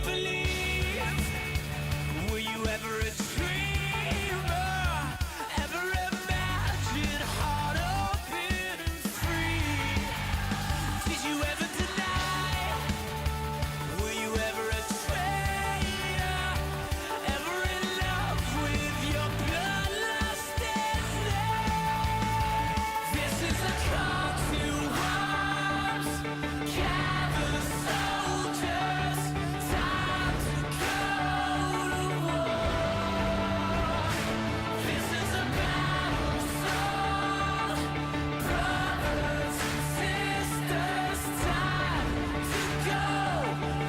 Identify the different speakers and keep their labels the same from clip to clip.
Speaker 1: believe? Were you ever a dreamer? Ever imagine heart open and free? Did you ever deny? Were you ever a traitor? Ever in love with your bloodlust destiny? This is a call to arms. Gather soldiers, time to go to war. This is a battle song, brothers and sisters, time to go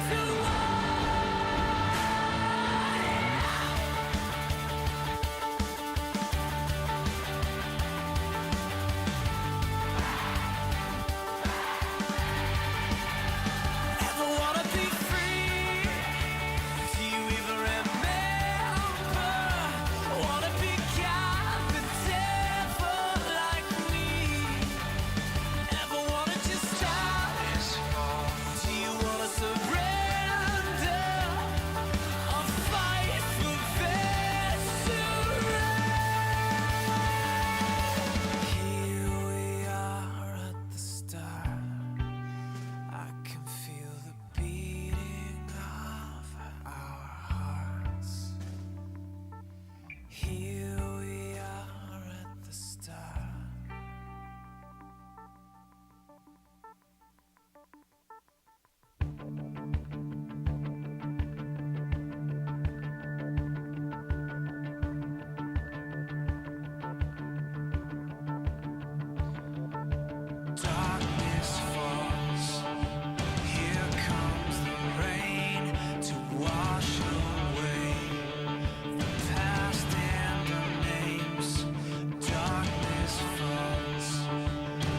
Speaker 1: to war. Ever wanna be free? Do you even remember? Wanna be God, the devil like me? Ever wanna just die? Do you wanna surrender? Or fight for victory? Here we are at the start. I can feel the beating of our hearts. Here we are at the start. Darkness falls. Here comes the rain to wash away the past and our names. Darkness falls.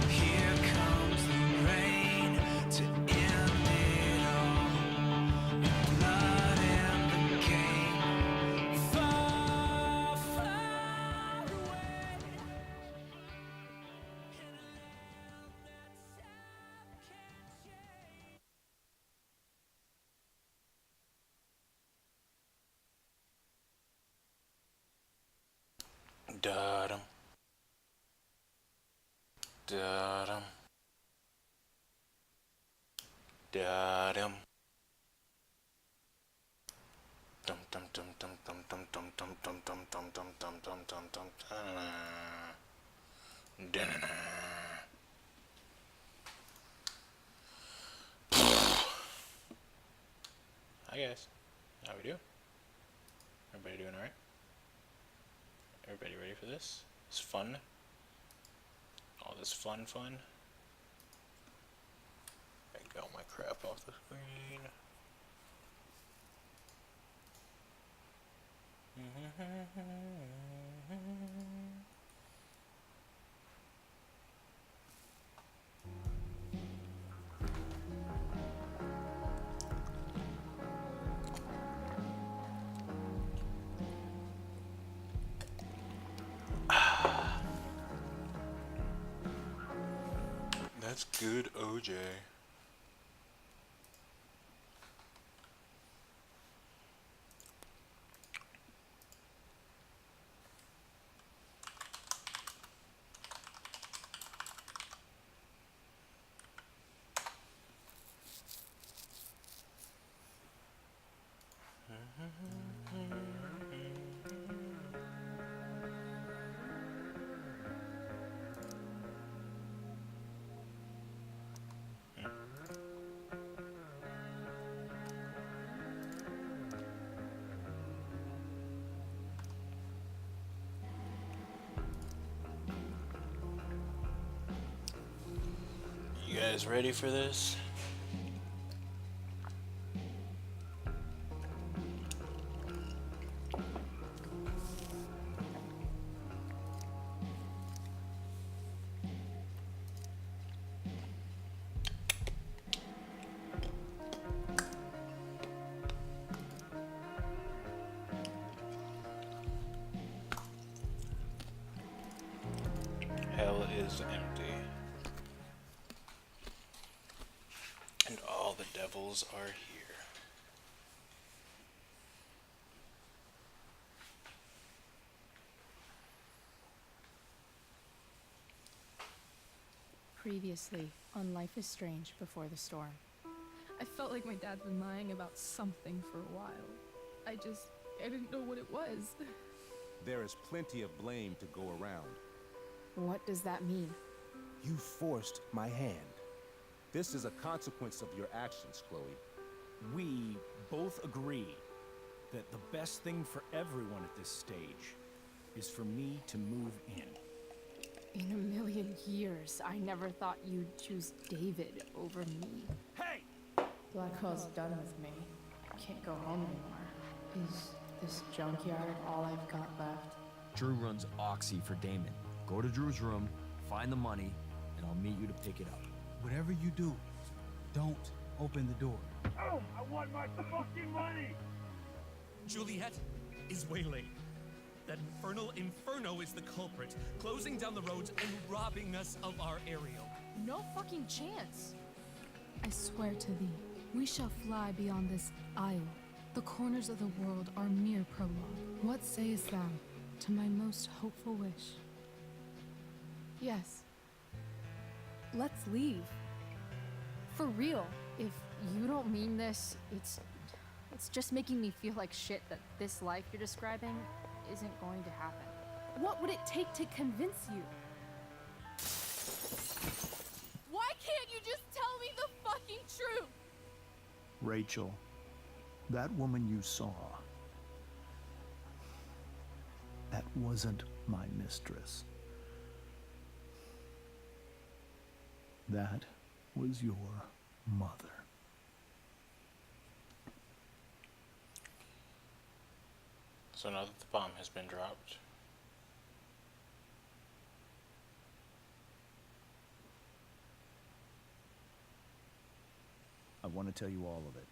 Speaker 1: Here comes the rain to end it all. The blood and the game. Far, far away. In a land that time can't change.
Speaker 2: Da-dum. Da-dum. Da-dum. Dum dum dum dum dum dum dum dum dum dum dum dum dum dum dum dum da-na-na. Hi guys, how we do? Everybody doing alright? Everybody ready for this? It's fun. All this fun. I got all my crap off the screen. That's good, OJ. You guys ready for this? Hell is empty. And all the devils are here.
Speaker 3: Previously on Life is Strange Before the Storm.
Speaker 4: I felt like my dad's been lying about something for a while. I didn't know what it was.
Speaker 5: There is plenty of blame to go around.
Speaker 3: What does that mean?
Speaker 5: You forced my hand. This is a consequence of your actions, Chloe.
Speaker 6: We both agree that the best thing for everyone at this stage is for me to move in.
Speaker 3: In a million years, I never thought you'd choose David over me.
Speaker 6: Hey!
Speaker 3: Blackwell's done with me. I can't go home anymore. Is this junkyard all I've got left?
Speaker 7: Drew runs Oxy for Damon. Go to Drew's room, find the money, and I'll meet you to pick it up.
Speaker 8: Whatever you do, don't open the door.
Speaker 9: Oh, I want my fucking money!
Speaker 10: Juliet is waylaid. That infernal Inferno is the culprit, closing down the roads and robbing us of our Ariel.
Speaker 3: No fucking chance.
Speaker 4: I swear to thee, we shall fly beyond this isle. The corners of the world are mere prologue. What sayest thou to my most hopeful wish?
Speaker 3: Yes. Let's leave. For real. If you don't mean this, it's just making me feel like shit that this life you're describing isn't going to happen. What would it take to convince you? Why can't you just tell me the fucking truth?
Speaker 8: Rachel, that woman you saw, that wasn't my mistress. That was your mother.
Speaker 2: So now that the bomb has been dropped,
Speaker 8: I want to tell you all of it.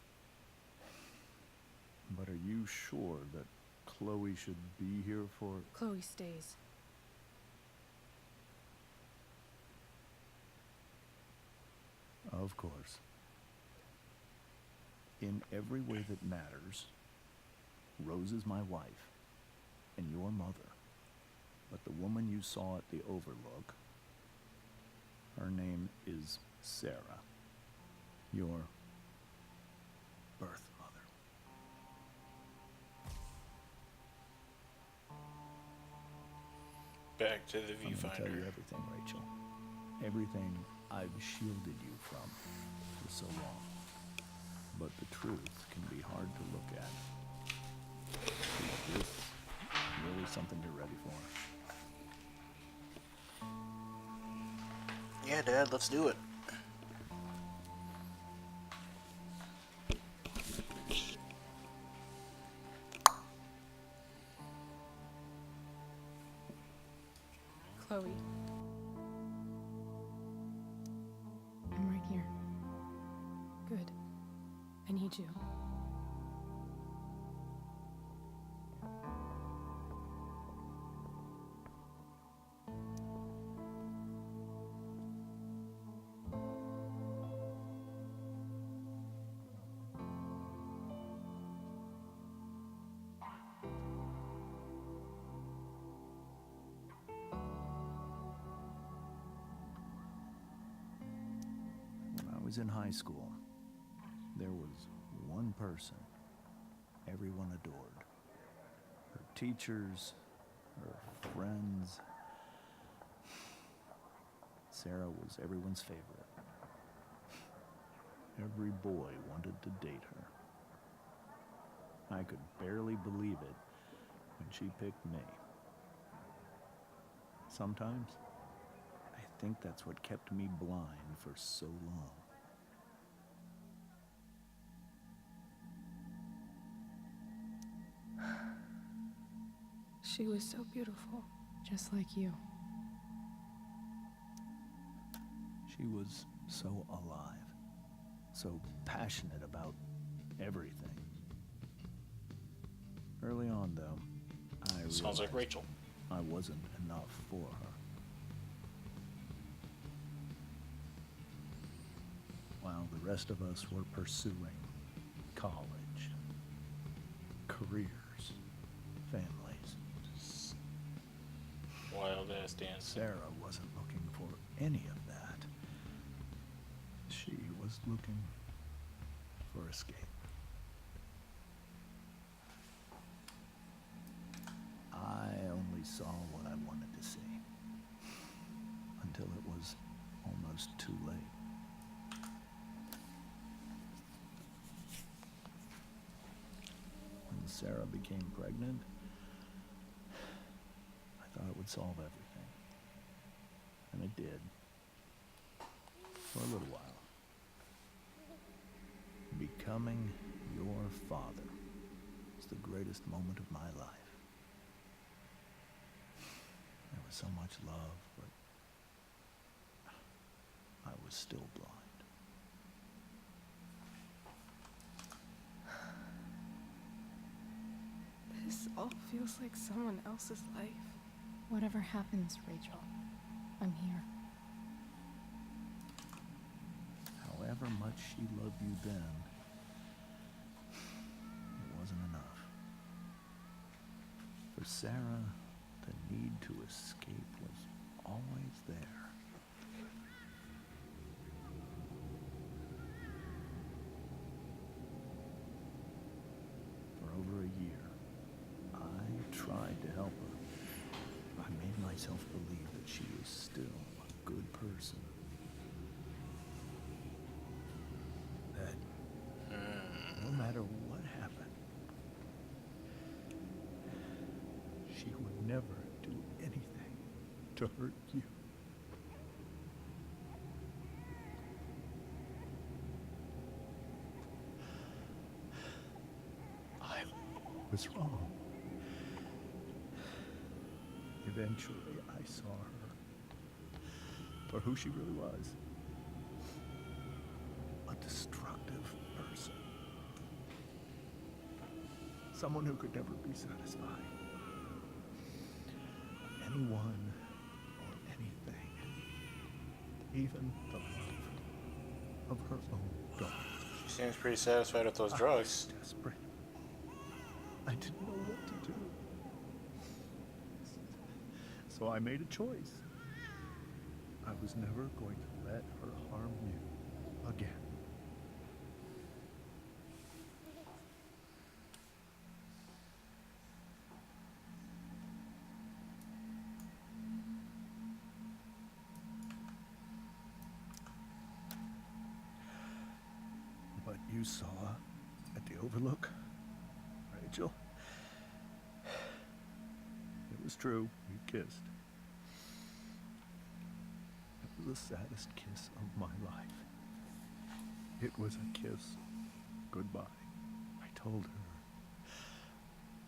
Speaker 8: But are you sure that Chloe should be here for...
Speaker 4: Chloe stays.
Speaker 8: Of course. In every way that matters, Rose is my wife and your mother. But the woman you saw at the Overlook, her name is Sarah, your birth mother.
Speaker 2: back to the
Speaker 8: I'm gonna tell you
Speaker 2: viewfinder.
Speaker 8: everything, Rachel. Everything I've shielded you from for so long. But the truth can be hard to look at. Is this really something you're ready for?
Speaker 2: Yeah, Dad, let's do it.
Speaker 3: Chloe. I'm right here. Good. I need you.
Speaker 8: When I was in high school, there was one person everyone adored. Her teachers, her friends. Sarah was everyone's favorite. Every boy wanted to date her. I could barely believe it when she picked me. Sometimes, I think that's what kept me blind for so long.
Speaker 4: She was so beautiful.
Speaker 3: Just like you.
Speaker 8: She was so alive, so passionate about everything. Early on, though, I
Speaker 2: Sounds like
Speaker 8: realized
Speaker 2: Rachel.
Speaker 8: I wasn't enough for her. While the rest of us were pursuing college, careers, families,
Speaker 2: Wild ass dance.
Speaker 8: Sarah wasn't looking for any of that. just looking for escape. I only saw what I wanted to see. Until it was almost too late. When Sarah became pregnant, I thought it would solve everything. And it did. For a little while. Becoming your father was the greatest moment of my life. There was so much love, but I was still blind.
Speaker 4: This all feels like someone else's life.
Speaker 3: Whatever happens, Rachel, I'm here.
Speaker 8: However much she loved you then, it wasn't enough. For Sarah, the need to escape was always there. For over a year, I tried to help her. I made myself believe that she was still a good person. That no matter what happened, she would never do anything to hurt you. I was wrong. Eventually, I saw her for who she really was. A destructive person. Someone who could never be satisfied. Anyone or anything. Even the love of her own daughter.
Speaker 2: She seems pretty satisfied with those drugs.
Speaker 8: I was desperate. I didn't know what to do. So I made a choice. I was never going to let her harm you again. What you saw at the Overlook, Rachel, it was true. We kissed. It was the saddest kiss of my life. It was a kiss goodbye. I told her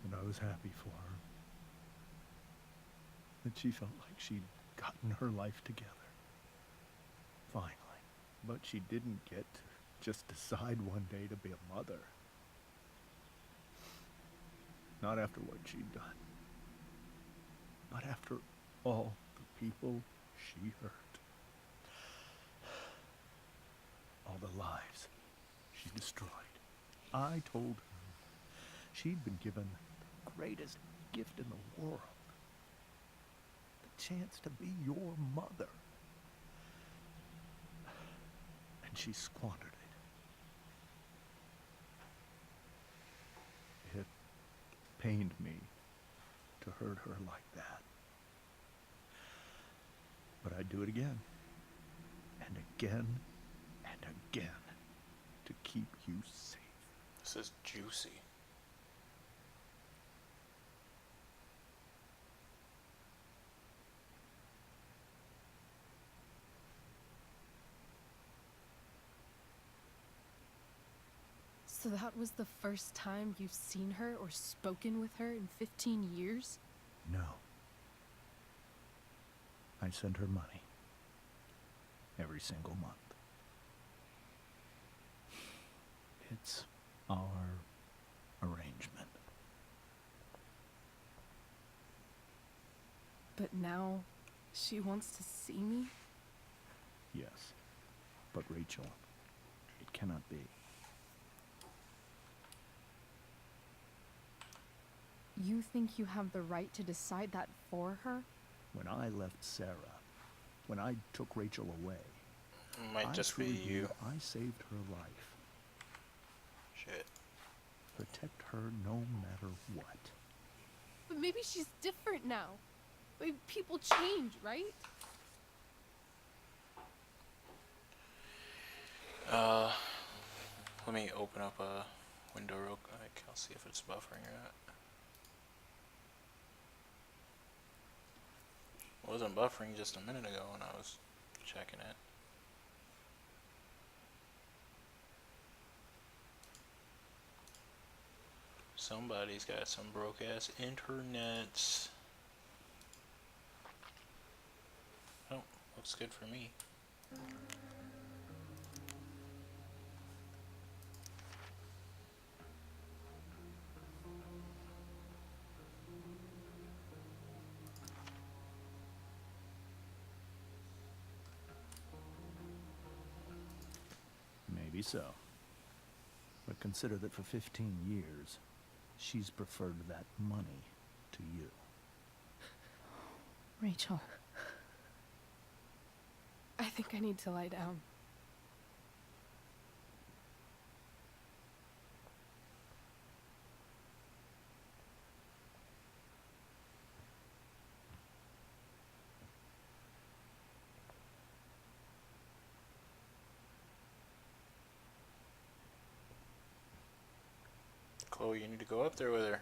Speaker 8: that I was happy for her. That she felt like she'd gotten her life together. Finally. But she didn't get to just decide one day to be a mother. Not after what she'd done. Not after all the people she hurt. All the lives she destroyed. I told her she'd been given the greatest gift in the world. The chance to be your mother. And she squandered it. It pained me to hurt her like that. But I'd do it again. And again. And again. To keep you safe.
Speaker 2: This is juicy.
Speaker 3: So that was the first time you've seen her or spoken with her in 15 years?
Speaker 8: No. I send her money. Every single month. It's our arrangement.
Speaker 4: But now, she wants to see me?
Speaker 8: Yes. But Rachel, it cannot be.
Speaker 3: You think you have the right to decide that for her?
Speaker 8: When I left Sarah, when I took Rachel away,
Speaker 2: Might
Speaker 8: I
Speaker 2: just be
Speaker 8: truly
Speaker 2: you.
Speaker 8: believe I saved her life.
Speaker 2: Shit.
Speaker 8: Protect her no matter what.
Speaker 4: But maybe she's different now. Maybe people change, right?
Speaker 2: Let me open up a window real quick. I'll see if it's buffering or not. It wasn't buffering just a minute ago when I was checking it. Somebody's got some broke ass internet. Oh, looks good for me.
Speaker 8: Maybe so. But consider that for 15 years, she's preferred that money to you.
Speaker 4: Rachel. I think I need to lie down.
Speaker 2: Chloe, you need to go up there with her.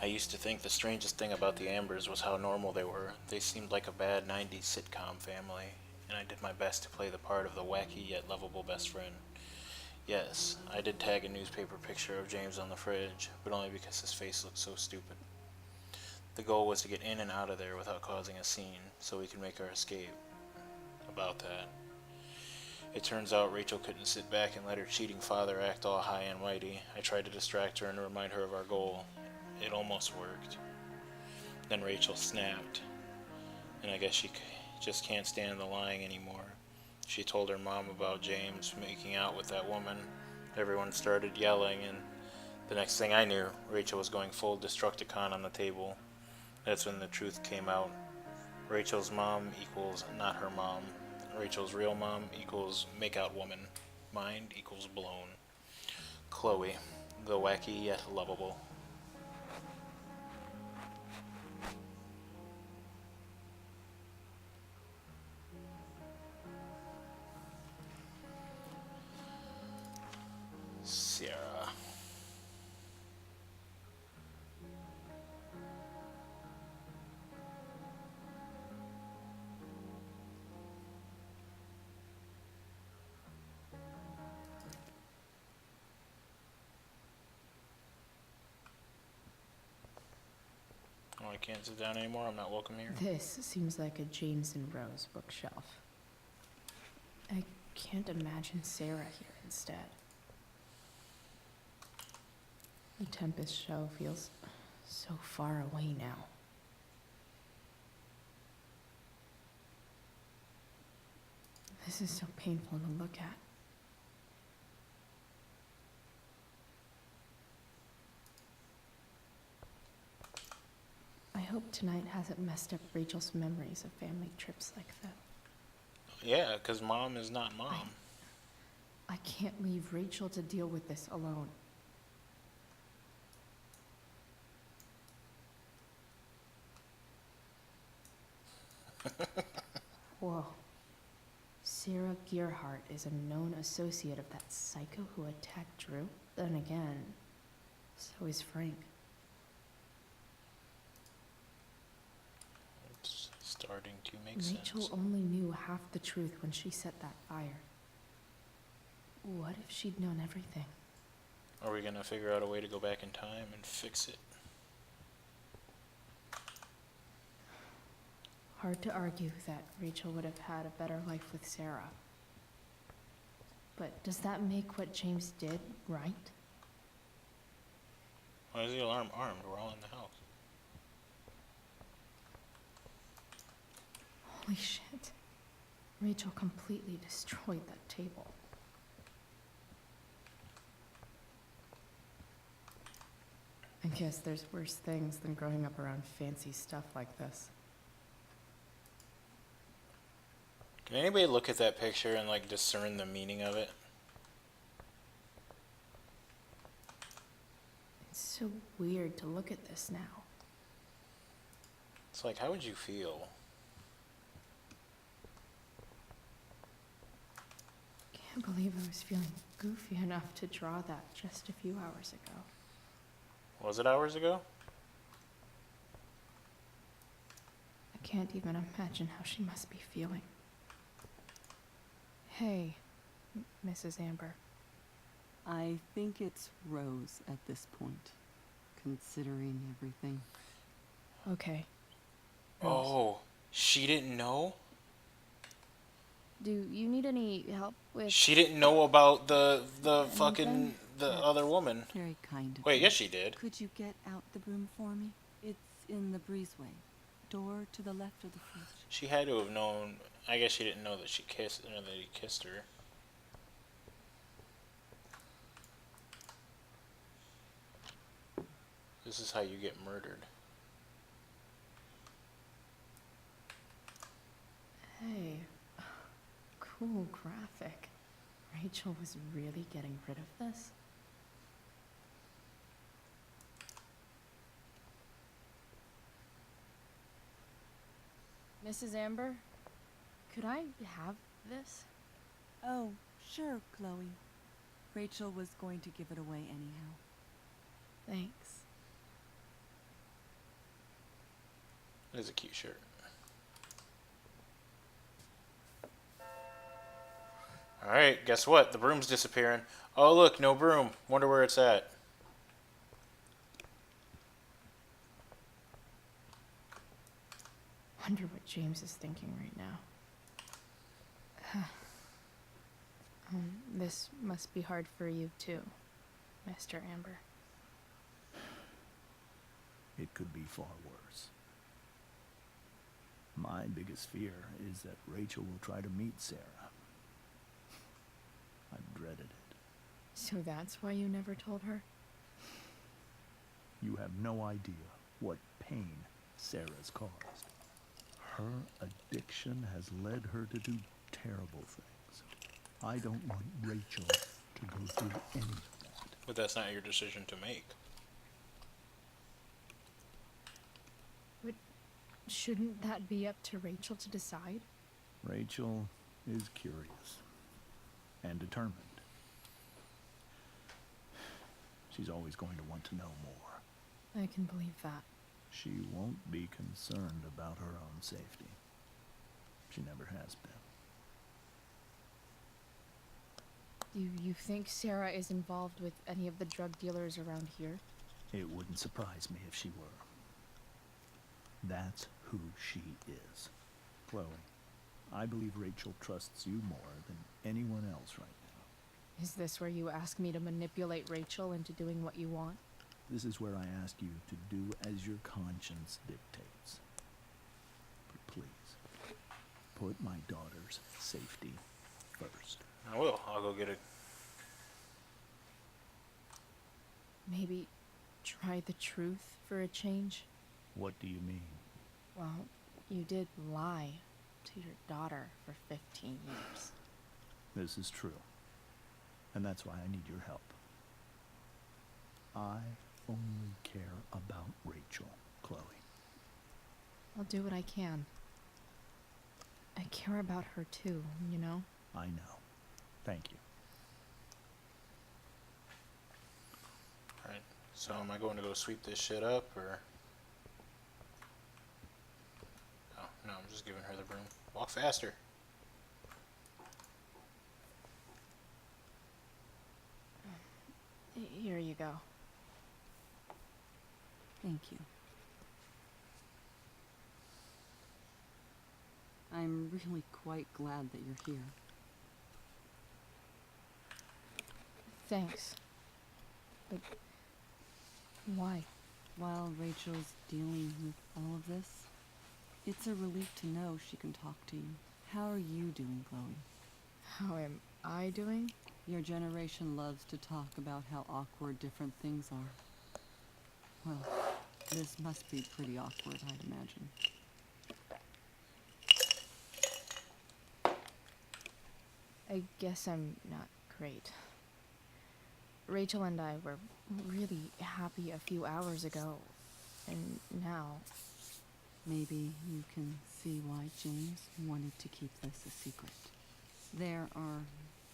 Speaker 2: I used to think the strangest thing about the Ambers was how normal they were. They seemed like a bad 90s sitcom family, and I did my best to play the part of the wacky yet lovable best friend. Yes, I did tag a newspaper picture of James on the fridge, but only because his face looked so stupid. The goal was to get in and out of there without causing a scene, so we could make our escape. About that. It turns out Rachel couldn't sit back and let her cheating father act all high and mighty. I tried to distract her and remind her of our goal. It almost worked. Then Rachel snapped, and I guess she just can't stand the lying anymore. She told her mom about James making out with that woman. Everyone started yelling, and the next thing I knew, Rachel was going full Destructicon on the table. That's when the truth came out. Rachel's mom equals not her mom. Rachel's real mom equals make-out woman. Mind equals blown. Chloe, the wacky yet lovable. Sarah. Oh, I can't sit down anymore? I'm not welcome here?
Speaker 11: This seems like a James and Rose bookshelf. I can't imagine Sarah here instead. The Tempest show feels so far away now. This is so painful to look at. I hope tonight hasn't messed up Rachel's memories of family trips like that.
Speaker 2: Yeah, because mom is not mom.
Speaker 11: I can't leave Rachel to deal with this alone. Whoa. Sarah Gearhart is a known associate of that psycho who attacked Drew? Then again, so is Frank.
Speaker 2: Let's starting to make
Speaker 11: Rachel
Speaker 2: sense.
Speaker 11: only knew half the truth when she set that fire. What if she'd known everything?
Speaker 2: Are we gonna figure out a way to go back in time and fix it?
Speaker 11: Hard to argue that Rachel would have had a better life with Sarah. But does that make what James did right?
Speaker 2: Why is the alarm armed? We're all in the house.
Speaker 11: Holy shit. Rachel completely destroyed that table. I guess there's worse things than growing up around fancy stuff like this.
Speaker 2: Can anybody look at that picture and like discern the meaning of it?
Speaker 11: It's so weird to look at this now.
Speaker 2: It's like, how would you feel?
Speaker 11: Can't believe I was feeling goofy enough to draw that just a few hours ago.
Speaker 2: Was it hours ago?
Speaker 11: I can't even imagine how she must be feeling. Hey, Mrs. Amber.
Speaker 12: I think it's Rose at this point, considering everything.
Speaker 11: Okay.
Speaker 2: Oh, she didn't know?
Speaker 3: Do you need any help with...
Speaker 2: She didn't know about the fucking,
Speaker 3: Anything?
Speaker 2: the other woman.
Speaker 12: Very kind of
Speaker 2: Wait,
Speaker 12: you.
Speaker 2: yes she did.
Speaker 12: Could you get out the broom for me? It's in the breezeway. Door to the left of the fridge.
Speaker 2: She had to have known. I guess she didn't know that she kissed, that he kissed her. This is how you get murdered.
Speaker 11: Hey, cool graphic. Rachel was really getting rid of this?
Speaker 3: Mrs. Amber, could I have this?
Speaker 12: Oh, sure, Chloe. Rachel was going to give it away anyhow.
Speaker 11: Thanks.
Speaker 2: It is a cute shirt. Alright, guess what? The broom's disappearing. Oh look, no broom. Wonder where it's at.
Speaker 11: Wonder what James is thinking right now. This must be hard for you too, Mr. Amber.
Speaker 8: It could be far worse. My biggest fear is that Rachel will try to meet Sarah. I've dreaded it.
Speaker 11: So that's why you never told her?
Speaker 8: You have no idea what pain Sarah's caused. Her addiction has led her to do terrible things. I don't want Rachel to go through any of that.
Speaker 2: But that's not your decision to make.
Speaker 11: But shouldn't that be up to Rachel to decide?
Speaker 8: Rachel is curious and determined. She's always going to want to know more.
Speaker 11: I can believe that.
Speaker 8: She won't be concerned about her own safety. She never has been.
Speaker 3: Do you think Sarah is involved with any of the drug dealers around here?
Speaker 8: It wouldn't surprise me if she were. That's who she is. Chloe, I believe Rachel trusts you more than anyone else right now.
Speaker 3: Is this where you ask me to manipulate Rachel into doing what you want?
Speaker 8: This is where I ask you to do as your conscience dictates. But please, put my daughter's safety first.
Speaker 2: I will. I'll go get it.
Speaker 11: Maybe try the truth for a change?
Speaker 8: What do you mean?
Speaker 11: Well, you did lie to your daughter for 15 years.
Speaker 8: This is true. And that's why I need your help. I only care about Rachel, Chloe.
Speaker 11: I'll do what I can. I care about her too, you know?
Speaker 8: I know. Thank you.
Speaker 2: Alright, so am I going to go sweep this shit up, or... Oh, no, I'm just giving her the broom. Walk faster.
Speaker 3: Here you go.
Speaker 12: Thank you. I'm really quite glad that you're here.
Speaker 3: Thanks. But why?
Speaker 12: While Rachel's dealing with all of this, it's a relief to know she can talk to you. How are you doing, Chloe?
Speaker 3: How am I doing?
Speaker 12: Your generation loves to talk about how awkward different things are. Well, this must be pretty awkward, I'd imagine.
Speaker 3: I guess I'm not great. Rachel and I were really happy a few hours ago, and now...
Speaker 12: Maybe you can see why James wanted to keep this a secret. There are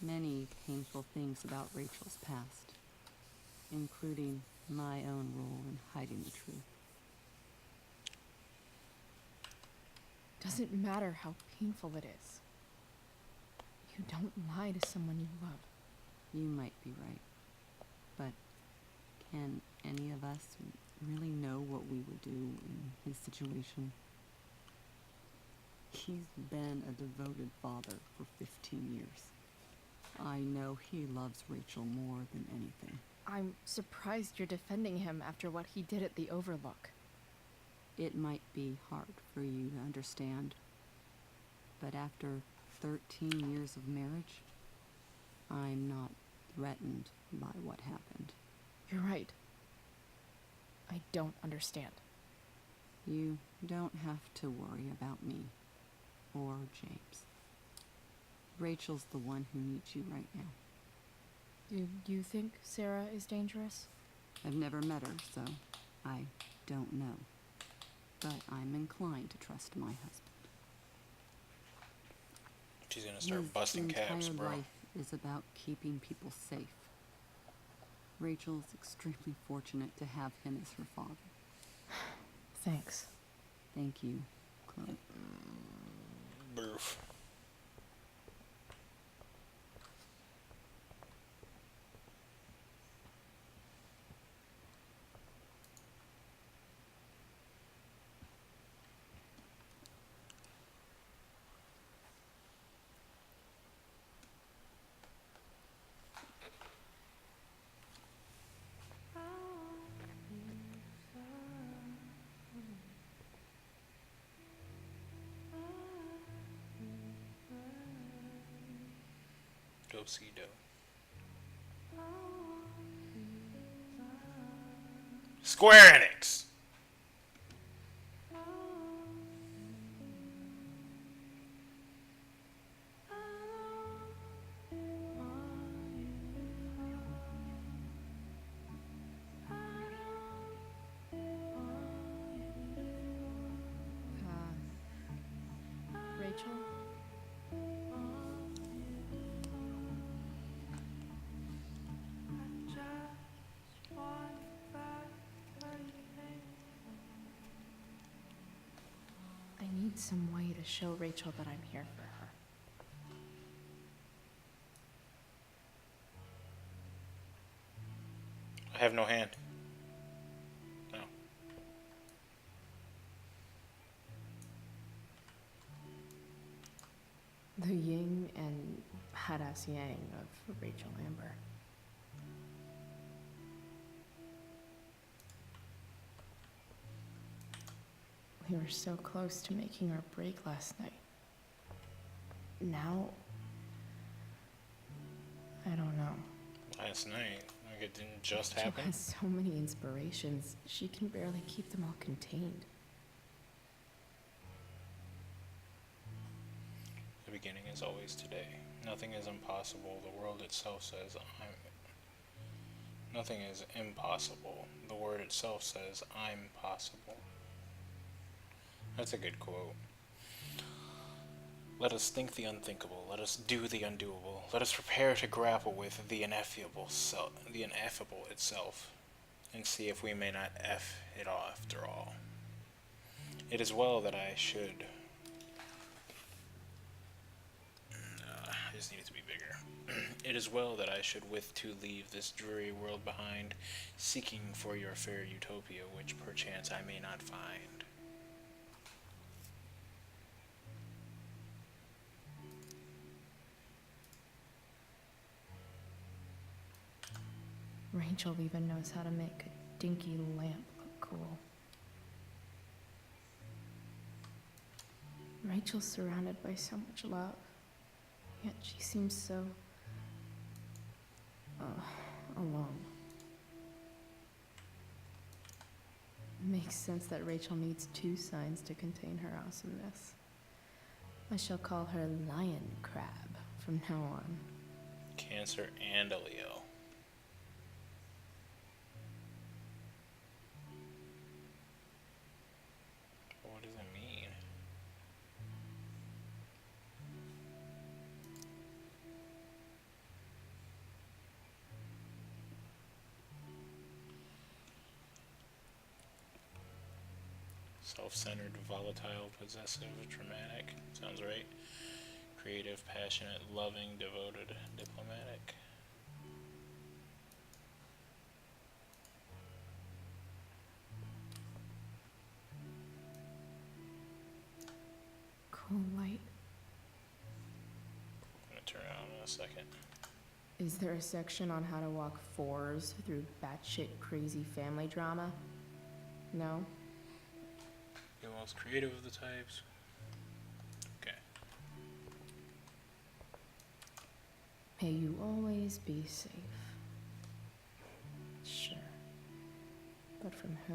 Speaker 12: many painful things about Rachel's past, including my own role in hiding the truth.
Speaker 3: Doesn't matter how painful it is. You don't lie to someone you love.
Speaker 12: You might be right, but can any of us really know what we would do in his situation? He's been a devoted father for 15 years. I know he loves Rachel more than anything.
Speaker 3: I'm surprised you're defending him after what he did at the Overlook.
Speaker 12: It might be hard for you to understand, but after 13 years of marriage, I'm not threatened by what happened.
Speaker 3: You're right. I don't understand.
Speaker 12: You don't have to worry about me or James. Rachel's the one who needs you right now.
Speaker 3: Do you think Sarah is dangerous?
Speaker 12: I've never met her, so I don't know. But I'm inclined to trust my husband.
Speaker 2: She's gonna start
Speaker 12: His
Speaker 2: busting caps,
Speaker 12: entire
Speaker 2: bro.
Speaker 12: life is about keeping people safe. Rachel's extremely fortunate to have him as her father.
Speaker 3: Thanks.
Speaker 12: Thank you, Chloe.
Speaker 2: Burf. Do-si-do. Square Enix!
Speaker 3: Rachel? I need some way to show Rachel that I'm here for her.
Speaker 2: I have no hand. No.
Speaker 11: The yin and badass yang of Rachel Amber. We were so close to making our break last night. Now, I don't know.
Speaker 2: Last night. Like it didn't just
Speaker 11: Rachel
Speaker 2: happen.
Speaker 11: has so many inspirations, she can barely keep them all contained.
Speaker 2: The beginning is always today. Nothing is impossible. The world itself says I'm... Nothing is impossible. The word itself says I'm possible. That's a good quote. Let us think the unthinkable. Let us do the undoable. Let us prepare to grapple with the ineffable itself, and see if we may not F it all after all. It is well that I should just need it to be bigger. It is well that I should with to leave this dreary world behind, seeking for your fair utopia, which perchance I may not find.
Speaker 11: Rachel even knows how to make a dinky lamp look cool. Rachel's surrounded by so much love, yet she seems so alone. Makes sense that Rachel needs two signs to contain her awesomeness. I shall call her Lion Crab from now on.
Speaker 2: Cancer and a Leo. What does it mean? Self-centered, volatile, possessive, dramatic. Sounds right. Creative, passionate, loving, devoted, diplomatic.
Speaker 11: Cool light.
Speaker 2: I'm gonna turn it on in a second.
Speaker 11: Is there a section on how to walk fours through batshit crazy family drama? No?
Speaker 2: The most creative of the types. Okay.
Speaker 11: May you always be safe. Sure. But from who?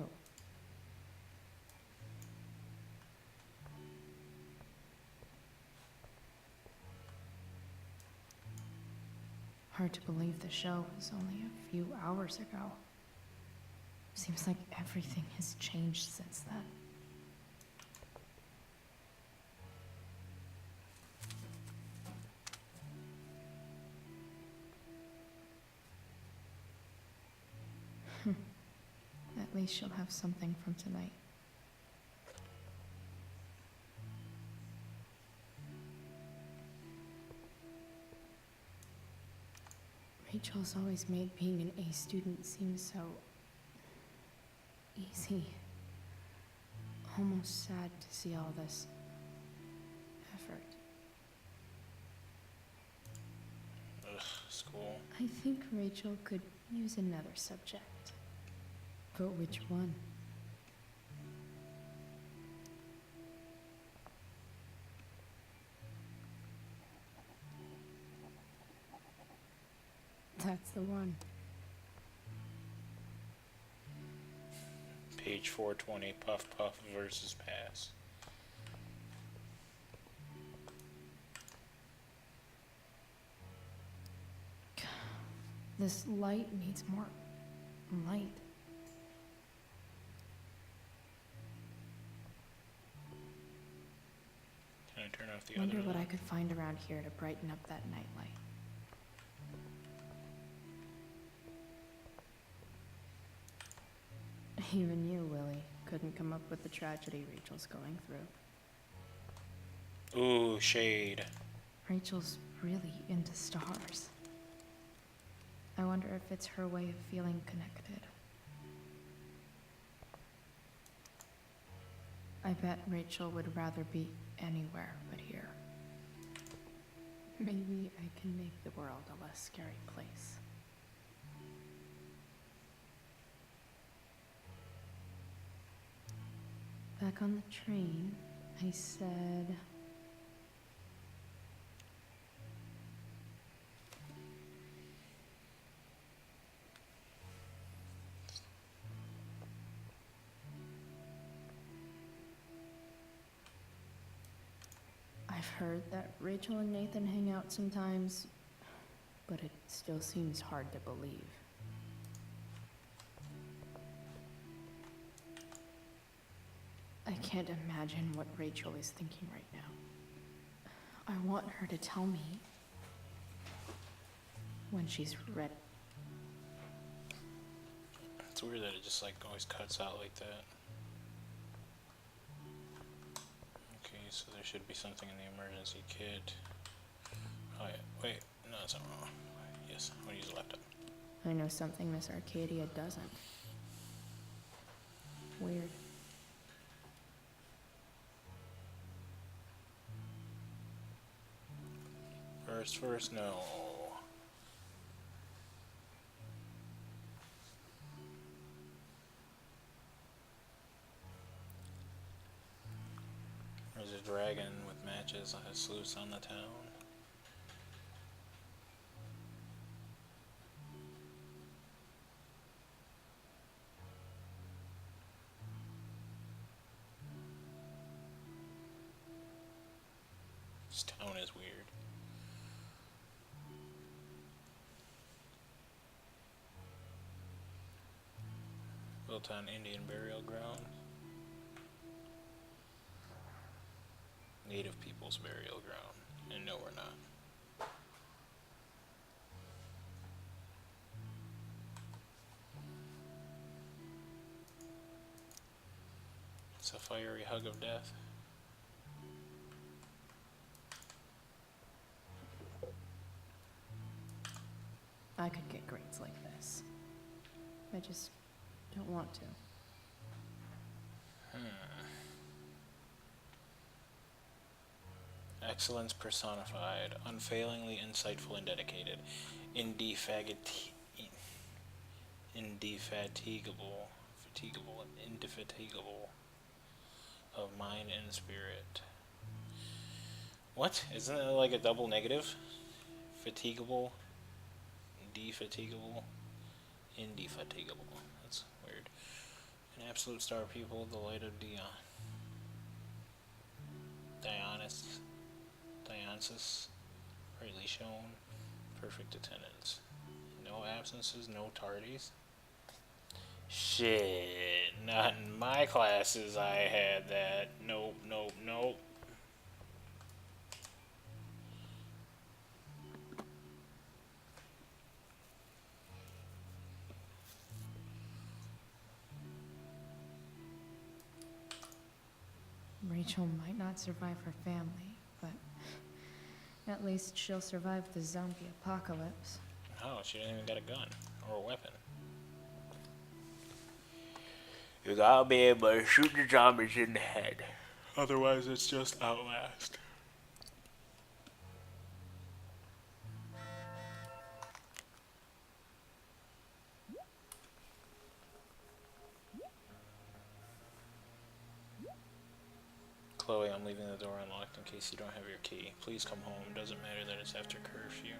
Speaker 11: Hard to believe the show was only a few hours ago. Seems like everything has changed since then. At least she'll have something from tonight. Rachel's always made being an A student seem so easy. Almost sad to see all this effort.
Speaker 2: Ugh, school.
Speaker 11: I think Rachel could use another subject. But which one? That's the one.
Speaker 2: Page 420, Puff Puff versus Pass.
Speaker 11: This light needs more light.
Speaker 2: Can I turn off the
Speaker 11: Wonder
Speaker 2: other
Speaker 11: what
Speaker 2: one?
Speaker 11: I could find around here to brighten up that nightlight. Even you, Willie, couldn't come up with the tragedy Rachel's going through.
Speaker 2: Ooh, shade.
Speaker 11: Rachel's really into stars. I wonder if it's her way of feeling connected. I bet Rachel would rather be anywhere but here. Maybe I can make the world a less scary place. Back on the train, I said, I've heard that Rachel and Nathan hang out sometimes, but it still seems hard to believe. I can't imagine what Rachel is thinking right now. I want her to tell me when she's ready.
Speaker 2: It's weird that it just like always cuts out like that. Okay, so there should be something in the emergency kit. Wait, no, that's not wrong. Yes, I'm gonna use a laptop.
Speaker 11: I know something Miss Arcadia doesn't. Weird.
Speaker 2: First, no. There's a dragon with matches on his sluice on the town. This town is weird. Built on Indian burial ground. Native people's burial ground. And no, we're not. It's a fiery hug of death.
Speaker 11: I could get grades like this. I just don't want to.
Speaker 2: Excellence personified, unfailingly insightful and dedicated, indefatigable, indefatigable of mind and spirit. What? Isn't it like a double negative? Fatigable, defatigable, indefatigable. That's weird. An absolute star pupil, the light of Dionysus, rightly shown, perfect attendance. No absences, no tardies. Shit, not in my classes I had that. Nope, nope, nope.
Speaker 11: Rachel might not survive her family, but at least she'll survive the zombie apocalypse.
Speaker 2: Oh, she didn't even got a gun or a weapon. You gotta be able to shoot the zombies in the head. Otherwise, it's just Outlast. Chloe, I'm leaving the door unlocked in case you don't have your key. Please come home. Doesn't matter that it's after curfew.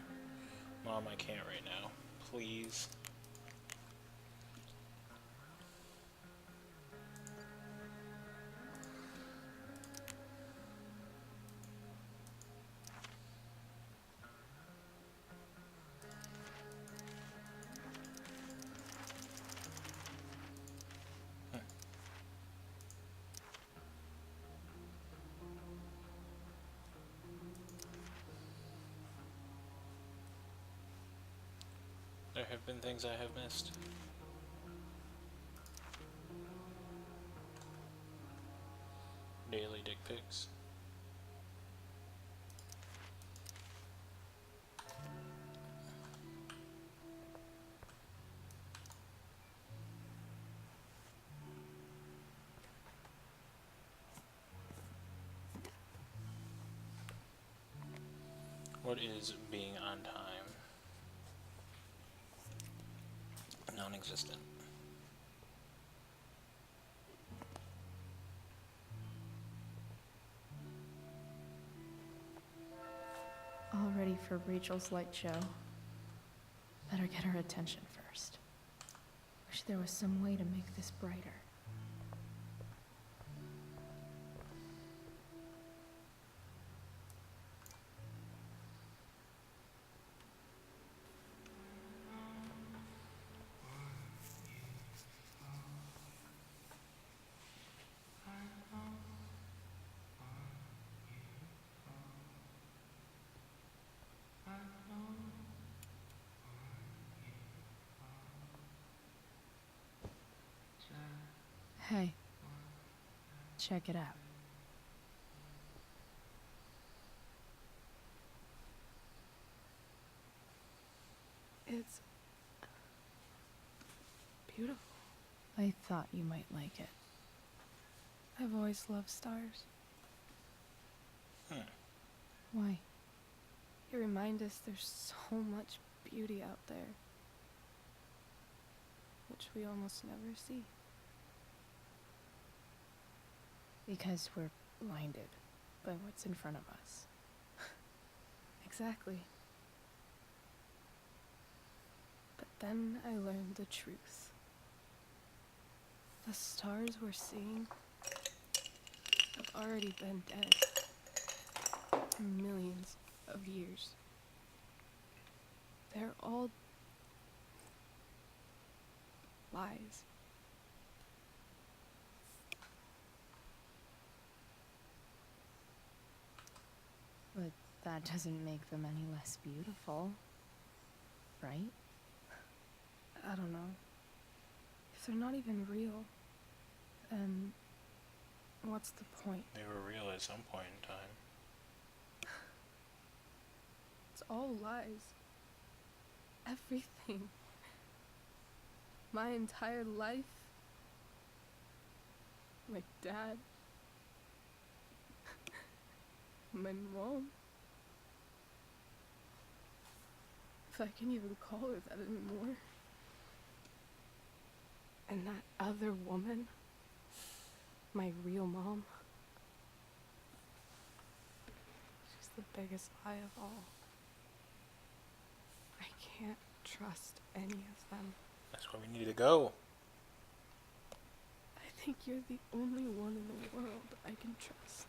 Speaker 2: Mom, I can't right now. Please. There have been things I have missed. Daily dick pics. What is being on time? Non-existent.
Speaker 11: All ready for Rachel's light show. Better get her attention first. Wish there was some way to make this brighter. Hey, check it out.
Speaker 4: It's beautiful.
Speaker 11: I thought you might like it.
Speaker 4: I've always loved stars.
Speaker 11: Why?
Speaker 4: You remind us there's so much beauty out there, which we almost never see.
Speaker 11: Because we're blinded by what's in front of us.
Speaker 4: Exactly. But then I learned the truth. The stars we're seeing have already been dead for millions of years. They're all lies.
Speaker 11: But that doesn't make them any less beautiful, right?
Speaker 4: I don't know. If they're not even real, then what's the point?
Speaker 2: They were real at some point in time.
Speaker 4: It's all lies. Everything. My entire life. My dad. My mom. If I can even call her that anymore. And that other woman. My real mom. She's the biggest lie of all. I can't trust any of them.
Speaker 2: That's where we need to go.
Speaker 4: I think you're the only one in the world I can trust.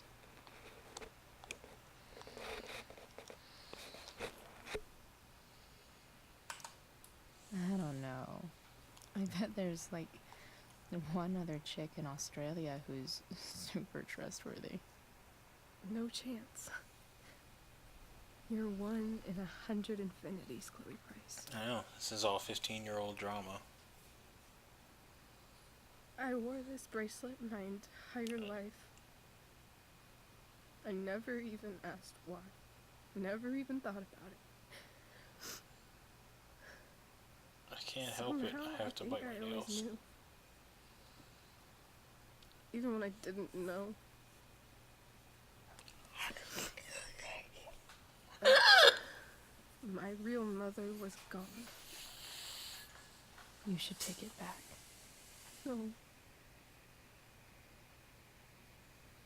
Speaker 11: I don't know. I bet there's like one other chick in Australia who's super trustworthy.
Speaker 4: No chance. You're 1 in 100 infinities, Chloe Price.
Speaker 2: I know. This is all 15-year-old drama.
Speaker 4: I wore this bracelet my entire life. I never even asked why. Never even thought about it.
Speaker 2: I can't help it.
Speaker 4: Somehow,
Speaker 2: I have to
Speaker 4: think
Speaker 2: bite
Speaker 4: I
Speaker 2: my
Speaker 4: always
Speaker 2: nails.
Speaker 4: knew. Even when I didn't know. My real mother was gone.
Speaker 11: You should take it back.
Speaker 4: No.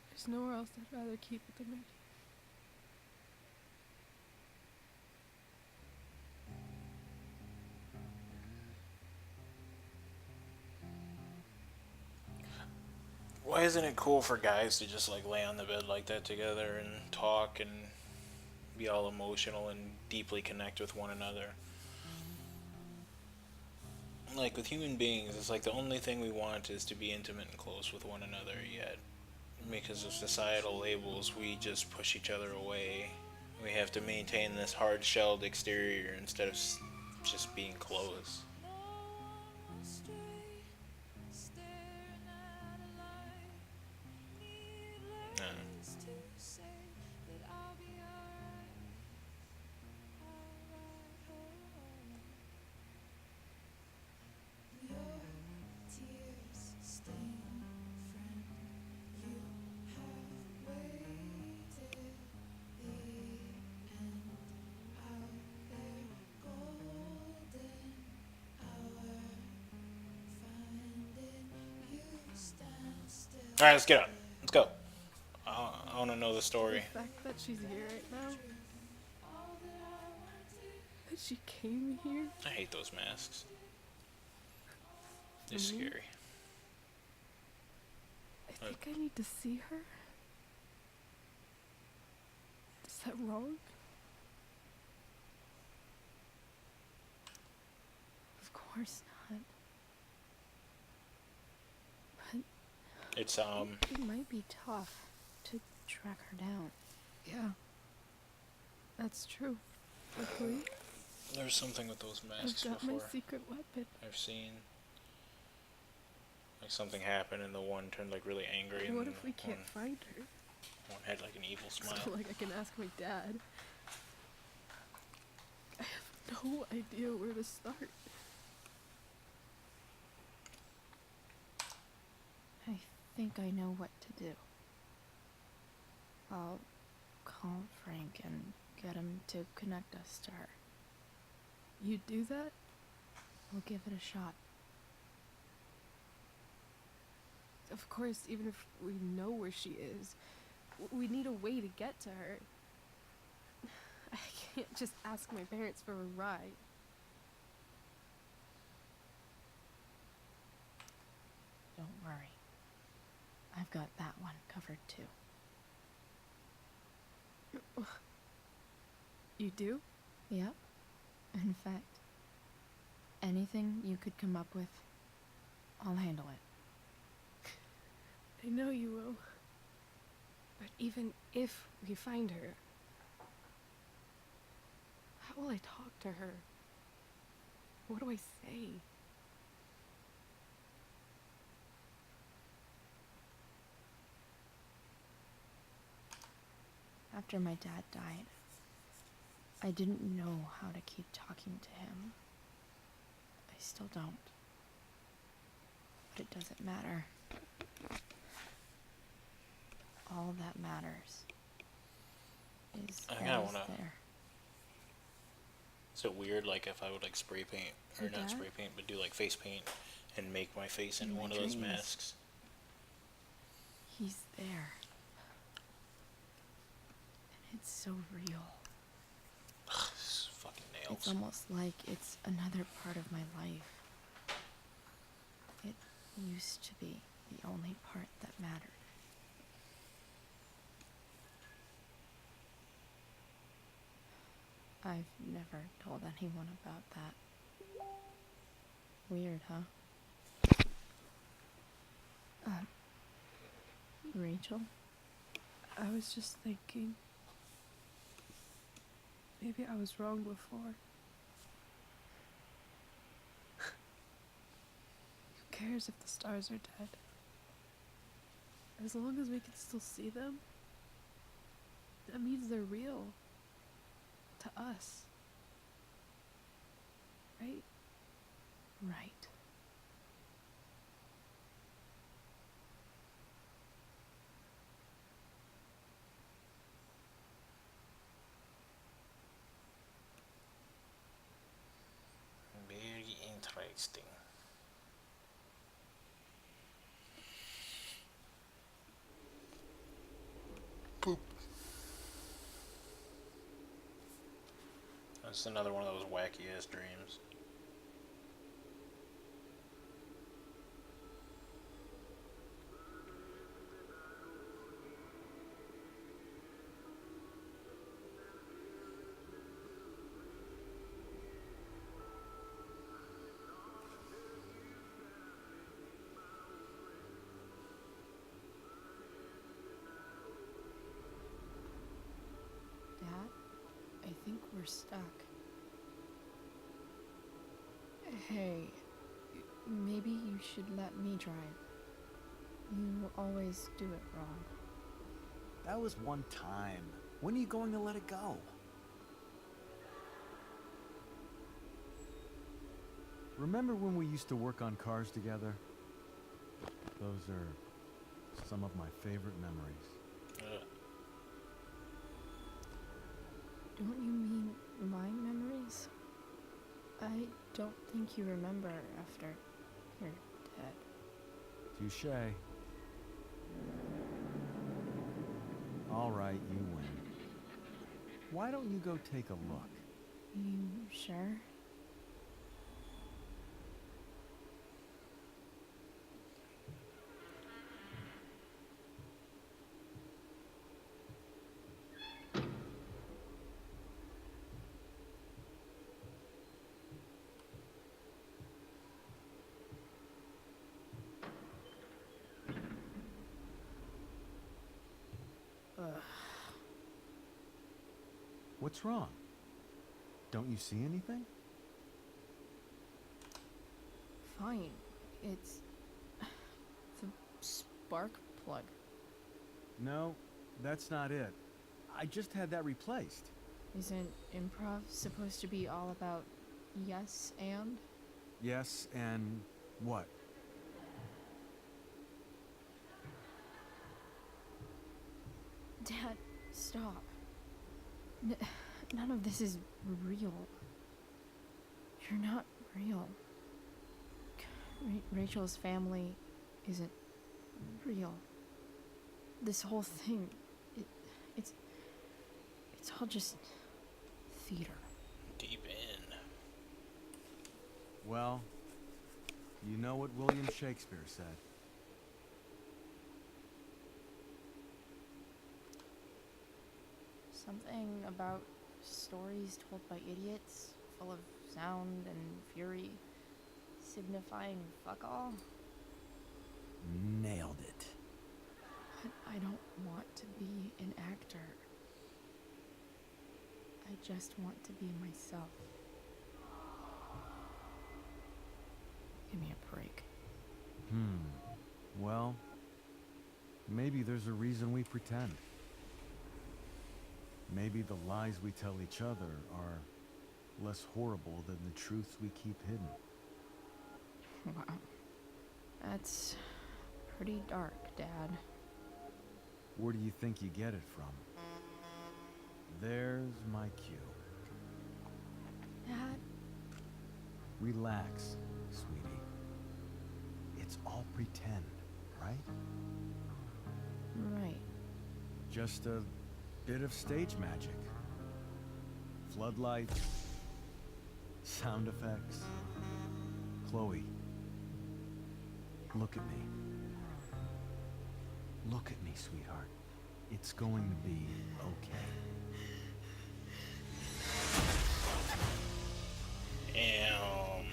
Speaker 4: There's nowhere else I'd rather keep it than right here.
Speaker 2: Why isn't it cool for guys to just like lay on the bed like that together and talk and be all emotional and deeply connect with one another? Like with human beings, it's like the only thing we want is to be intimate and close with one another, yet because of societal labels we just push each other away. We have to maintain this hard-shelled exterior instead of just being close. Alright, let's get up. Let's go. I want to know the story.
Speaker 4: The fact that she's here right now. That she came here.
Speaker 2: I hate those masks. They're
Speaker 4: Mhm.
Speaker 2: scary.
Speaker 4: I think I need to see her. Is that wrong?
Speaker 11: Of course not. But
Speaker 2: It's
Speaker 11: it might be tough to track her down.
Speaker 4: Yeah. That's true. Luckily,
Speaker 2: There's something with those
Speaker 4: I've
Speaker 2: masks
Speaker 4: got
Speaker 2: before.
Speaker 4: my secret weapon.
Speaker 2: I've seen like something happen and the one turned like really angry and
Speaker 4: What if we can't find her?
Speaker 2: one had like an evil smile.
Speaker 4: So, like, I can ask my dad. I have
Speaker 13: no idea where to start.
Speaker 11: I think I know what to do. I'll call Frank and get him to connect us to her.
Speaker 13: You'd do that?
Speaker 11: We'll give it a shot.
Speaker 13: Of course, even if we know where she is, we need a way to get to her. I can't just ask my parents for a ride.
Speaker 11: Don't worry. I've got that one covered too.
Speaker 13: You do?
Speaker 11: Yep. In fact, anything you could come up with, I'll handle it.
Speaker 13: I know you will. But even if we find her, how will I talk to her? What do I say?
Speaker 11: After my dad died, I didn't know how to keep talking to him. I still don't. But it doesn't matter. All that matters is
Speaker 2: I
Speaker 11: that
Speaker 2: kinda
Speaker 11: he's
Speaker 2: wanna-
Speaker 11: there.
Speaker 2: Is it weird, like, if I would, like, spray paint, or
Speaker 11: Your
Speaker 2: not
Speaker 11: dad?
Speaker 2: spray paint, but do, like, face paint and make my face
Speaker 11: In
Speaker 2: into
Speaker 11: my
Speaker 2: one of those
Speaker 11: dreams.
Speaker 2: masks?
Speaker 11: He's there. And it's so real.
Speaker 2: This fucking nails.
Speaker 11: It's almost like it's another part of my life. It used to be the only part that mattered. I've never told anyone about that. Weird, huh? Rachel?
Speaker 13: I was just thinking. Maybe I was wrong before. Who cares if the stars are dead? As long as we can still see them, that means they're real. To us. Right?
Speaker 11: Right.
Speaker 2: Very interesting. Poop. That's another one of those wacky ass dreams.
Speaker 11: Dad, I think we're stuck. Hey, maybe you should let me drive. You always do it wrong.
Speaker 14: That was one time. When are you going to let it go?
Speaker 7: Remember when we used to work on cars together? Those are some of my favorite memories.
Speaker 11: Don't you mean my memories? I don't think you remember after you're dead.
Speaker 7: Touche. All right, you win. Why don't you go take a look?
Speaker 11: You sure?
Speaker 7: What's wrong? Don't you see anything?
Speaker 11: Fine. It's the spark plug.
Speaker 7: No, that's not it. I just had that replaced.
Speaker 3: Isn't improv supposed to be all about yes and?
Speaker 7: Yes, and what?
Speaker 3: Dad, stop. None of this is real. You're not real. Rachel's family isn't real. This whole thing, it's all just theater.
Speaker 2: Deep in.
Speaker 7: Well, you know what William Shakespeare said.
Speaker 3: Something about stories told by idiots, full of sound and fury, signifying fuck all.
Speaker 7: Nailed it.
Speaker 3: But I don't want to be an actor. I just want to be myself. Give me a break.
Speaker 7: Well, maybe there's a reason we pretend. Maybe the lies we tell each other are less horrible than the truths we keep hidden.
Speaker 3: Wow. That's pretty dark, Dad.
Speaker 7: Where do you think you get it from? There's my cue.
Speaker 3: Dad?
Speaker 7: Relax, sweetie. It's all pretend, right?
Speaker 3: Right.
Speaker 7: Just a bit of stage magic. Floodlights, sound effects. Chloe, look at me. Look at me, sweetheart. It's going to be okay.
Speaker 2: Damn.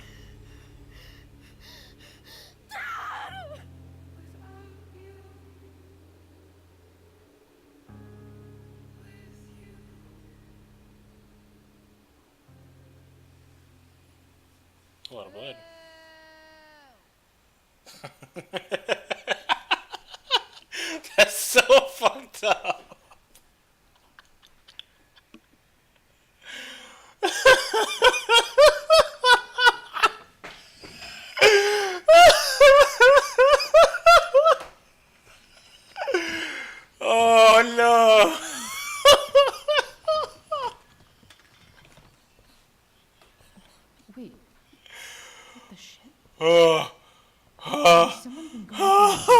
Speaker 2: A lot of blood. That's so fucked up. Oh no.
Speaker 3: Wait. What the shit?
Speaker 2: Oh.
Speaker 3: Has someone been going through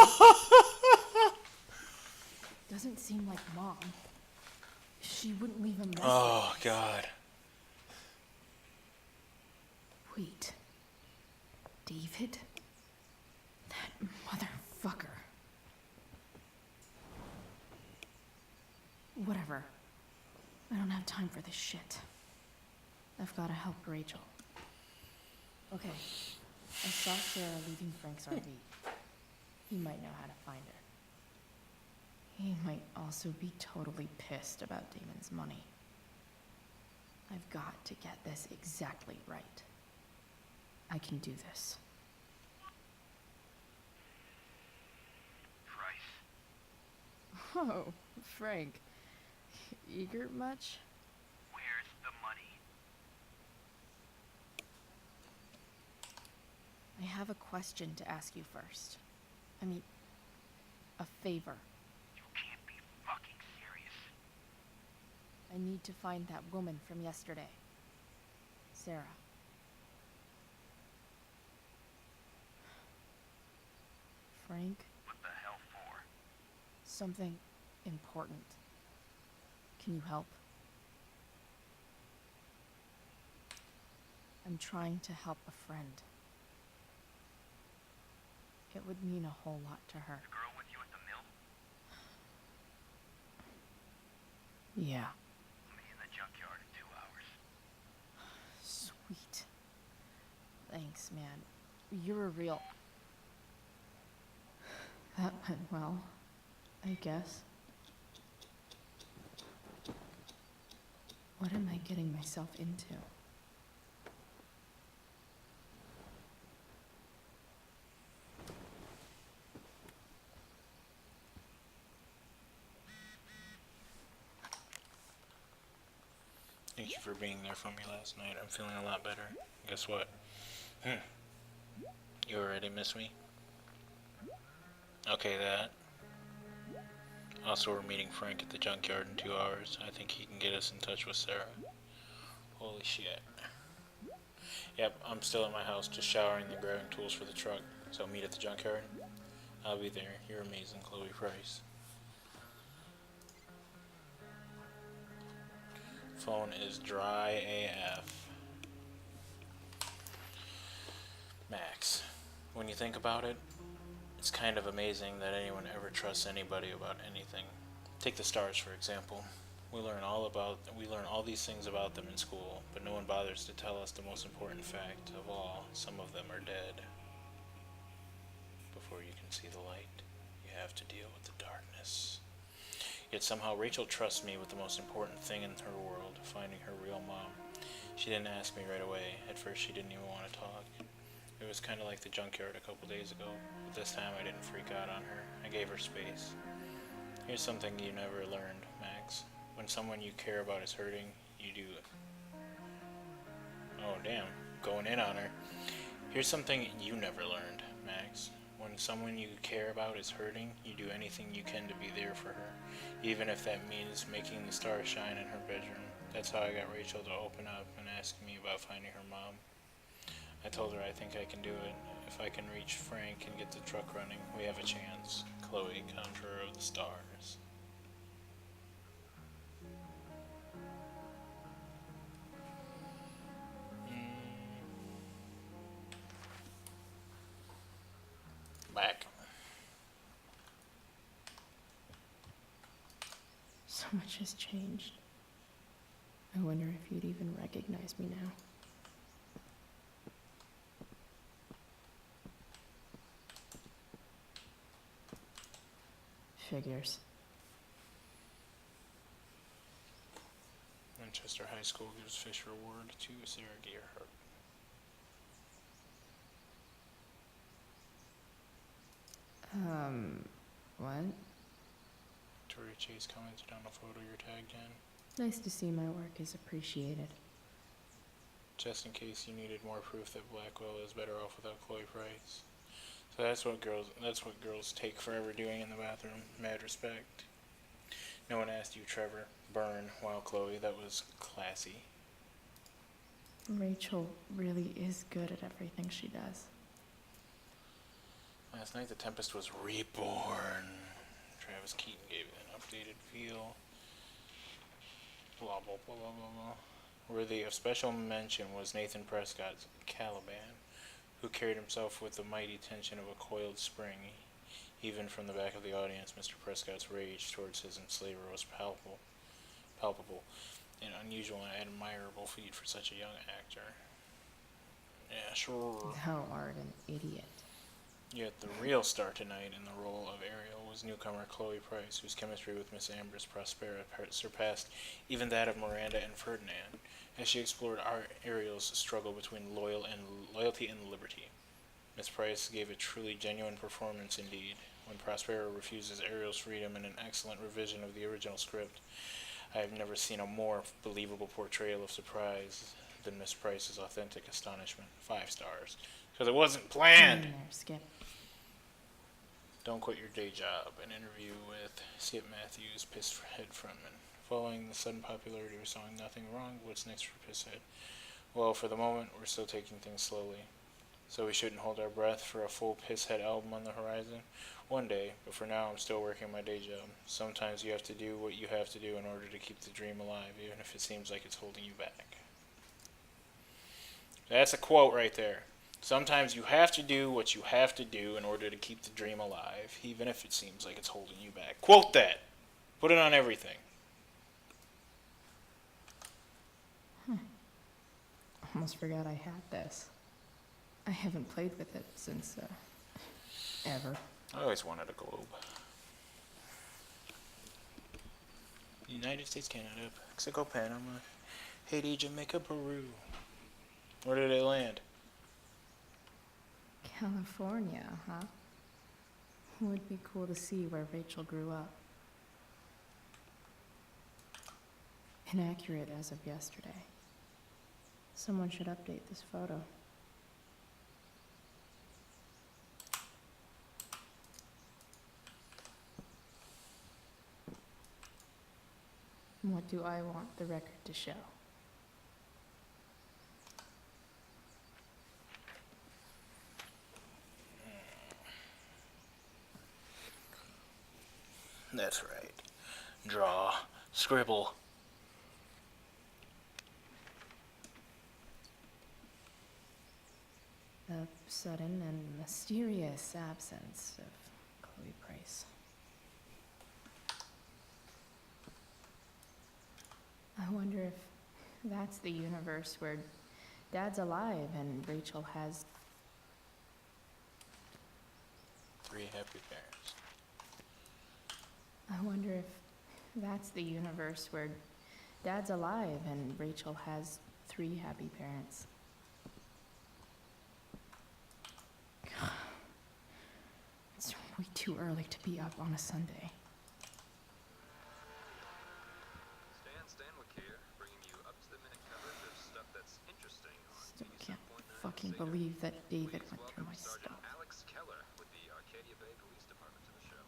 Speaker 3: Doesn't seem like Mom. She wouldn't leave a message.
Speaker 2: Oh god.
Speaker 3: Wait. David? That motherfucker. Whatever. I don't have time for this shit. I've gotta help Rachel. Okay. I saw Sarah leaving Frank's RV. He might know how to find her. He might also be totally pissed about Damon's money. I've got to get this exactly right. I can do this.
Speaker 15: Price.
Speaker 3: Oh, Frank. Eager much?
Speaker 15: Where's the money?
Speaker 3: I have a question to ask you first. I mean, a favor.
Speaker 15: You can't be fucking serious.
Speaker 3: I need to find that woman from yesterday. Sarah. Frank?
Speaker 15: What the hell for?
Speaker 3: Something important. Can you help? I'm trying to help a friend. It would mean a whole lot to her.
Speaker 15: The girl with you at the mill?
Speaker 3: Yeah.
Speaker 15: I'll meet you in the junkyard in 2 hours.
Speaker 3: Sweet. Thanks, man. You're a real... That went well, I guess. What am I getting myself into?
Speaker 2: Thank you for being there for me last night. I'm feeling a lot better. Guess what? You already miss me? Okay, that. Also, we're meeting Frank at the junkyard in 2 hours. I think he can get us in touch with Sarah. Holy shit. Yep, I'm still at my house, just showering and grabbing tools for the truck. So meet at the junkyard. I'll be there. You're amazing, Chloe Price. Phone is dry AF. Max. When you think about it, it's kind of amazing that anyone ever trusts anybody about anything. Take the stars, for example. We learn all these things about them in school, but no one bothers to tell us the most important fact of all. Some of them are dead. Before you can see the light, you have to deal with the darkness. Yet somehow Rachel trusts me with the most important thing in her world, finding her real mom. She didn't ask me right away. At first she didn't even want to talk. It was kind of like the junkyard a couple days ago, but this time I didn't freak out on her. I gave her space. Here's something you never learned, Max. When someone you care about is hurting, you do it. Oh damn, going in on her. Here's something you never learned, Max. When someone you care about is hurting, you do anything you can to be there for her, even if that means making the stars shine in her bedroom. That's how I got Rachel to open up and ask me about finding her mom. I told her I think I can do it. If I can reach Frank and get the truck running, we have a chance. Chloe, conjurer of the stars. Back.
Speaker 11: So much has changed. I wonder if you'd even recognize me now. Figures.
Speaker 2: Manchester High School gives Fisher Award to Sarah Gearhart.
Speaker 11: What?
Speaker 2: Tori Chase commented on a photo you're tagged in.
Speaker 11: Nice to see my work is appreciated.
Speaker 2: Just in case you needed more proof that Blackwell is better off without Chloe Price. So that's what girls take forever doing in the bathroom. Mad respect. No one asked you, Trevor. Burn. Wow, Chloe, that was classy.
Speaker 11: Rachel really is good at everything she does.
Speaker 2: Last night the Tempest was reborn. Travis Keaton gave it an updated feel. Blah blah blah blah blah blah. Worthy of special mention was Nathan Prescott's Caliban, who carried himself with the mighty tension of a coiled spring. Even from the back of the audience, Mr. Prescott's rage towards his enslaver was palpable, an unusual and admirable feat for such a young actor. Yeah, sure.
Speaker 11: Thou art an idiot.
Speaker 2: Yet the real star tonight in the role of Ariel was newcomer Chloe Price, whose chemistry with Miss Ambrose Prospera surpassed even that of Miranda and Ferdinand, as she explored Ariel's struggle between loyalty and liberty. Miss Price gave a truly genuine performance indeed. When Prospera refuses Ariel's freedom in an excellent revision of the original script, I have never seen a more believable portrayal of surprise than Miss Price's authentic astonishment. 5 stars. Because it wasn't planned!
Speaker 11: There, Skip.
Speaker 2: Don't Quit Your Day Job, an interview with Skip Matthews, Pisshead frontman. Following the sudden popularity of song Nothing Wrong, what's next for Pisshead? Well, for the moment, we're still taking things slowly. So we shouldn't hold our breath for a full Pisshead album on the horizon. One day, but for now I'm still working my day job. Sometimes you have to do what you have to do in order to keep the dream alive, even if it seems like it's holding you back. That's a quote right there. Sometimes you have to do what you have to do in order to keep the dream alive, even if it seems like it's holding you back. Quote that. Put it on everything.
Speaker 11: Almost forgot I had this. I haven't played with it since, ever.
Speaker 2: I always wanted a globe. United States, Canada, Mexico, Panama, Haiti, Jamaica, Peru. Where did it land?
Speaker 11: California, huh? Would be cool to see where Rachel grew up. inaccurate as of yesterday. Someone should update this photo. What do I want the record to show?
Speaker 2: That's right. Draw. Scribble.
Speaker 11: The sudden and mysterious absence of Chloe Price. I wonder if that's the universe where Dad's alive and Rachel has
Speaker 2: 3 happy parents.
Speaker 11: I wonder if that's the universe where Dad's alive and Rachel has 3 happy parents. God, it's way too early to be up on a Sunday.
Speaker 16: Stanwyck here, bringing you up-to-the-minute coverage of stuff that's interesting on
Speaker 11: Still can't fucking believe that David went through my
Speaker 16: Sergeant
Speaker 11: stuff.
Speaker 16: Alex Keller with the Arcadia Bay Police Department to the show.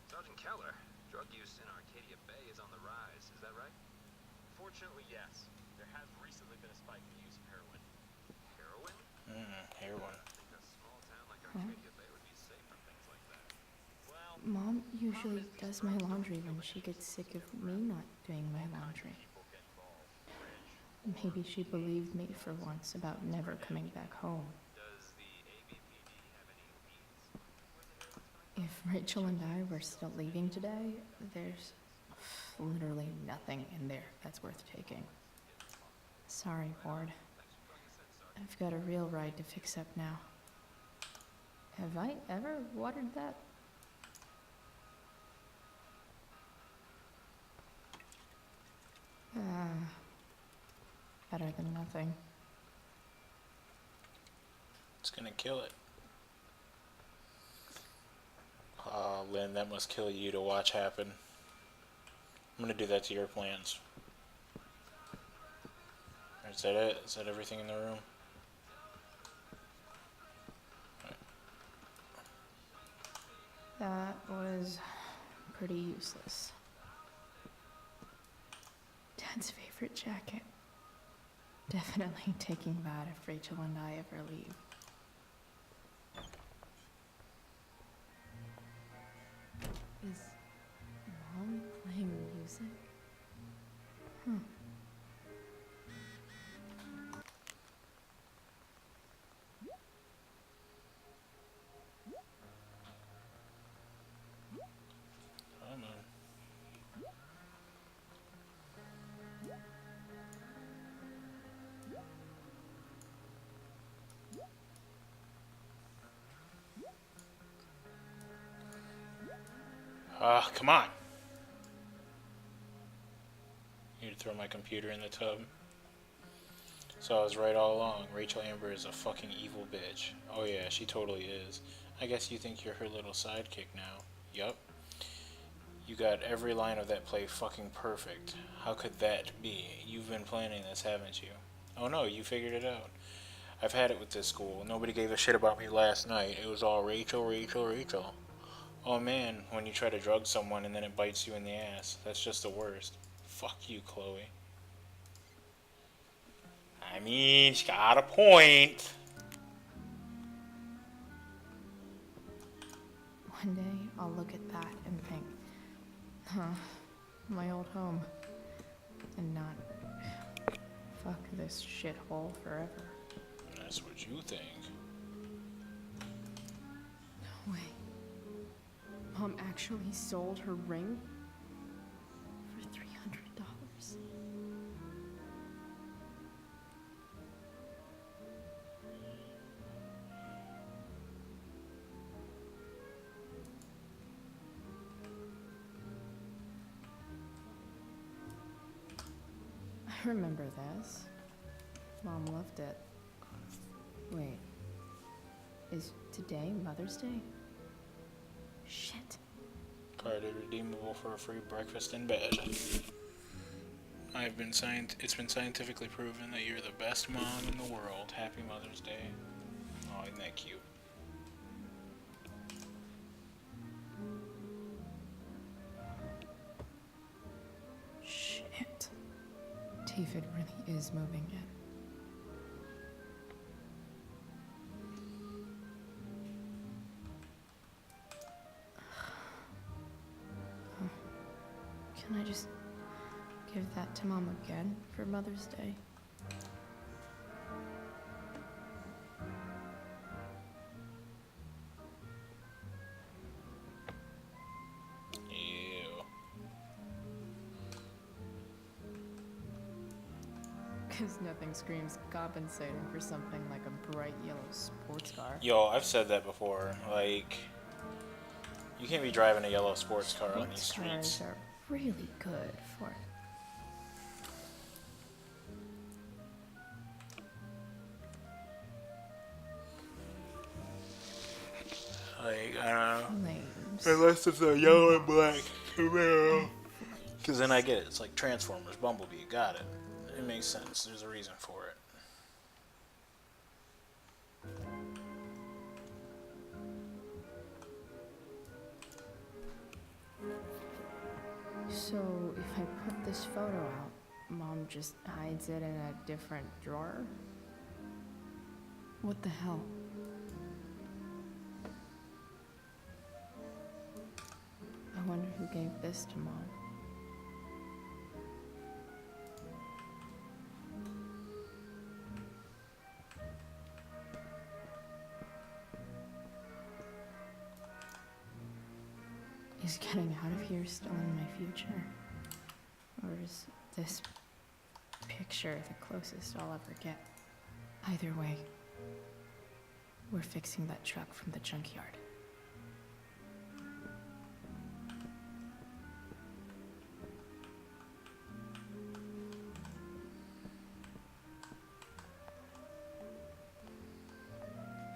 Speaker 16: Sergeant Keller, drug use in Arcadia Bay is on the rise, is that right?
Speaker 17: Fortunately, yes. There has recently been a spike in the use of heroin.
Speaker 16: Heroin?
Speaker 2: Heroin.
Speaker 16: I think a small town like Arcadia Bay would be safe from things like that.
Speaker 17: Well,
Speaker 11: Mom usually does my laundry when she gets sick of me not doing my laundry. Maybe she believed me for once about never coming back home.
Speaker 16: Does the ABPD have any leads?
Speaker 11: If Rachel and I were still leaving today, there's literally nothing in there that's worth taking. Sorry, Ward. I've got a real ride to fix up now. Have I ever watered that? Better than nothing.
Speaker 2: It's gonna kill it. Oh, Lynn, that must kill you to watch happen. I'm gonna do that to your plans. Is that it? Is that everything in the room?
Speaker 11: That was pretty useless. Dad's favorite jacket. Definitely taking that if Rachel and I ever leave. Is Mom playing music? Huh.
Speaker 2: Come on. Come on. You'd throw my computer in the tub. So I was right all along. Rachel Amber is a fucking evil bitch. Oh yeah, she totally is. I guess you think you're her little sidekick now. Yup. You got every line of that play fucking perfect. How could that be? You've been planning this, haven't you? Oh no, you figured it out. I've had it with this school. Nobody gave a shit about me last night. It was all Rachel, Rachel, Rachel. Oh man, when you try to drug someone and then it bites you in the ass. That's just the worst. Fuck you, Chloe. I mean, she got a point.
Speaker 11: One day, I'll look at that and think, huh, my old home. And not, fuck this shithole forever.
Speaker 2: That's what you think.
Speaker 13: No way. Mom actually sold her ring for $300.
Speaker 11: I remember this. Mom loved it. Wait. Is today Mother's Day? Shit.
Speaker 2: Card redeemable for a free breakfast in bed. It's been scientifically proven that you're the best mom in the world. Happy Mother's Day. Oh, isn't that cute?
Speaker 11: Shit. David really is moving in. Can I just give that to Mom again for Mother's Day?
Speaker 2: Ew.
Speaker 11: Because nothing screams compensating for something like a bright yellow sports car.
Speaker 2: Yo, I've said that before. Like, you can't be driving a yellow sports car on these
Speaker 11: Sports
Speaker 2: streets.
Speaker 11: cars are really good for
Speaker 2: Like, I don't know.
Speaker 11: Flames.
Speaker 2: Unless it's a yellow and black Camaro. Because then I get it. It's like Transformers, Bumblebee. Got it. It makes sense. There's a reason for it.
Speaker 11: So, if I put this photo out, Mom just hides it in a different drawer? What the hell? I wonder who gave this to Mom. Is getting out of here still in my future? Or is this picture the closest I'll ever get? Either way, we're fixing that truck from the junkyard.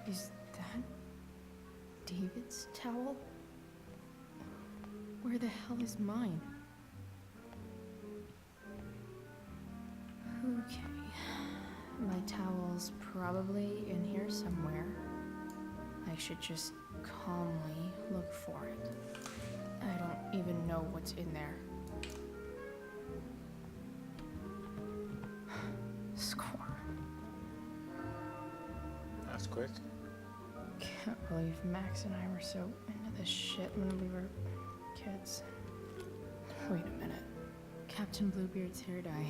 Speaker 11: Is that David's towel? Where the hell is mine? Okay. My towel's probably in here somewhere. I should just calmly look for it. I don't even know what's in there. Score.
Speaker 2: That's quick.
Speaker 11: Can't believe Max and I were so into this shit when we were kids. Wait a minute. Captain Bluebeard's hair dye.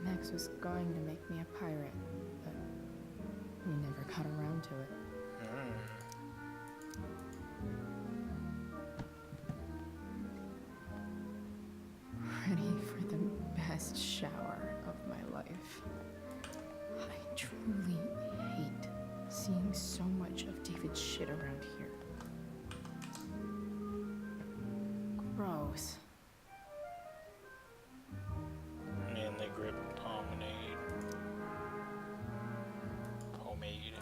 Speaker 11: Max was going to make me a pirate, but we never got around to it. Ready for the best shower of my life. I truly hate seeing so much of David's shit around here. Gross.
Speaker 2: Manly grip pomade. Pomade.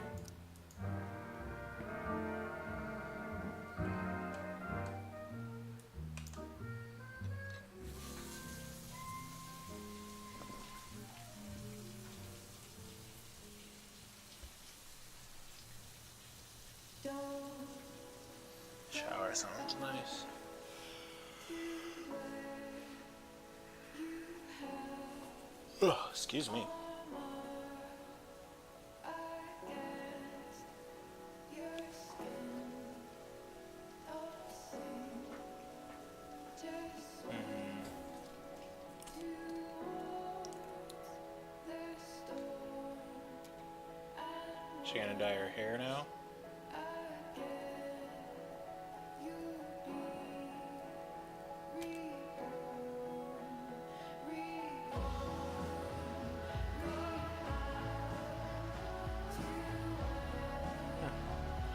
Speaker 2: Shower sounds nice. Oh, excuse me. She gonna dye her hair now?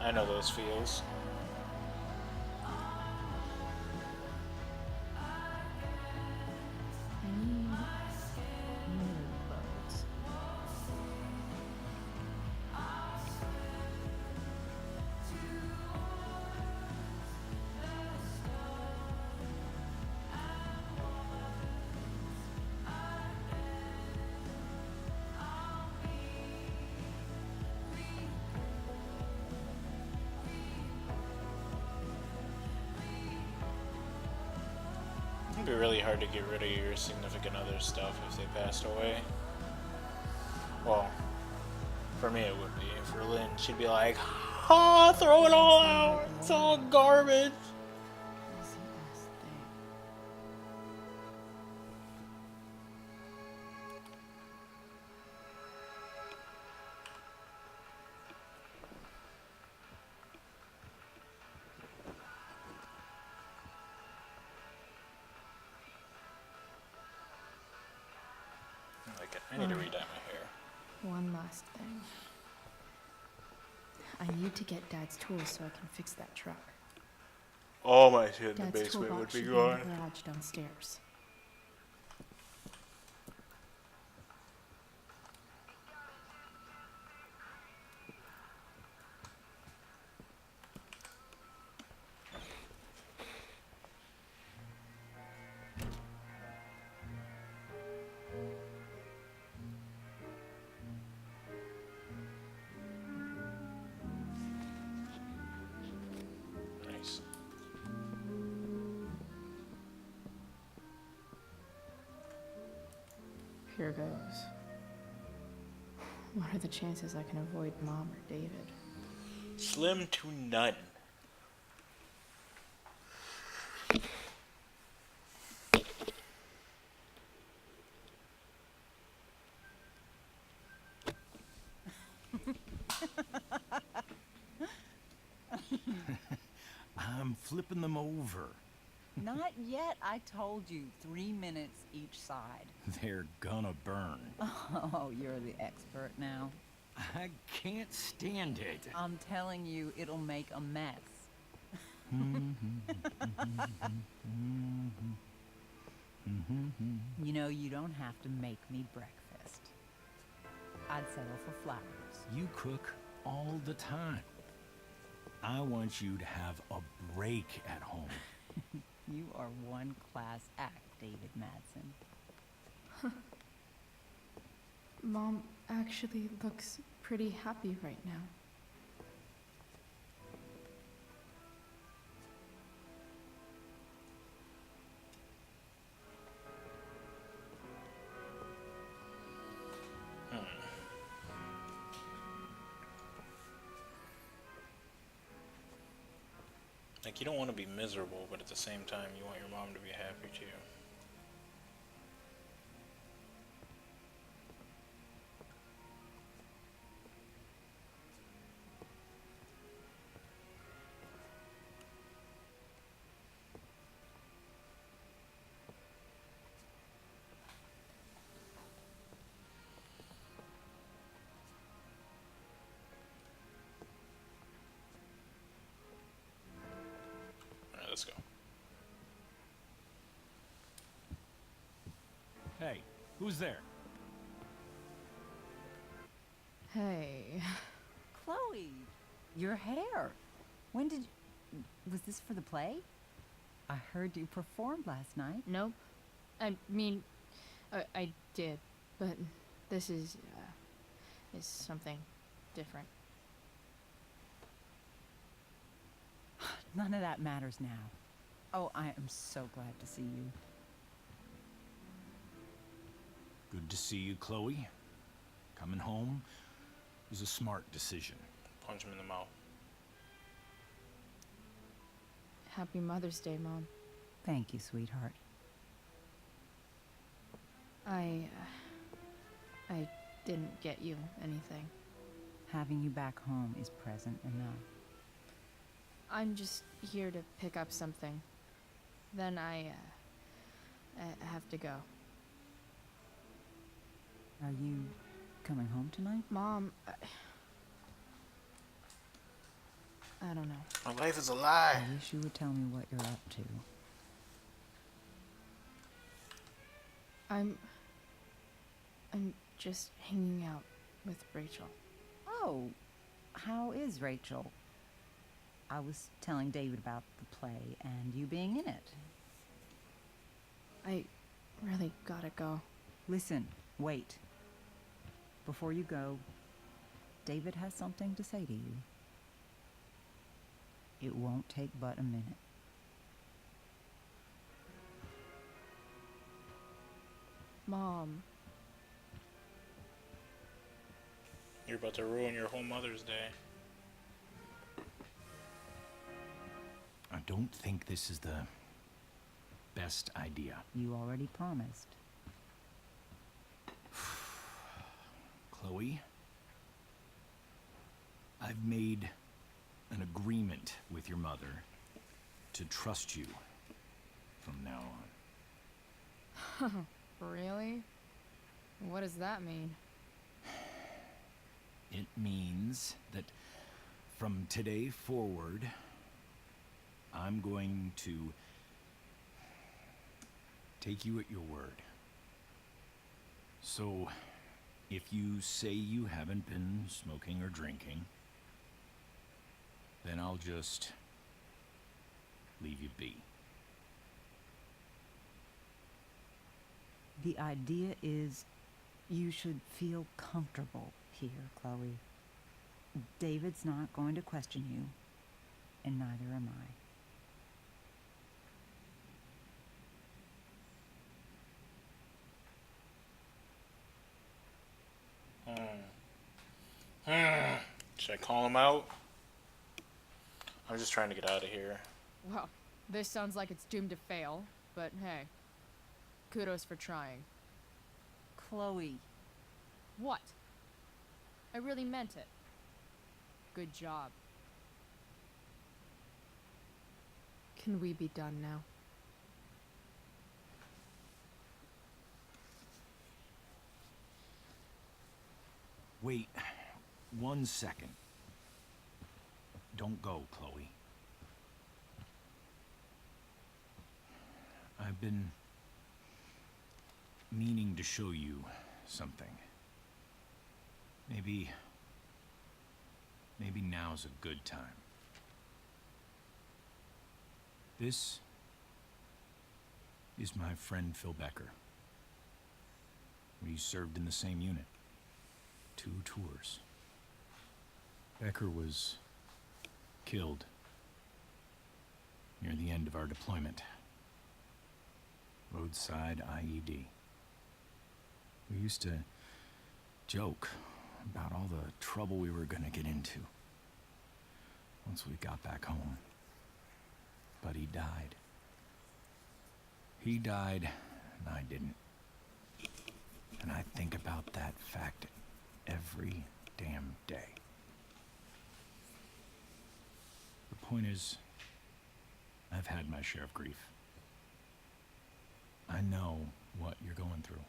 Speaker 2: I know those feels.
Speaker 11: I need new clothes.
Speaker 2: It'd be really hard to get rid of your significant other's stuff if they passed away. Well, for me it would be. For Lynn, she'd be like, ah, throw it all out. It's all garbage. I need to redye my hair.
Speaker 11: One last thing. I need to get Dad's tools so I can fix that truck.
Speaker 2: All my shit in the
Speaker 11: Dad's
Speaker 2: basement would
Speaker 11: toolbox
Speaker 2: be
Speaker 11: should in
Speaker 2: gone.
Speaker 11: the garage downstairs.
Speaker 2: Nice.
Speaker 11: Here goes. What are the chances I can avoid Mom or David?
Speaker 2: Slim to none.
Speaker 6: I'm flipping them over.
Speaker 18: Not yet. I told you 3 minutes each side.
Speaker 6: They're gonna burn.
Speaker 18: Oh, you're the expert now.
Speaker 6: I can't stand it.
Speaker 18: I'm telling you, it'll make a mess. You know, you don't have to make me breakfast. I'd settle for flowers.
Speaker 6: You cook all the time. I want you to have a break at home.
Speaker 18: You are one class act, David Madsen.
Speaker 11: Mom actually looks pretty happy right now.
Speaker 2: Like, you don't want to be miserable, but at the same time, you want your mom to be happy too. Alright, let's go.
Speaker 6: Hey, who's there?
Speaker 11: Hey.
Speaker 18: Chloe, your hair. When did you... Was this for the play? I heard you performed last night.
Speaker 11: Nope. I mean, I did, but this is something different.
Speaker 18: None of that matters now. Oh, I am so glad to see you.
Speaker 6: Good to see you, Chloe. Coming home was a smart decision.
Speaker 2: Punch him in the mouth.
Speaker 11: Happy Mother's Day, Mom.
Speaker 18: Thank you, sweetheart.
Speaker 11: I didn't get you anything.
Speaker 18: Having you back home is present enough.
Speaker 11: I'm just here to pick up something. Then I have to go.
Speaker 18: Are you coming home tonight?
Speaker 11: Mom, I don't know.
Speaker 2: My life is a lie.
Speaker 18: I wish you would tell me what you're up to.
Speaker 11: I'm just hanging out with Rachel.
Speaker 18: Oh, how is Rachel? I was telling David about the play and you being in it.
Speaker 11: I really gotta go.
Speaker 18: Listen, wait. Before you go, David has something to say to you. It won't take but a minute.
Speaker 3: Mom.
Speaker 2: You're about to ruin your whole Mother's Day.
Speaker 6: I don't think this is the best idea.
Speaker 18: You already promised.
Speaker 6: Chloe, I've made an agreement with your mother to trust you from now on.
Speaker 3: Really? What does that mean?
Speaker 6: It means that from today forward, I'm going to take you at your word. So, if you say you haven't been smoking or drinking, then I'll just leave you be.
Speaker 18: The idea is you should feel comfortable here, Chloe. David's not going to question you, and neither am I.
Speaker 2: Should I call him out? I'm just trying to get out of here.
Speaker 3: Well, this sounds like it's doomed to fail, but hey, kudos for trying.
Speaker 18: Chloe.
Speaker 3: What? I really meant it. Good job.
Speaker 11: Can we be done now?
Speaker 6: Wait 1 second. Don't go, Chloe. I've been meaning to show you something. Maybe now's a good time. This is my friend Phil Becker. We served in the same unit. 2 tours. Becker was killed near the end of our deployment. Roadside IED. We used to joke about all the trouble we were gonna get into once we got back home. But he died. He died, and I didn't. And I think about that fact every damn day. The point is, I've had my share of grief. I know what you're going through.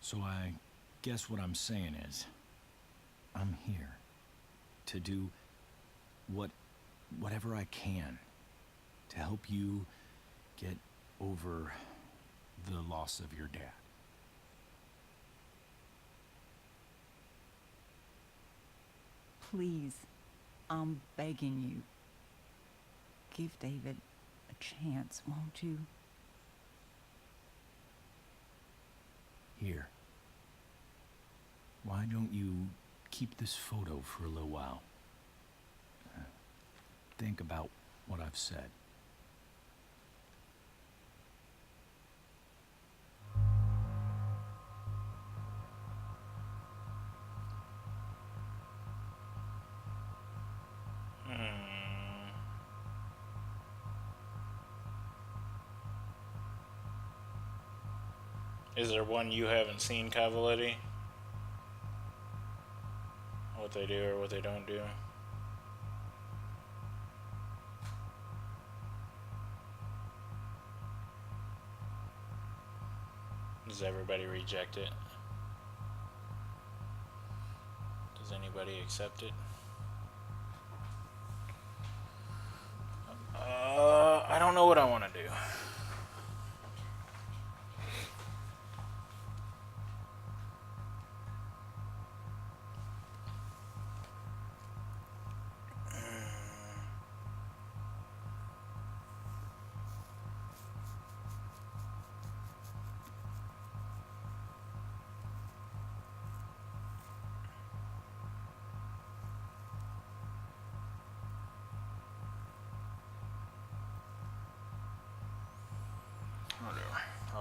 Speaker 6: So I guess what I'm saying is, I'm here to do whatever I can to help you get over the loss of your dad.
Speaker 18: Please, I'm begging you. Give David a chance, won't you?
Speaker 6: Here. Why don't you keep this photo for a little while? Think about what I've said.
Speaker 2: Is there one you haven't seen, Cavaletti? What they do or what they don't do? Does everybody reject it? Does anybody accept it? I don't know what I want to do.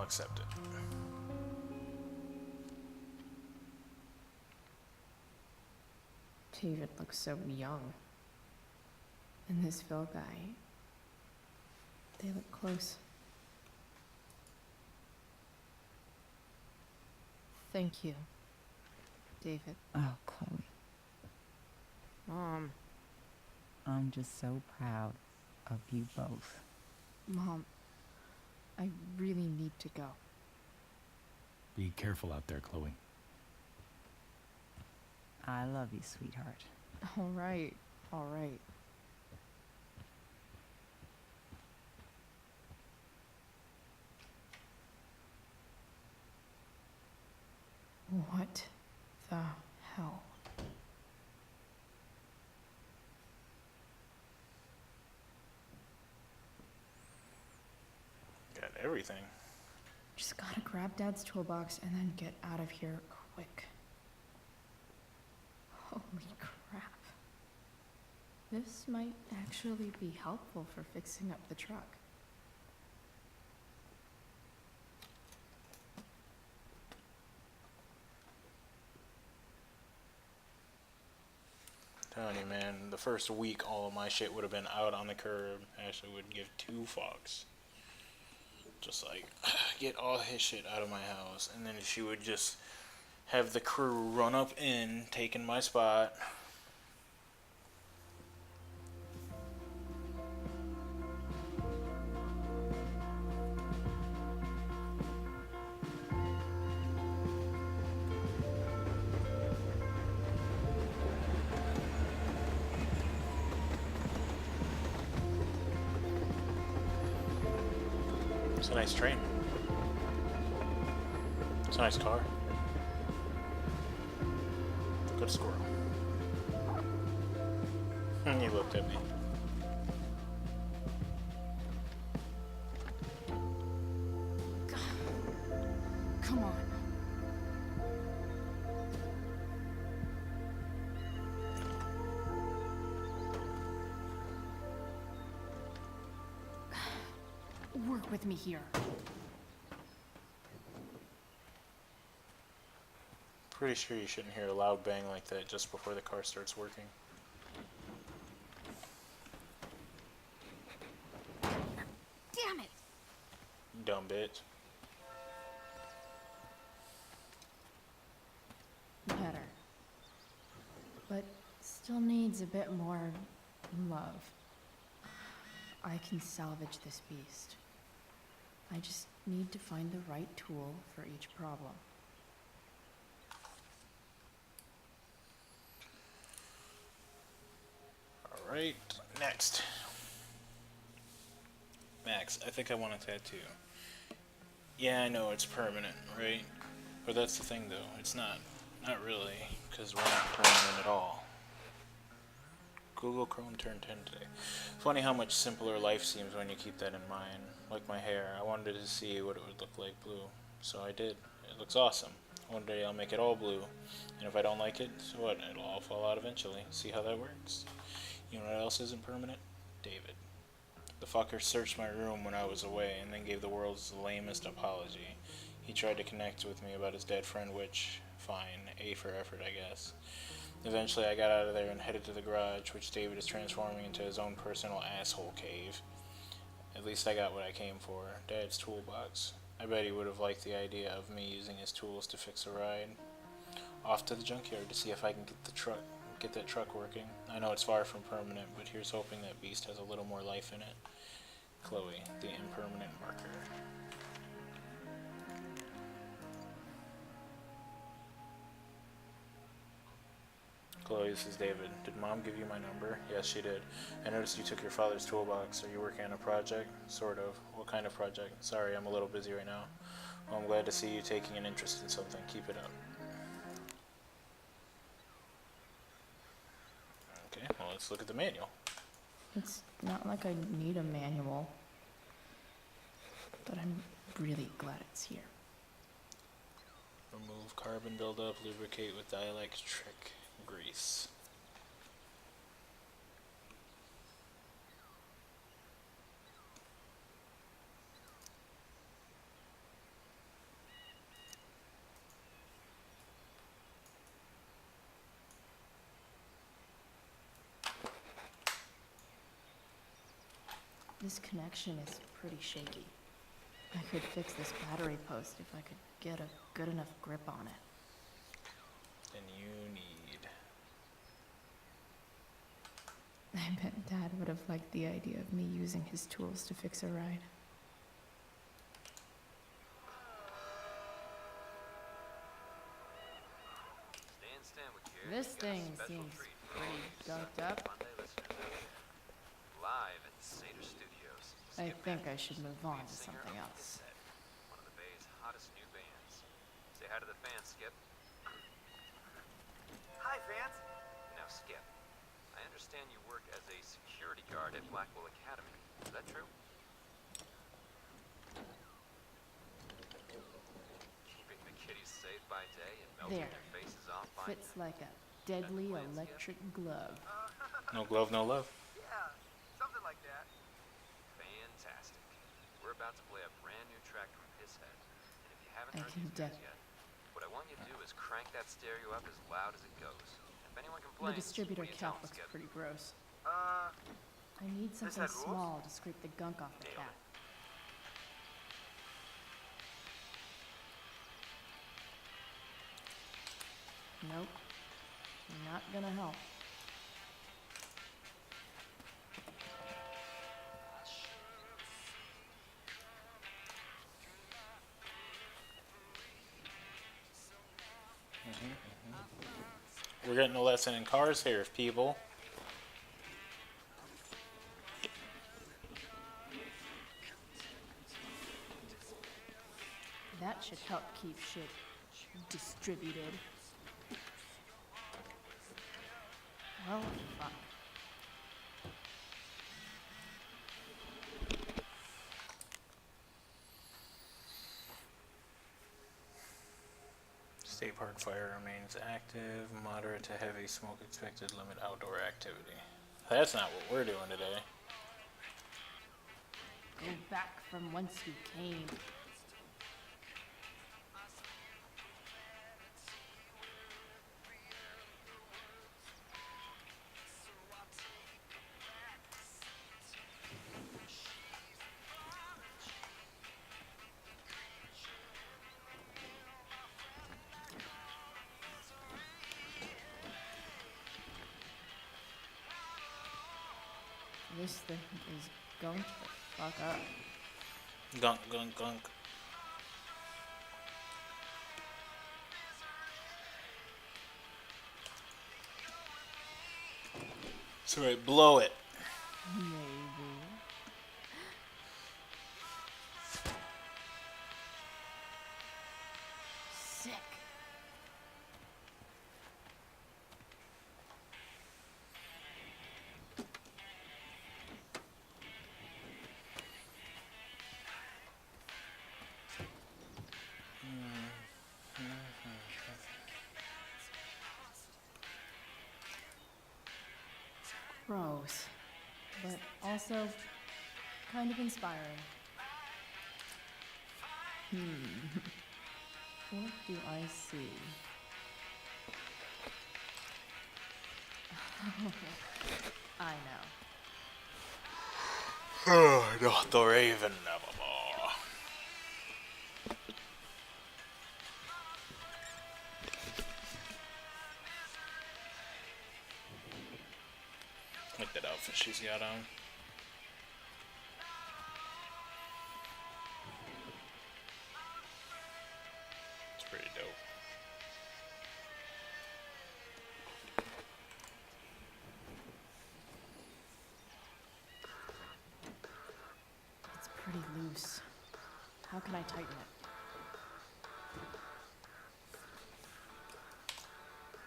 Speaker 2: accept it.
Speaker 11: David looks so young. And this Phil guy, they look close.
Speaker 13: Thank you, David.
Speaker 18: Oh, Chloe,
Speaker 13: Mom.
Speaker 18: I'm just so proud of you both.
Speaker 13: Mom, I really need to go.
Speaker 6: Be careful out there, Chloe.
Speaker 18: I love you, sweetheart.
Speaker 13: All right, all right.
Speaker 11: What the hell?
Speaker 2: Got everything.
Speaker 11: Just gotta grab Dad's toolbox and then get out of here quick. Holy crap. This might actually be helpful for fixing up the truck.
Speaker 2: Telling you, man, the first week all of my shit would have been out on the curb. Ashley would give 2 fucks. Just like, get all his shit out of my house. And then she would just have the crew run up in, taking my spot. It's a nice train. It's a nice car. Good squirrel. He looked at me.
Speaker 13: Come on. Work with me here.
Speaker 2: Pretty sure you shouldn't hear a loud bang like that just before the car starts working.
Speaker 13: Damn it!
Speaker 2: Dumb bitch.
Speaker 11: Better. But still needs a bit more love. I can salvage this beast. I just need to find the right tool for each problem.
Speaker 2: Alright, next. Max, I think I want a tattoo. Yeah, I know it's permanent, right? But that's the thing though, it's not. Not really, because we're not permanent at all. Google Chrome turned 10 today. Funny how much simpler life seems when you keep that in mind. Like my hair, I wanted to see what it would look like blue, so I did. It looks awesome. One day I'll make it all blue, and if I don't like it, so what? It'll all fall out eventually. See how that works? You know what else isn't permanent? David. The fucker searched my room when I was away, and then gave the world's lamest apology. He tried to connect with me about his dead friend, which, fine, A for effort, I guess. Eventually I got out of there and headed to the garage, which David is transforming into his own personal asshole cave. At least I got what I came for, Dad's toolbox. I bet he would have liked the idea of me using his tools to fix a ride. Off to the junkyard to see if I can get that truck working. I know it's far from permanent, but here's hoping that beast has a little more life in it. Chloe, the impermanent marker. Chloe, this is David. Did Mom give you my number? Yes, she did. I noticed you took your father's toolbox. Are you working on a project? Sort of. What kind of project? Sorry, I'm a little busy right now. Well, I'm glad to see you taking an interest in something. Keep it up. Okay, well, let's look at the manual.
Speaker 11: It's not like I need a manual, but I'm really glad it's here.
Speaker 2: Remove carbon buildup, lubricate with dielectric grease.
Speaker 11: This connection is pretty shaky. I could fix this battery post if I could get a good enough grip on it.
Speaker 2: Then you need.
Speaker 11: I bet Dad would have liked the idea of me using his tools to fix a ride.
Speaker 16: Stan Stanwyck here.
Speaker 11: This
Speaker 16: Got a
Speaker 11: thing
Speaker 16: special
Speaker 11: seems
Speaker 16: treat for
Speaker 11: pretty
Speaker 16: all you
Speaker 11: gunked up.
Speaker 16: Monday listeners out there. Live at Seder Studios.
Speaker 11: I
Speaker 16: Skip
Speaker 11: think I
Speaker 16: Matthews,
Speaker 11: should move on
Speaker 16: lead
Speaker 11: to
Speaker 16: singer
Speaker 11: something
Speaker 16: of
Speaker 11: else.
Speaker 16: Set, one of the Bay's hottest new bands. Say hi to the fans, Skip.
Speaker 14: Hi, fans.
Speaker 16: Now, Skip, I understand you work as a security guard at Blackwell Academy. Is that true? Keeping the kiddies safe by day and melting
Speaker 11: There.
Speaker 16: their faces off by
Speaker 11: Fits like a deadly electric glove.
Speaker 2: No glove, no love.
Speaker 14: Yeah, something like that.
Speaker 16: Fantastic. We're about to play a brand new track from Pisshead. And if you haven't
Speaker 11: I
Speaker 16: heard
Speaker 11: can
Speaker 16: these guys
Speaker 11: def-
Speaker 16: yet, what I want you to do is crank that stereo up as loud as it goes. If anyone
Speaker 11: The
Speaker 16: complains,
Speaker 11: distributor
Speaker 16: what do you tell
Speaker 11: cap
Speaker 16: 'em,
Speaker 11: looks
Speaker 16: Skip?
Speaker 11: pretty gross.
Speaker 14: Uh,
Speaker 11: I need
Speaker 14: This
Speaker 11: something
Speaker 14: had rules?
Speaker 11: small to scrape the gunk off the cap. Nope. Not gonna help.
Speaker 2: We're getting a lesson in cars here, people.
Speaker 11: That should help keep shit distributed. Well, fuck.
Speaker 2: State Park Fire remains active. Moderate to heavy smoke expected. Limit outdoor activity. That's not what we're doing today.
Speaker 11: Go back from whence you came. This thing is going to fuck up.
Speaker 2: Gunk, gunk, gunk. So right, blow it.
Speaker 11: Maybe. Sick. Gross, but also kind of inspiring. What do I see? I know.
Speaker 2: Oh, not the Raven nevermore. Like that outfit she's got on. It's pretty dope.
Speaker 11: It's pretty loose. How can I tighten it?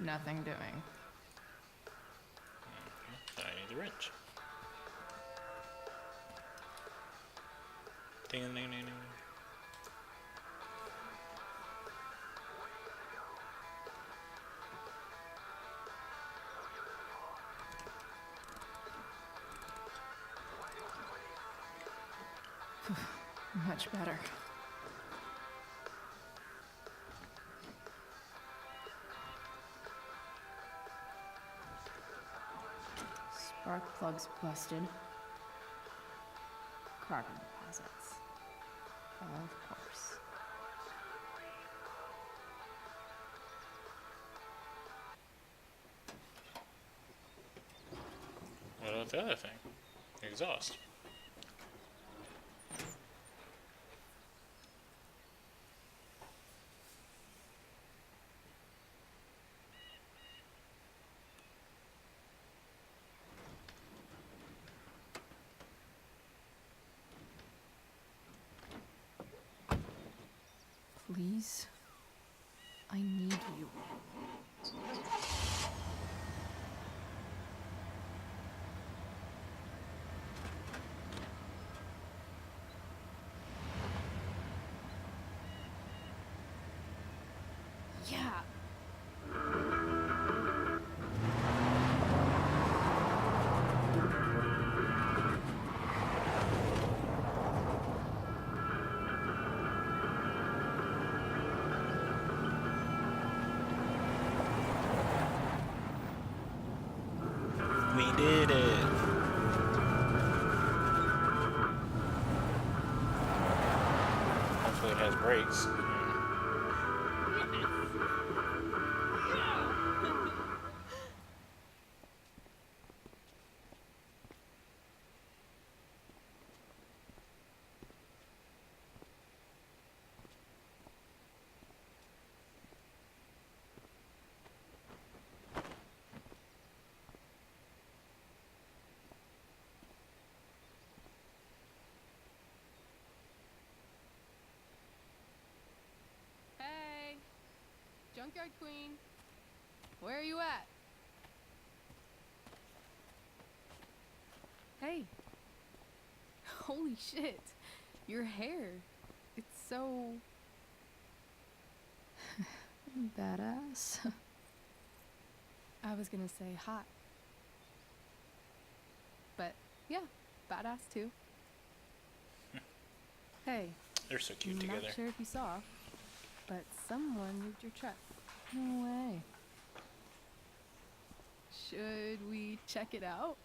Speaker 11: Nothing doing.
Speaker 2: Then I need the wrench. Ding ding ding ding.
Speaker 11: Much better. Spark plug's busted. carbon deposits. Of course.
Speaker 2: What about the other thing? Exhaust.
Speaker 3: Please. I need you. Yeah.
Speaker 2: We did it. Hopefully it has brakes.
Speaker 13: Hey! Junkyard Queen! Where are you at? Hey! Holy shit! Your hair! It's so...
Speaker 3: Badass.
Speaker 13: I was gonna say hot. But, yeah, badass too. Hey.
Speaker 2: They're so cute together.
Speaker 13: Not sure if you saw, but someone moved your truck.
Speaker 3: No way.
Speaker 13: Should we check it out?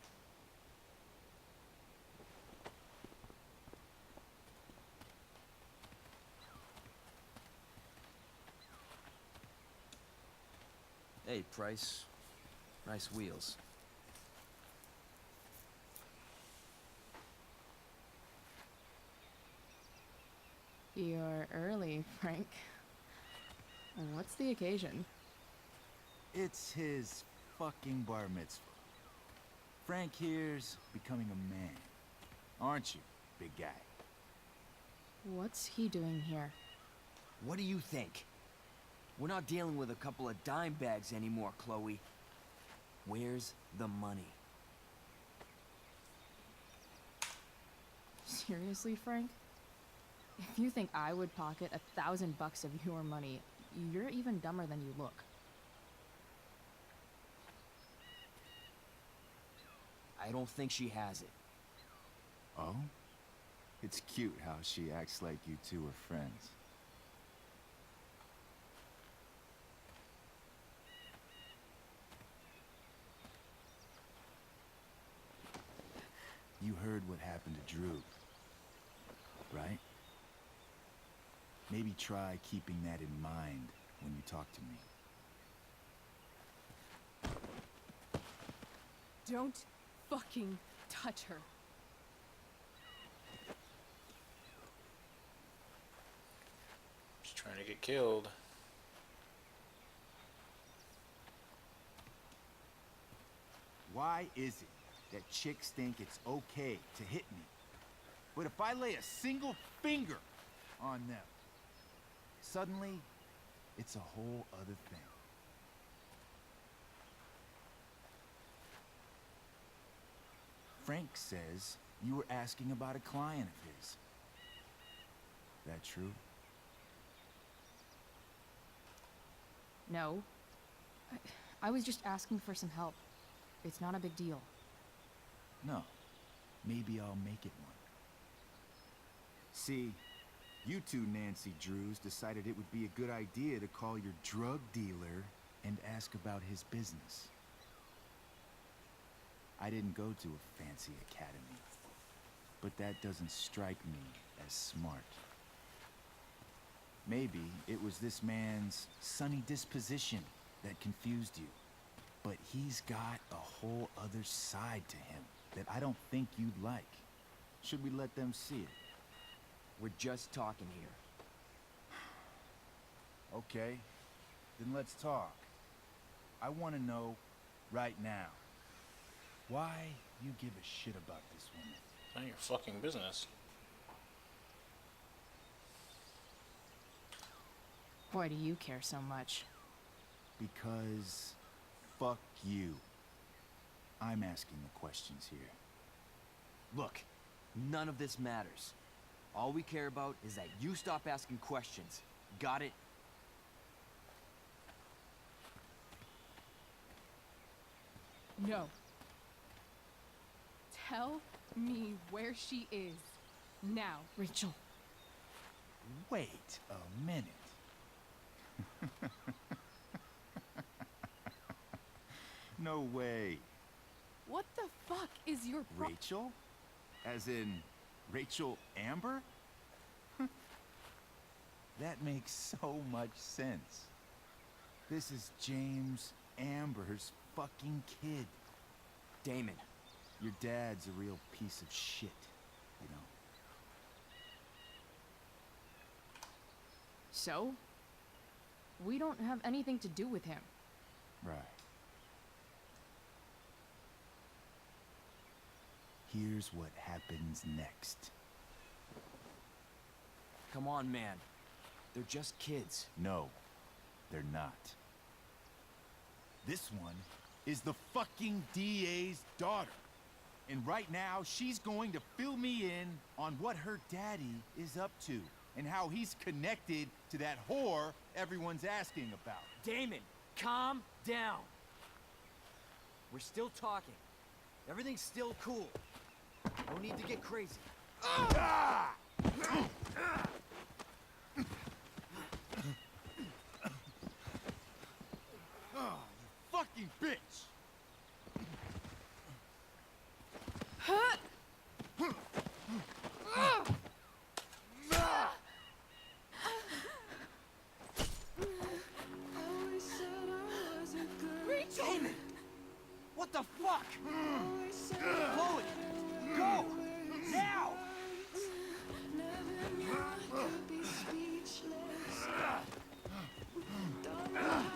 Speaker 19: Hey, Price. Nice wheels.
Speaker 11: You're early, Frank. What's the occasion?
Speaker 14: It's his fucking bar mitzvah. Frank here's becoming a man. Aren't you, big guy?
Speaker 11: What's he doing here?
Speaker 19: What do you think? We're not dealing with a couple of dime bags anymore, Chloe. Where's the money?
Speaker 11: Seriously, Frank? If you think I would pocket $1,000 of your money, you're even dumber than you look.
Speaker 19: I don't think she has it.
Speaker 14: Oh? It's cute how she acts like you two are friends. You heard what happened to Drew, right? Maybe try keeping that in mind when you talk to me.
Speaker 13: Don't fucking touch her.
Speaker 2: She's trying to get killed.
Speaker 14: Why is it that chicks think it's okay to hit me? But if I lay a single finger on them, suddenly, it's a whole other thing. Frank says you were asking about a client of his. That true?
Speaker 11: No. I was just asking for some help. It's not a big deal.
Speaker 14: No. Maybe I'll make it one. See, you two Nancy Drews decided it would be a good idea to call your drug dealer and ask about his business. I didn't go to a fancy academy, but that doesn't strike me as smart. Maybe it was this man's sunny disposition that confused you. But he's got a whole other side to him that I don't think you'd like. Should we let them see it?
Speaker 19: We're just talking here.
Speaker 14: Okay, then let's talk. I want to know right now why you give a shit about this woman.
Speaker 2: None of your fucking business.
Speaker 11: Why do you care so much?
Speaker 14: Because fuck you. I'm asking the questions here.
Speaker 19: Look, none of this matters. All we care about is that you stop asking questions. Got it?
Speaker 13: No. Tell me where she is. Now.
Speaker 11: Rachel.
Speaker 14: Wait a minute. No way.
Speaker 13: What the fuck is your
Speaker 14: Rachel? As in Rachel Amber? That makes so much sense. This is James Amber's fucking kid.
Speaker 19: Damon.
Speaker 14: Your dad's a real piece of shit, you know.
Speaker 3: So? We don't have anything to do with him.
Speaker 14: Right. Here's what happens next.
Speaker 19: Come on, man. They're just kids.
Speaker 14: No, they're not. This one is the fucking DA's daughter. And right now, she's going to fill me in on what her daddy is up to and how he's connected to that whore everyone's asking about.
Speaker 19: Damon, calm down. We're still talking. Everything's still cool. No need to get crazy.
Speaker 14: Ah! Oh, you fucking bitch!
Speaker 19: Damon! What the fuck? Chloe! Go! Now!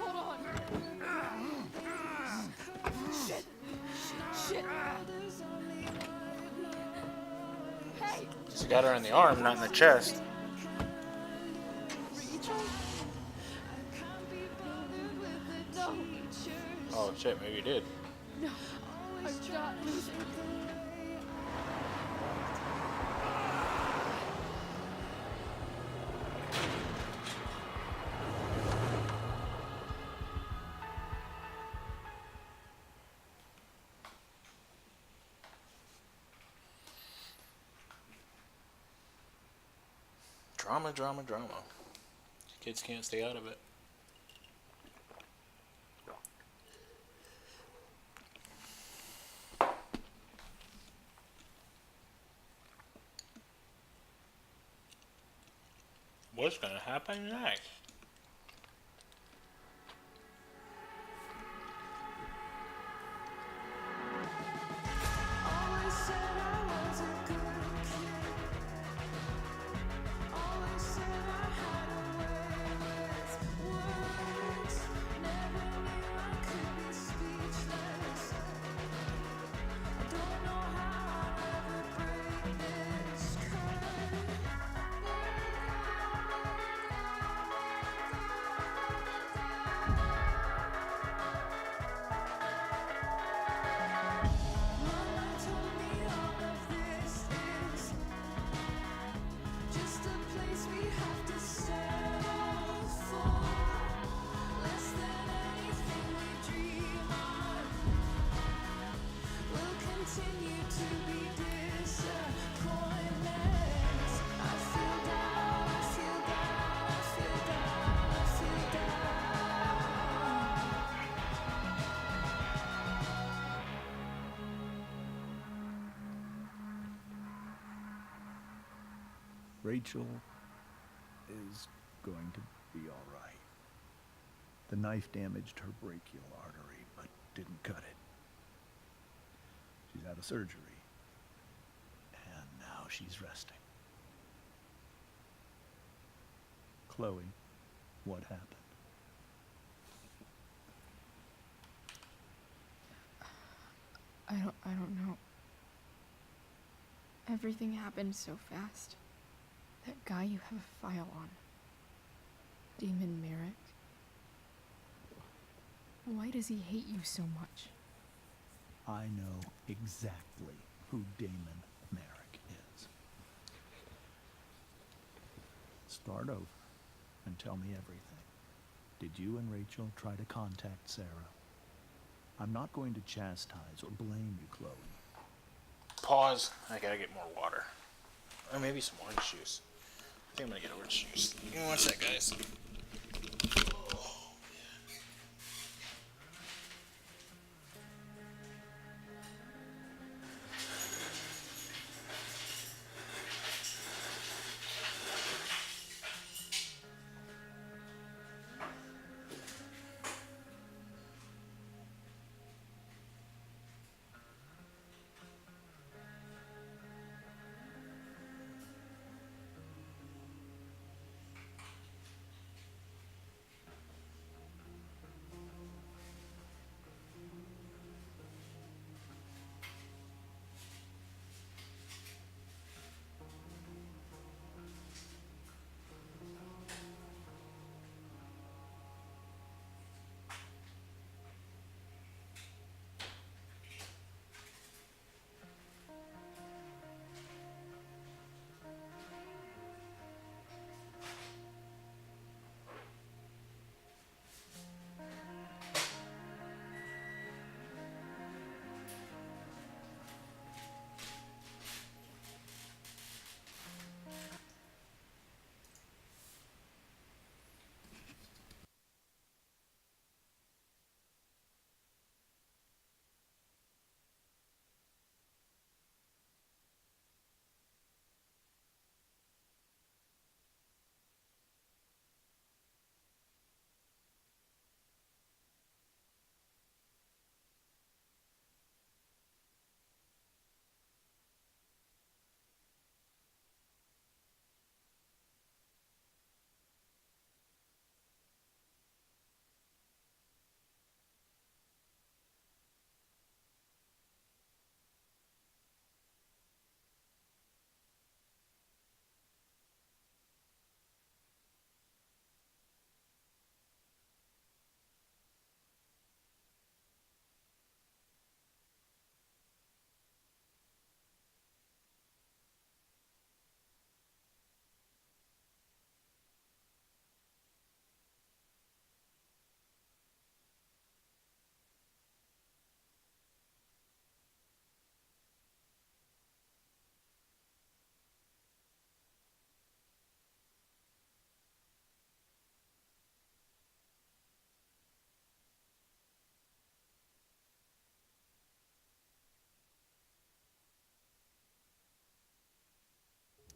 Speaker 13: Hold on. Shit. Shit. Hey.
Speaker 2: Just got her in the arm, not in the chest.
Speaker 13: No.
Speaker 2: Oh shit, maybe he did.
Speaker 13: No. I'm not losing.
Speaker 2: Drama, drama, drama. Kids can't stay out of it. What's gonna happen next?
Speaker 8: Rachel is going to be all right. The knife damaged her brachial artery, but didn't cut it. She's out of surgery, and now she's resting. Chloe, what happened?
Speaker 11: I don't know. Everything happened so fast. That guy you have a file on. Damon Merrick. Why does he hate you so much?
Speaker 8: I know exactly who Damon Merrick is. Start over and tell me everything. Did you and Rachel try to contact Sarah? I'm not going to chastise or blame you, Chloe.
Speaker 2: Pause. I gotta get more water. Or maybe some orange juice. I think I'm gonna get orange juice. Give me one sec, guys.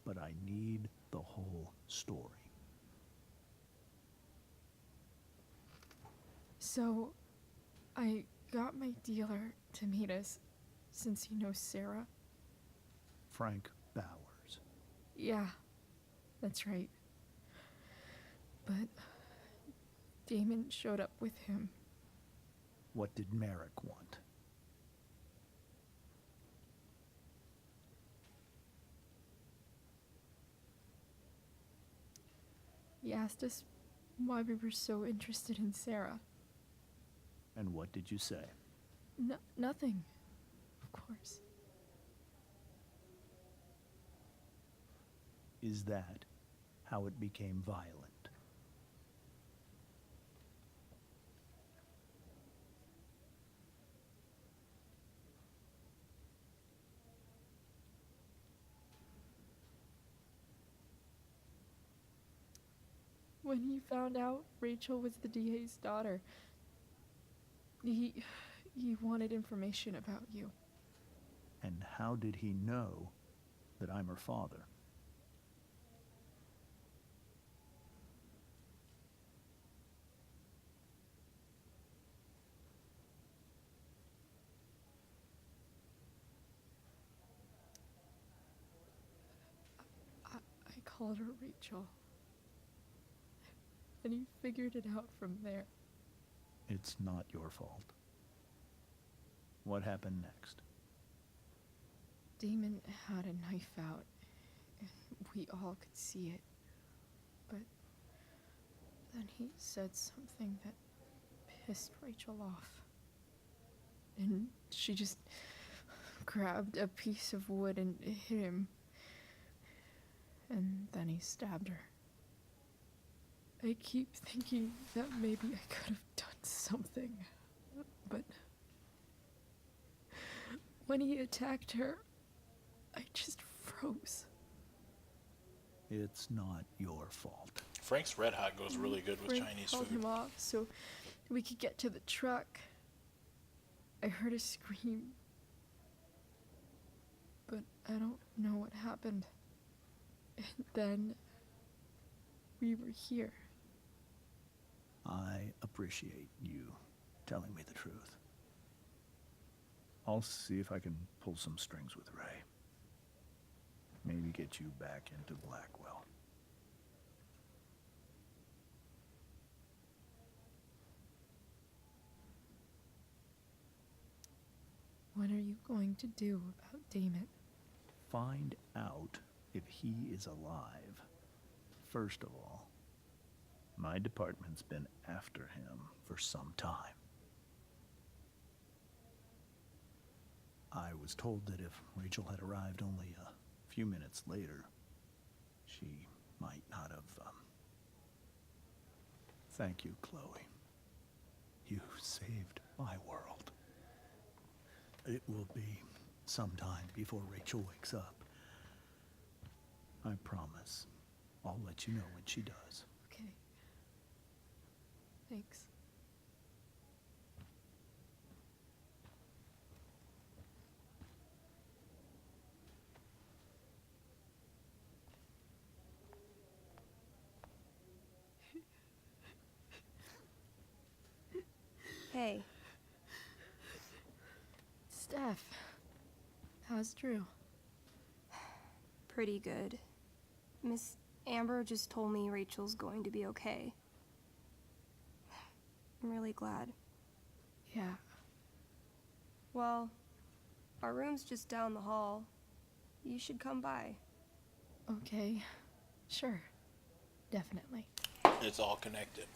Speaker 8: But I need the whole story.
Speaker 11: So, I got my dealer to meet us, since he knows Sarah.
Speaker 8: Frank Bowers.
Speaker 11: Yeah, that's right. But Damon showed up with him.
Speaker 8: What did Merrick want?
Speaker 11: He asked us why we were so interested in Sarah.
Speaker 8: And what did you say?
Speaker 11: Nothing, of course.
Speaker 8: Is that how it became violent?
Speaker 11: When he found out Rachel was the DA's daughter, he wanted information about you.
Speaker 8: And how did he know that I'm her father?
Speaker 13: called her Rachel. And he figured it out from there.
Speaker 8: It's not your fault. What happened next?
Speaker 11: Damon had a knife out, and we all could see it. But then he said something that pissed Rachel off. And she just grabbed a piece of wood and hit him. And then he stabbed her. I keep thinking that maybe I could have done something, but when he attacked her, I just froze.
Speaker 8: It's not your fault.
Speaker 2: Frank's Red Hot goes really good with
Speaker 11: Frank
Speaker 2: Chinese
Speaker 11: held
Speaker 2: food.
Speaker 11: him off so we could get to the truck. I heard a scream, but I don't know what happened. And then we were here.
Speaker 8: I appreciate you telling me the truth. I'll see if I can pull some strings with Ray. Maybe get you back into Blackwell.
Speaker 11: What are you going to do about Damon?
Speaker 8: Find out if he is alive. First of all, my department's been after him for some time. I was told that if Rachel had arrived only a few minutes later, she might not have, Thank you, Chloe. You saved my world. It will be some time before Rachel wakes up. I promise. I'll let you know when she does.
Speaker 11: Okay. Thanks.
Speaker 20: Hey.
Speaker 11: Steph, how's Drew?
Speaker 20: Pretty good. Miss Amber just told me Rachel's going to be okay. I'm really glad.
Speaker 11: Yeah.
Speaker 20: Well, our room's just down the hall. You should come by.
Speaker 11: Okay. Sure. Definitely.
Speaker 2: It's all connected.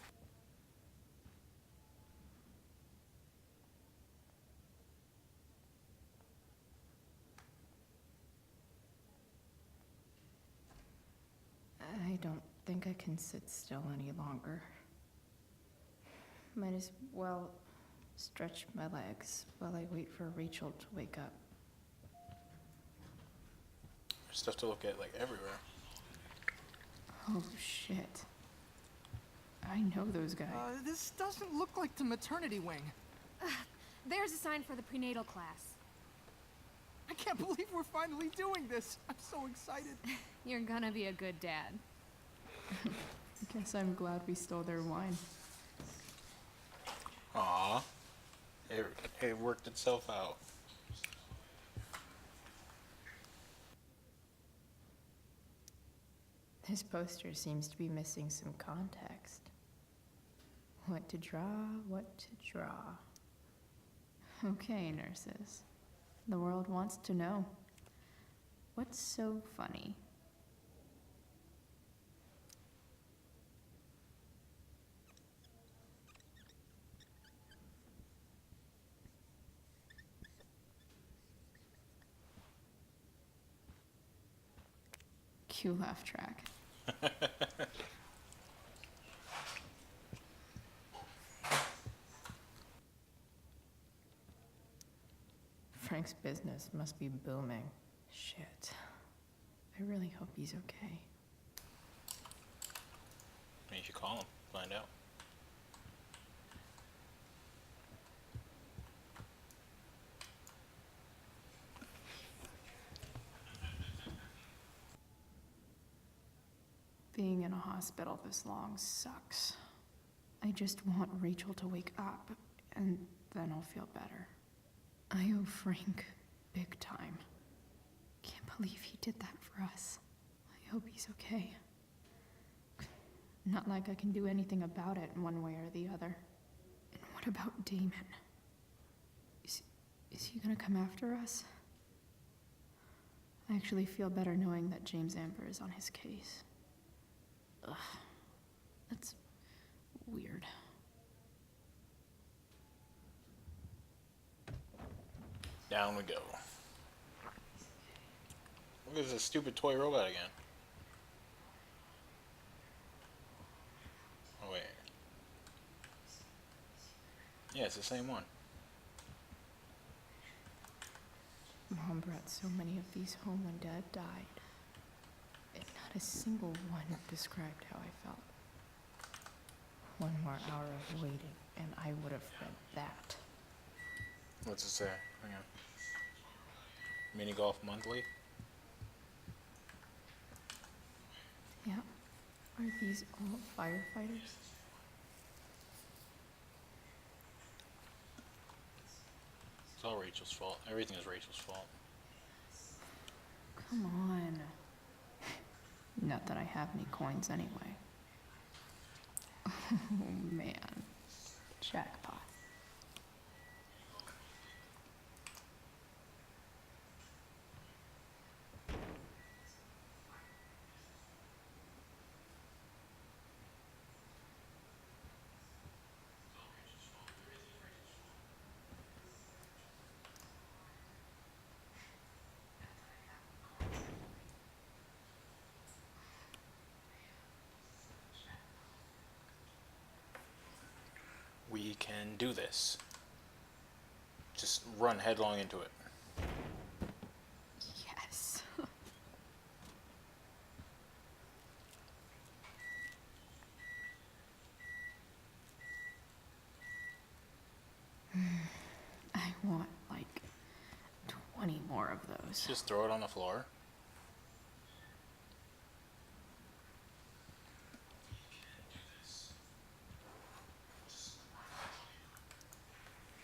Speaker 11: I don't think I can sit still any longer. Might as well stretch my legs while I wait for Rachel to wake up.
Speaker 2: There's stuff to look at like everywhere.
Speaker 11: Oh shit. I know those guys.
Speaker 19: This doesn't look like the maternity wing.
Speaker 3: There's a sign for the prenatal class.
Speaker 19: I can't believe we're finally doing this. I'm so excited.
Speaker 3: You're gonna be a good dad.
Speaker 11: Guess I'm glad we stole their wine.
Speaker 2: Aw. It worked itself out.
Speaker 11: This poster seems to be missing some context. What to draw, what to draw. Okay, nurses. The world wants to know. What's so funny? Cue laugh track. Frank's business must be booming. Shit. I really hope he's okay.
Speaker 2: You should call him, find out.
Speaker 11: Being in a hospital this long sucks. I just want Rachel to wake up, and then I'll feel better. I owe Frank big time. Can't believe he did that for us. hope he's okay. Not like I can do anything about it one way or the other. And what about Damon? Is he gonna come after us? I actually feel better knowing that James Amber is on his case. Ugh. That's weird.
Speaker 2: Down we go. Look at this stupid toy robot again. Oh wait. Yeah, it's the same one.
Speaker 11: Mom brought so many of these home when Dad died. And not a single one described how I felt. One more hour of waiting, and I would have read that.
Speaker 2: What's it say? Hang on. Mini Golf Monthly?
Speaker 11: Yeah. Are these all firefighters?
Speaker 2: It's all Rachel's fault. Everything is Rachel's fault.
Speaker 11: Come on. Not that I have any coins anyway. Oh man. Jackpot.
Speaker 2: We can do this. Just run headlong into it.
Speaker 11: Yes. I want like 20 more of those.
Speaker 2: Just throw it on the floor.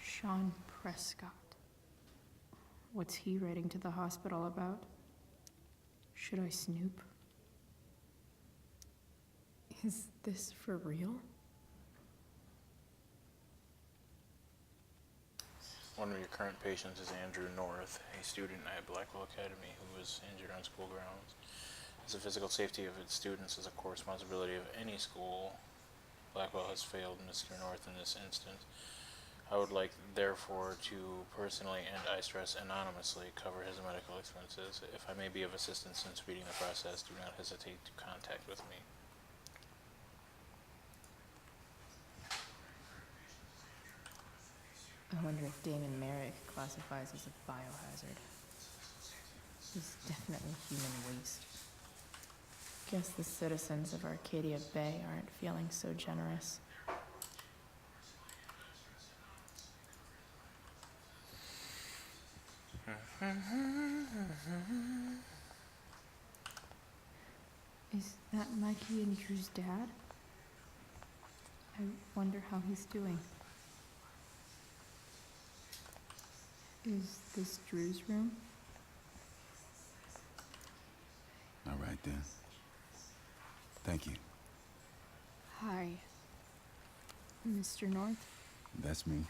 Speaker 11: Sean Prescott. What's he writing to the hospital about? Should I snoop? Is this for real?
Speaker 2: One of your current patients is Andrew North, a student at Blackwell Academy who was injured on school grounds. As the physical safety of its students is a core responsibility of any school, Blackwell has failed Mr. North in this instance. I would like, therefore, to personally and I stress anonymously cover his medical expenses. If I may be of assistance in speeding the process, do not hesitate to contact with me.
Speaker 11: I wonder if Damon Merrick classifies as a biohazard. He's definitely human waste. Guess the citizens of Arcadia Bay aren't feeling so generous. Is that Mikey and Drew's dad? I wonder how he's doing. Is this Drew's room?
Speaker 5: All right then. Thank you.
Speaker 11: Hi, Mr. North.
Speaker 5: That's me.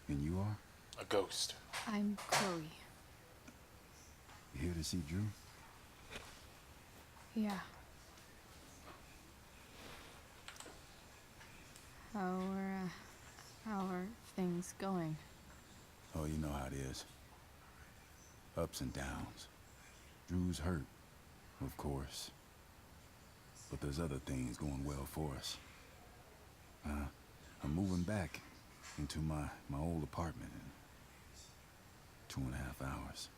Speaker 5: And you are?
Speaker 2: A ghost.
Speaker 11: I'm Chloe.
Speaker 5: You here to see Drew?
Speaker 11: Yeah. How are things going?
Speaker 5: Oh, you know how it is. Ups and downs. Drew's hurt, of course. But there's other things going well for us. I'm moving back into my old apartment in 2.5 hours.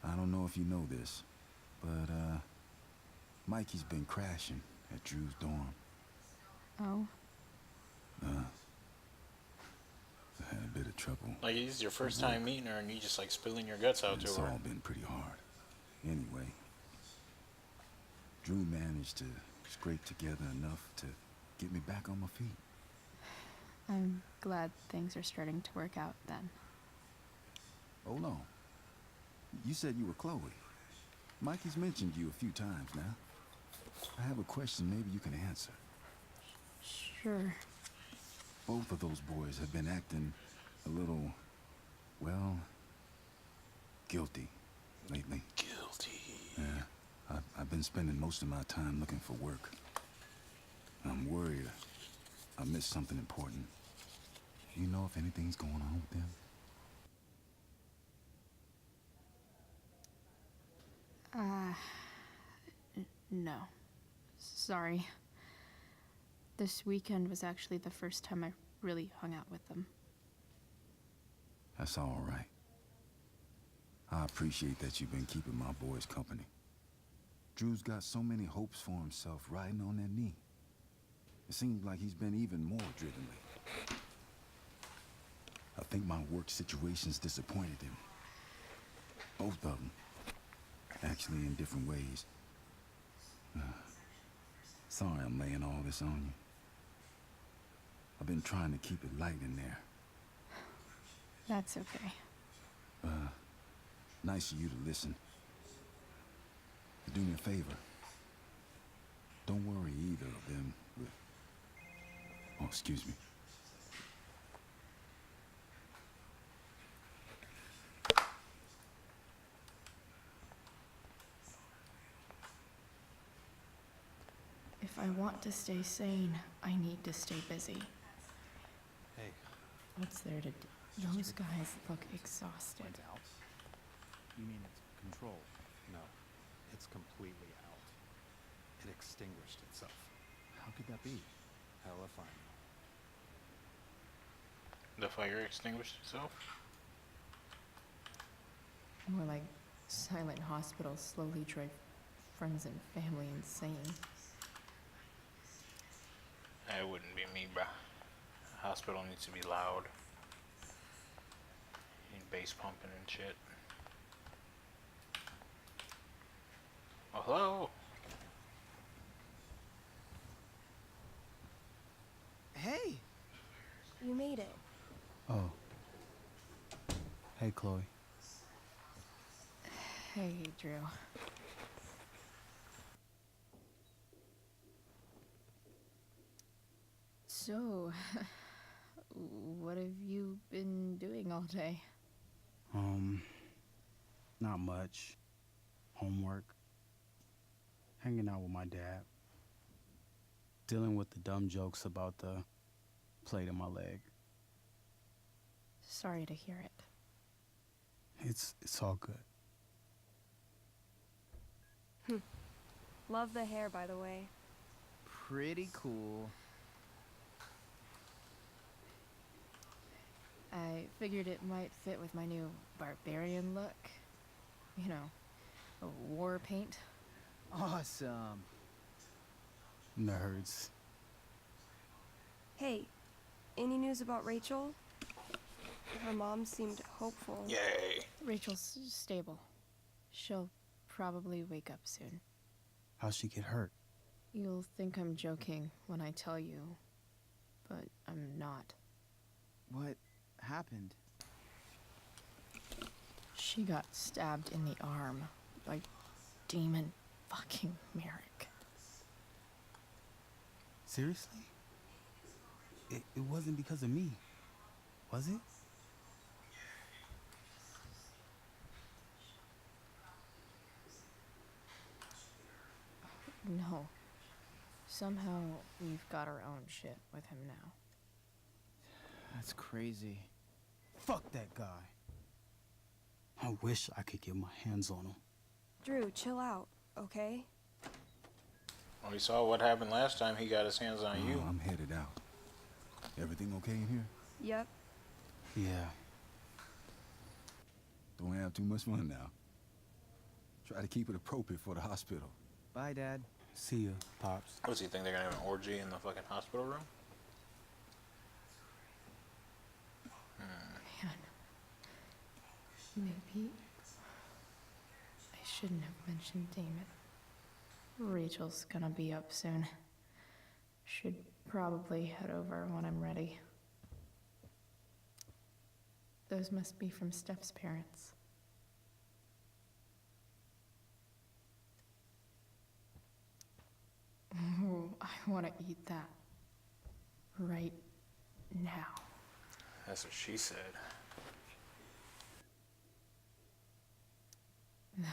Speaker 5: I don't know if you know this, but Mikey's been crashing at Drew's dorm.
Speaker 11: Oh?
Speaker 5: I had a bit of trouble.
Speaker 2: Like, it's your first time meeting her and you just like spilling your guts out to
Speaker 5: It's
Speaker 2: her.
Speaker 5: all been pretty hard. Anyway, Drew managed to scrape together enough to get me back on my feet.
Speaker 11: I'm glad things are starting to work out then.
Speaker 5: Hold on. You said you were Chloe. Mikey's mentioned you a few times now. I have a question maybe you can answer.
Speaker 11: Sure.
Speaker 5: Both of those boys have been acting a little, well, guilty lately.
Speaker 2: Guilty.
Speaker 5: Yeah, I've been spending most of my time looking for work. I'm worried I missed something important. Do you know if anything's going on with them?
Speaker 11: No. Sorry. This weekend was actually the first time I really hung out with them.
Speaker 5: That's all right. I appreciate that you've been keeping my boys company. Drew's got so many hopes for himself riding on that knee. It seems like he's been even more driven lately. I think my work situation's disappointed him. Both of them. Actually, in different ways. Sorry I'm laying all this on you. I've been trying to keep it light in there.
Speaker 11: That's okay.
Speaker 5: Nice of you to listen. Do me a favor. Don't worry either of them with... Oh, excuse me.
Speaker 11: If I want to stay sane, I need to stay busy.
Speaker 7: Hey.
Speaker 11: What's there to do? Those guys look exhausted.
Speaker 7: Went out. You mean it's controlled? No, it's completely out. It extinguished itself. How could that be? Hell if I know.
Speaker 2: The fire extinguished itself?
Speaker 11: More like silent hospitals slowly drive friends and family insane.
Speaker 2: That wouldn't be me, bruh. The hospital needs to be loud. Need bass pumping and shit. Oh, hello?
Speaker 19: Hey!
Speaker 20: You made it.
Speaker 7: Oh. Hey, Chloe.
Speaker 11: Hey, Drew. So, what have you been doing all day?
Speaker 21: Not much. Homework. Hanging out with my dad. Dealing with the dumb jokes about the plate in my leg.
Speaker 11: Sorry to hear it.
Speaker 21: It's all good.
Speaker 20: Love the hair, by the way.
Speaker 19: Pretty cool.
Speaker 11: I figured it might fit with my new barbarian look. You know, a war paint.
Speaker 19: Awesome.
Speaker 21: Nerds.
Speaker 20: Hey, any news about Rachel? Her mom seemed hopeful.
Speaker 2: Yay.
Speaker 11: Rachel's stable. She'll probably wake up soon.
Speaker 21: How'd she get hurt?
Speaker 11: You'll think I'm joking when I tell you, but I'm not.
Speaker 19: What happened?
Speaker 11: She got stabbed in the arm by Demon fucking Merrick.
Speaker 21: Seriously? It wasn't because of me, was it?
Speaker 11: No. Somehow we've got our own shit with him now.
Speaker 19: That's crazy.
Speaker 21: Fuck that guy. I wish I could get my hands on him.
Speaker 20: Drew, chill out, okay?
Speaker 2: Well, we saw what happened last time he got his hands on you.
Speaker 5: I'm headed out. Everything okay in here?
Speaker 20: Yep.
Speaker 21: Yeah.
Speaker 5: Don't have too much fun now. Try to keep it appropriate for the hospital.
Speaker 19: Bye, Dad.
Speaker 21: See ya, Pops.
Speaker 2: What's he think they're gonna have an orgy in the fucking hospital room?
Speaker 11: Man. Maybe I shouldn't have mentioned Damon. Rachel's gonna be up soon. Should probably head over when I'm ready. Those must be from Steph's parents. Ooh, I want to eat that. Right now.
Speaker 2: That's what she said.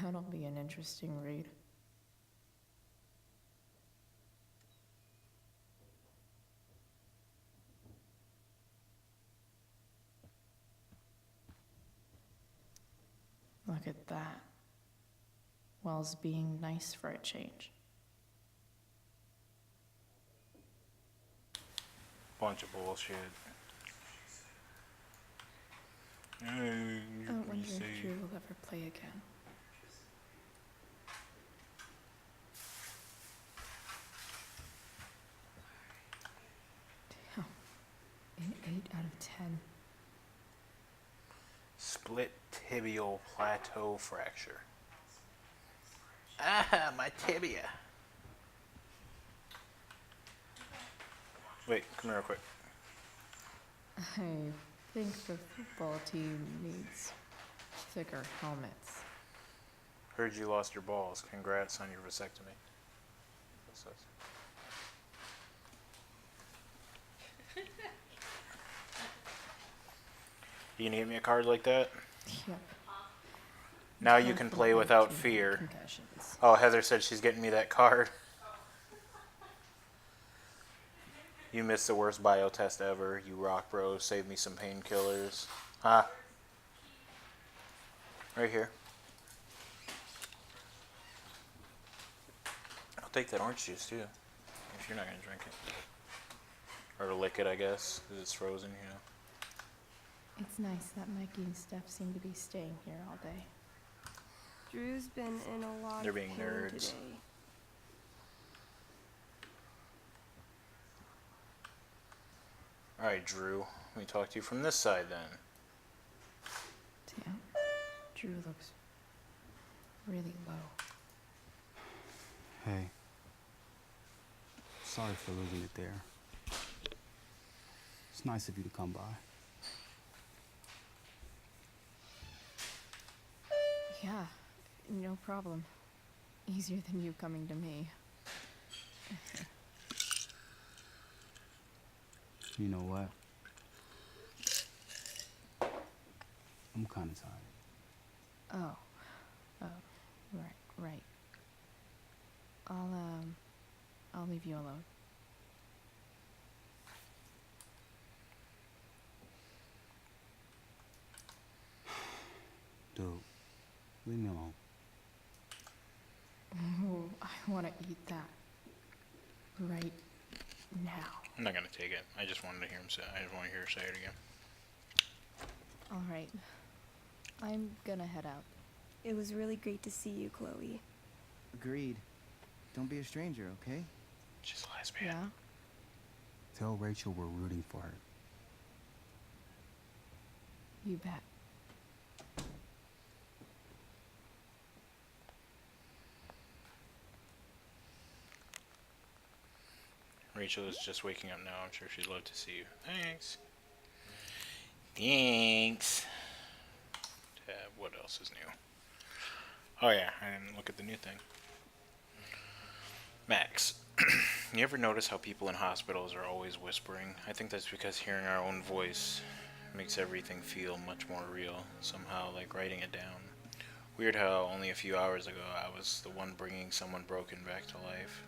Speaker 11: That'll be an interesting read. Look at that. Wells being nice for a change.
Speaker 2: Bunch of bullshit.
Speaker 11: I wonder if Drew will ever play again. Damn. An 8 out of 10.
Speaker 2: Split tibial plateau fracture. Ah, my tibia. Wait, come here real quick.
Speaker 11: I think the football team needs thicker helmets.
Speaker 2: Heard you lost your balls. Congrats on your vasectomy. What's this? You gonna give me a card like that?
Speaker 11: Yep.
Speaker 2: Now you can play without fear.
Speaker 11: Concussions.
Speaker 2: Oh, Heather said she's getting me that card. You missed the worst bio test ever. You rock, bro. Save me some painkillers. Huh? Right here. I'll take that orange juice too, if you're not gonna drink it. Or lick it, I guess, because it's frozen, you know.
Speaker 11: It's nice that Mikey and Steph seem to be staying here all day.
Speaker 20: Drew's been in a lot
Speaker 2: They're
Speaker 20: of
Speaker 2: being
Speaker 20: pain
Speaker 2: nerds.
Speaker 20: today.
Speaker 2: Alright, Drew. Let me talk to you from this side then.
Speaker 11: Damn. Drew looks really low.
Speaker 21: Hey. Sorry for losing it there. It's nice of you to come by.
Speaker 11: Yeah, no problem. Easier than you coming to me.
Speaker 21: You know what? I'm kind of tired.
Speaker 11: Oh, right. I'll leave you alone.
Speaker 21: Dude, leave me alone.
Speaker 11: Ooh, I want to eat that. Right now.
Speaker 2: I'm not gonna take it. I just wanted to hear him say. I just want to hear her say it again.
Speaker 11: All right. I'm gonna head out.
Speaker 20: It was really great to see you, Chloe.
Speaker 1: Agreed. Don't be a stranger, okay?
Speaker 2: She's a lesbian.
Speaker 11: Yeah?
Speaker 21: Tell Rachel we're rooting for her.
Speaker 11: You bet.
Speaker 2: Rachel is just waking up now. I'm sure she'd love to see you. Thanks. Thanks. Tab, what else is new? Oh yeah, I didn't look at the new thing. Max, you ever notice how people in hospitals are always whispering? I think that's because hearing our own voice makes everything feel much more real, somehow, like writing it down. Weird how only a few hours ago I was the one bringing someone broken back to life.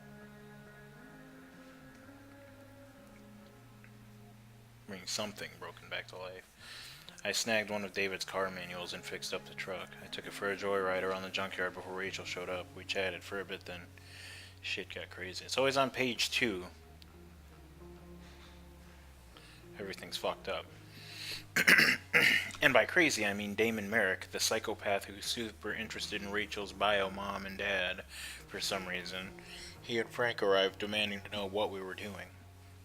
Speaker 2: Bringing something broken back to life. I snagged one of David's car manuals and fixed up the truck. I took it for a joyride around the junkyard before Rachel showed up. We chatted for a bit, then shit got crazy. It's always on page 2. Everything's fucked up. And by crazy, I mean Damon Merrick, the psychopath who's super interested in Rachel's bio mom and dad for some reason. He and Frank arrived demanding to know what we were doing.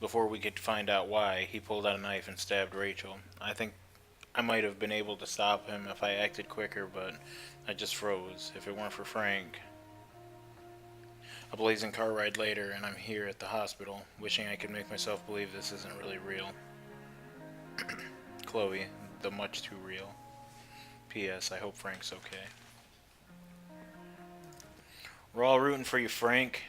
Speaker 2: Before we could find out why, he pulled out a knife and stabbed Rachel. I think I might have been able to stop him if I acted quicker, but I just froze. If it weren't for Frank. A blazing car ride later, and I'm here at the hospital, wishing I could make myself believe this isn't really real. Chloe, the much too real. P.S. I hope Frank's okay. We're all rooting for you, Frank.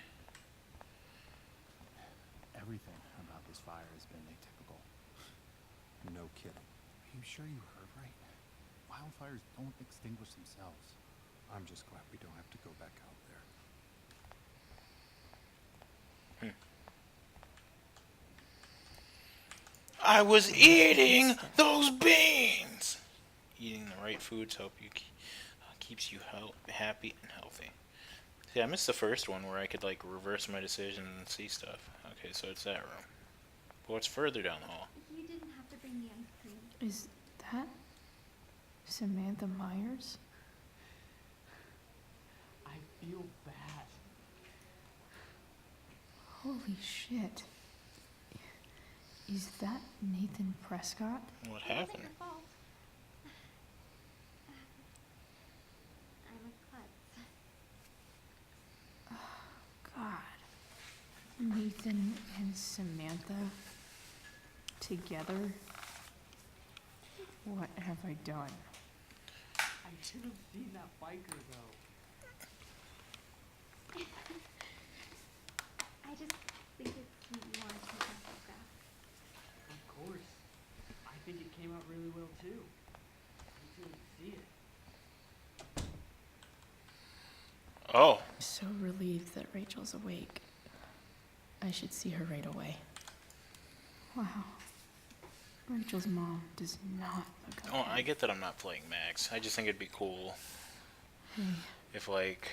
Speaker 7: sure you heard right. Wildfires don't extinguish themselves. I'm just glad we don't have to go back out there.
Speaker 2: I was eating those beans. Eating the right foods keeps you happy and healthy. See, I missed the first one where I could like reverse my decision and see stuff. Okay, so it's that room. But what's further down the hall?
Speaker 9: You didn't have to bring the ice cream.
Speaker 11: Is that Samantha Myers?
Speaker 22: I feel bad.
Speaker 11: Holy shit. Is that Nathan Prescott?
Speaker 2: What happened?
Speaker 9: Your fault. I'm a klutz.
Speaker 11: God. Nathan and Samantha together? What have I done?
Speaker 22: I should have seen that biker though.
Speaker 9: I just think it's sweet you want to take my photograph.
Speaker 22: Of course. I think it came out really well too. Until you see it.
Speaker 2: Oh.
Speaker 11: I'm so relieved that Rachel's awake. I should see her right away. Wow. Rachel's mom does not look
Speaker 2: Oh,
Speaker 11: okay.
Speaker 2: I get that I'm not playing Max. I just think it'd be cool if like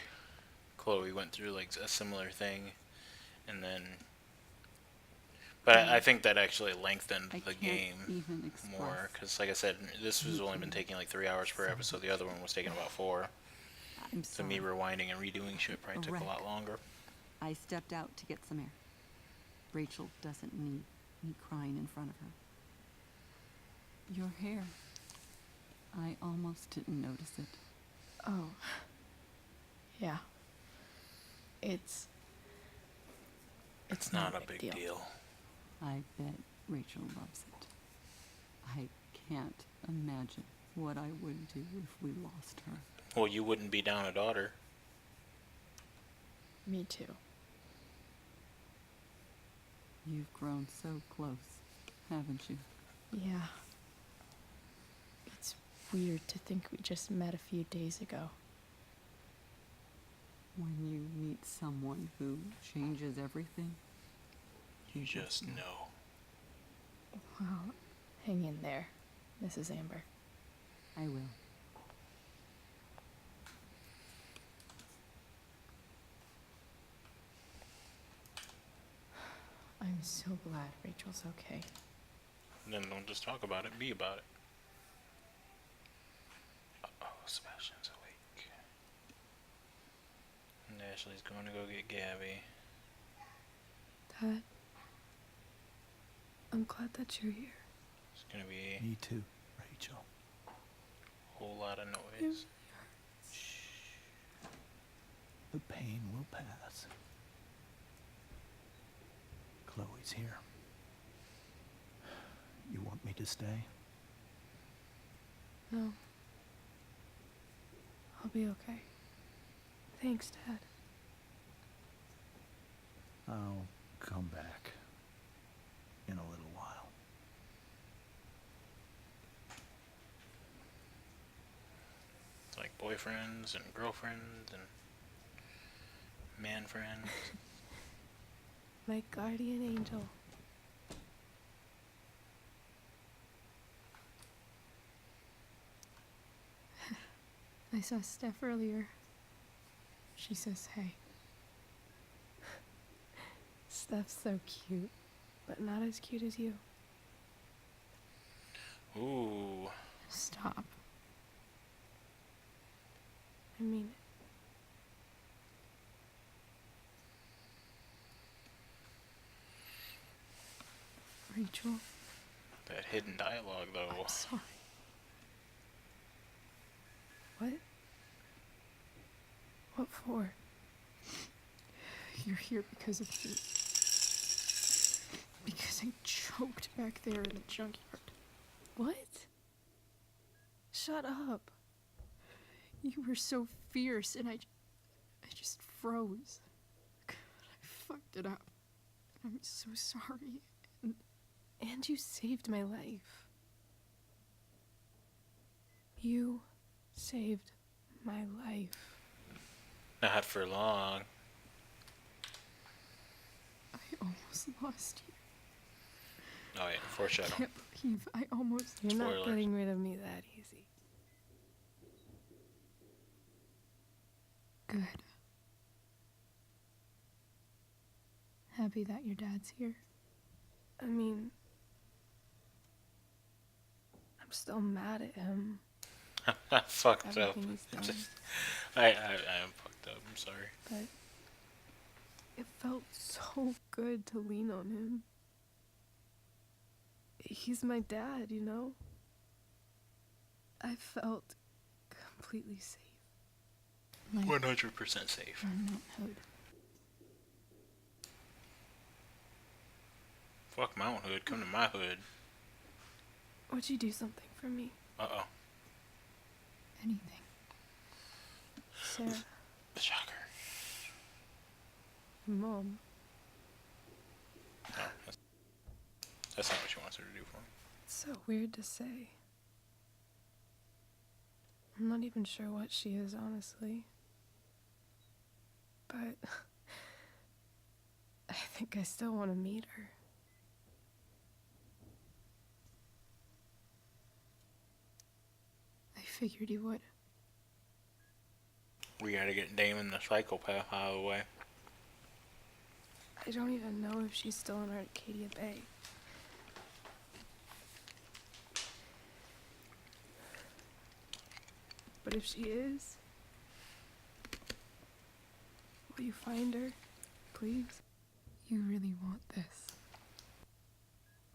Speaker 2: Chloe went through like a similar thing, and then. But I think that actually lengthened the game
Speaker 12: even
Speaker 2: more, because like I said, this has only been taking like 3 hours per episode. The other one was taking about 4.
Speaker 12: I'm
Speaker 2: So me rewinding and redoing shit probably took a lot longer.
Speaker 12: I stepped out to get some air. Rachel doesn't need me crying in front of her. Your hair. I almost didn't notice it.
Speaker 11: Oh. Yeah. It's
Speaker 2: not a big deal.
Speaker 12: I bet Rachel loves it. I can't imagine what I would do if we lost her.
Speaker 2: Well, you wouldn't be down a daughter.
Speaker 11: Me too.
Speaker 12: You've grown so close, haven't you?
Speaker 11: Yeah. It's weird to think we just met a few days ago.
Speaker 12: When you meet someone who changes everything,
Speaker 2: You just know.
Speaker 11: Well, hang in there, Mrs. Amber.
Speaker 12: I will.
Speaker 11: I'm so glad Rachel's okay.
Speaker 2: Then don't just talk about it, be about it. Uh-oh, Sebastian's awake. And Ashley's going to go get Gabby.
Speaker 13: Dad, I'm glad that you're here.
Speaker 2: It's going to be
Speaker 8: Me too, Rachel.
Speaker 2: a whole lot of noise.
Speaker 8: The pain will pass. Chloe's here. You want me to stay?
Speaker 13: No. I'll be okay. Thanks, Dad.
Speaker 8: I'll come back in a little while.
Speaker 2: It's like boyfriends and girlfriends and man friends.
Speaker 13: My guardian angel. I saw Steph earlier. She says hey. Steph's so cute, but not as cute as you.
Speaker 2: Ooh.
Speaker 11: Stop.
Speaker 13: I mean it.
Speaker 11: Rachel,
Speaker 2: That hidden dialogue, though.
Speaker 11: I'm sorry.
Speaker 13: What? What for?
Speaker 11: You're here because of me. Because I choked back there in the junkyard.
Speaker 13: What? Shut up.
Speaker 11: You were so fierce, and I just froze. God, I fucked it up. I'm so sorry.
Speaker 13: And you saved my life. You saved my life.
Speaker 2: Not for long.
Speaker 3: I almost lost you.
Speaker 2: Oh yeah,
Speaker 3: I
Speaker 2: foreshadow.
Speaker 3: can't believe I almost.
Speaker 13: You're not
Speaker 2: Spoilers.
Speaker 13: getting rid of me that easy.
Speaker 3: Good. Happy that your dad's here.
Speaker 13: I mean, I'm still mad at him.
Speaker 2: I fucked up.
Speaker 13: Everything he's done.
Speaker 2: I am fucked up. I'm sorry.
Speaker 13: But it felt so good to lean on him. He's my dad, you know? I felt completely safe.
Speaker 2: 100% safe.
Speaker 3: I'm not Hood.
Speaker 2: Fuck Mount Hood. Come to my hood.
Speaker 13: Would you do something for me?
Speaker 2: Uh-oh.
Speaker 3: Anything.
Speaker 13: Sarah,
Speaker 2: Shocker.
Speaker 13: Mom,
Speaker 2: No, that's not what she wants her to do for me.
Speaker 13: it's so weird to say. I'm not even sure what she is, honestly. But I think I still want to meet her.
Speaker 3: I figured you would.
Speaker 2: We gotta get Damon the psychopath out of the way.
Speaker 13: I don't even know if she's still in Arcadia Bay. But if she is, will you find her, please?
Speaker 3: You really want this,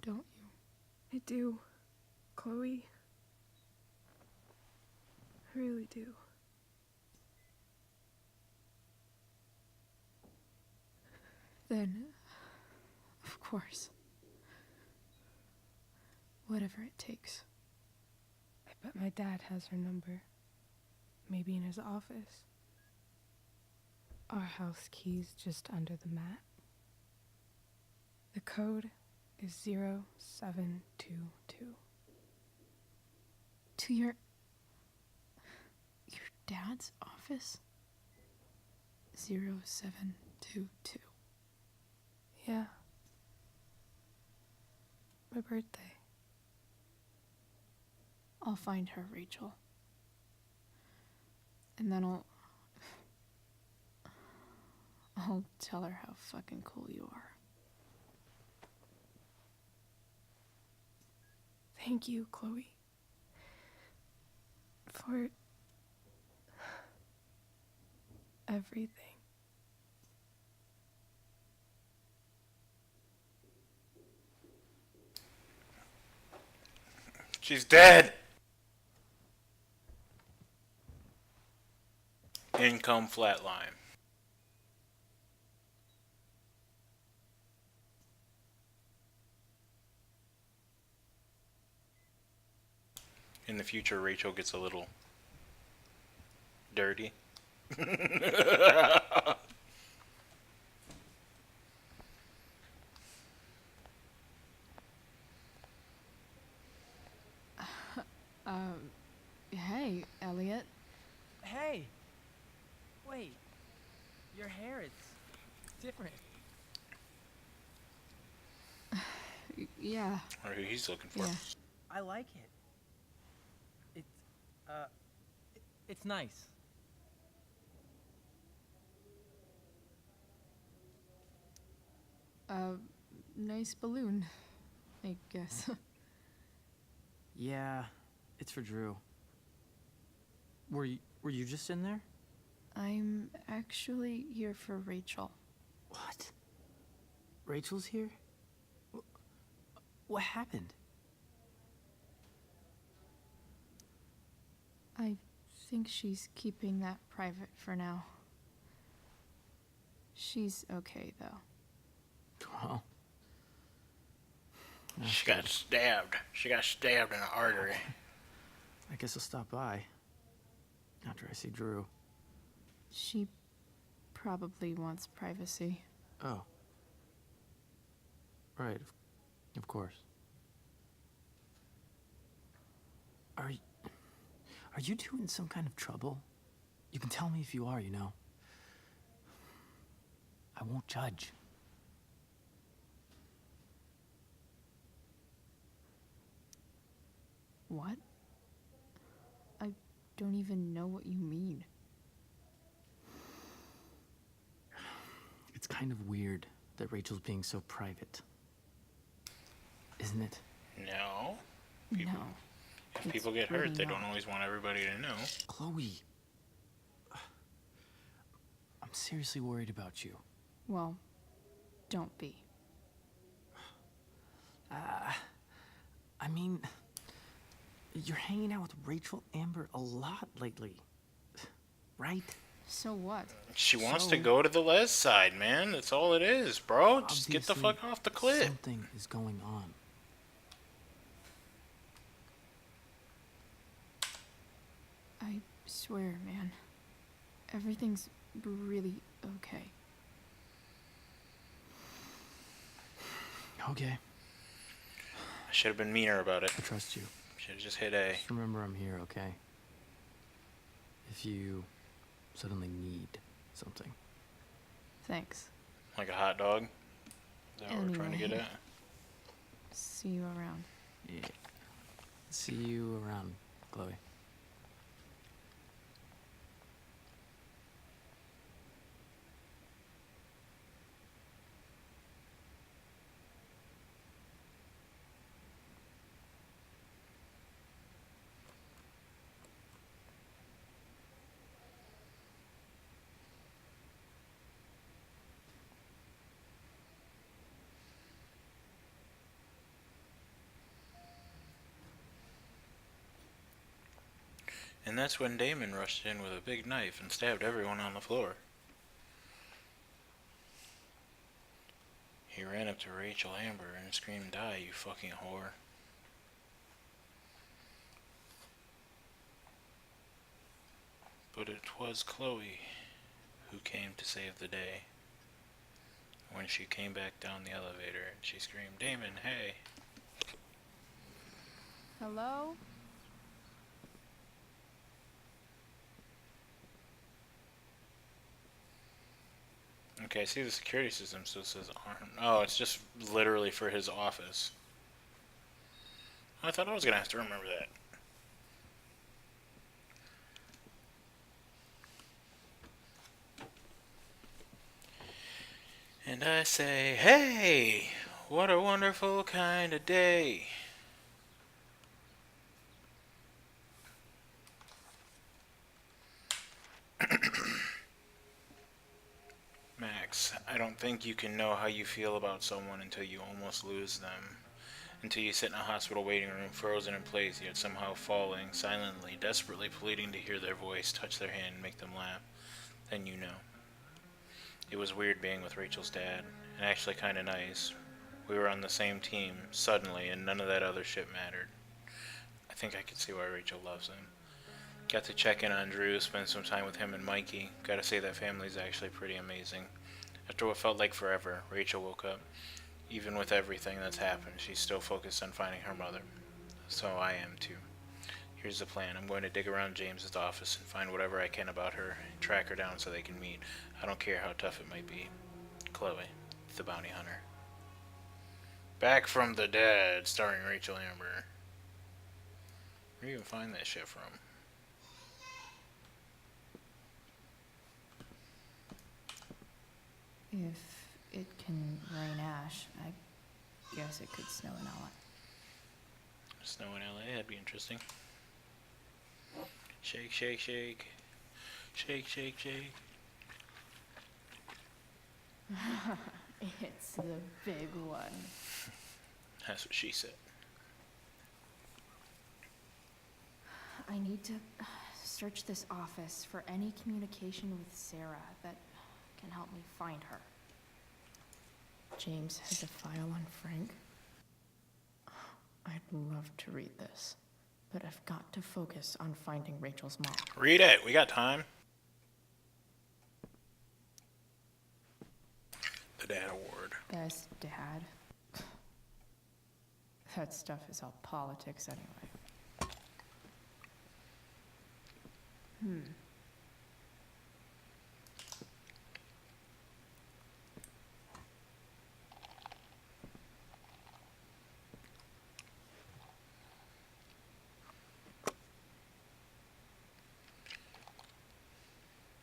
Speaker 3: don't you?
Speaker 13: I do, Chloe. I really do.
Speaker 3: Then, of course. Whatever it takes.
Speaker 13: I bet my dad has her number. Maybe in his office. Our house key's just under the mat. The code is 0722.
Speaker 3: To your dad's office? 0722.
Speaker 13: Yeah. My birthday.
Speaker 3: I'll find her, Rachel. And then I'll tell her how fucking cool you are.
Speaker 13: Thank you, Chloe. For everything.
Speaker 2: She's dead! Income flatline. In the future, Rachel gets a little dirty.
Speaker 3: Hey, Elliot.
Speaker 22: Hey! Wait. Your hair, it's different.
Speaker 3: Yeah.
Speaker 2: Or who he's looking for.
Speaker 3: Yeah.
Speaker 22: I like it. It's nice.
Speaker 3: Nice balloon, I guess.
Speaker 22: Yeah, it's for Drew. Were you just in there?
Speaker 3: I'm actually here for Rachel.
Speaker 22: What? Rachel's here? What happened?
Speaker 3: I think she's keeping that private for now. She's okay, though.
Speaker 22: Well,
Speaker 2: She got stabbed. She got stabbed in an artery.
Speaker 22: I guess I'll stop by after I see Drew.
Speaker 3: She probably wants privacy.
Speaker 22: Oh. Right, of course. Are you two in some kind of trouble? You can tell me if you are, you know. I won't judge.
Speaker 3: What? I don't even know what you mean.
Speaker 22: It's kind of weird that Rachel's being so private. Isn't it?
Speaker 2: No.
Speaker 3: No.
Speaker 2: If
Speaker 3: It's
Speaker 2: people get
Speaker 3: really
Speaker 2: hurt, they
Speaker 3: not.
Speaker 2: don't always want everybody to know.
Speaker 22: Chloe. I'm seriously worried about you.
Speaker 3: Well, don't be.
Speaker 22: I mean, you're hanging out with Rachel Amber a lot lately, right?
Speaker 3: So what?
Speaker 2: She wants to go to the Les side, man. That's all it is, bro. Just get the
Speaker 22: Obviously,
Speaker 2: fuck off the cliff.
Speaker 22: Something is going on.
Speaker 3: I swear, man. Everything's really okay.
Speaker 22: Okay.
Speaker 2: I should have been meaner about it.
Speaker 22: I trust you.
Speaker 2: Should have just hit A.
Speaker 22: Just remember I'm here, okay? If you suddenly need something.
Speaker 3: Thanks.
Speaker 2: Like a hot dog? Is that what we're trying to get
Speaker 3: Anyway.
Speaker 2: at?
Speaker 3: See you around.
Speaker 22: Yeah. See you around, Chloe.
Speaker 2: And that's when Damon rushed in with a big knife and stabbed everyone on the floor. He ran up to Rachel Amber and screamed, "Die, you fucking whore." But it was Chloe who came to save the day. When she came back down the elevator, she screamed, "Damon, hey."
Speaker 3: Hello?
Speaker 2: Okay, I see the security system still says armed. Oh, it's just literally for his office. I thought I was gonna have to remember that. And I say, hey, what a wonderful kind of day. Max, I don't think you can know how you feel about someone until you almost lose them. Until you sit in a hospital waiting room, frozen in place, yet somehow falling, silently, desperately pleading to hear their voice, touch their hand, make them laugh. Then you know. It was weird being with Rachel's dad, and actually kinda nice. We were on the same team, suddenly, and none of that other shit mattered. I think I can see why Rachel loves him. Got to check in on Drew, spend some time with him and Mikey. Gotta say that family's actually pretty amazing. After what felt like forever, Rachel woke up. Even with everything that's happened, she's still focused on finding her mother. So I am too. Here's the plan. I'm going to dig around James's office and find whatever I can about her, track her down so they can meet. I don't care how tough it might be. Chloe, the bounty hunter. Back from the Dead, starring Rachel Amber. Where do you even find that shit from?
Speaker 11: If it can rain ash, I guess it could snow in LA.
Speaker 2: Snow in LA, that'd be interesting. Shake, shake, shake. Shake, shake, shake.
Speaker 11: It's the big one.
Speaker 2: That's what she said.
Speaker 3: I need to search this office for any communication with Sarah that can help me find her.
Speaker 11: James has a file on Frank. I'd love to read this, but I've got to focus on finding Rachel's mom.
Speaker 2: Read it, we got time. The Dad Award.
Speaker 11: Best dad. That stuff is all politics anyway.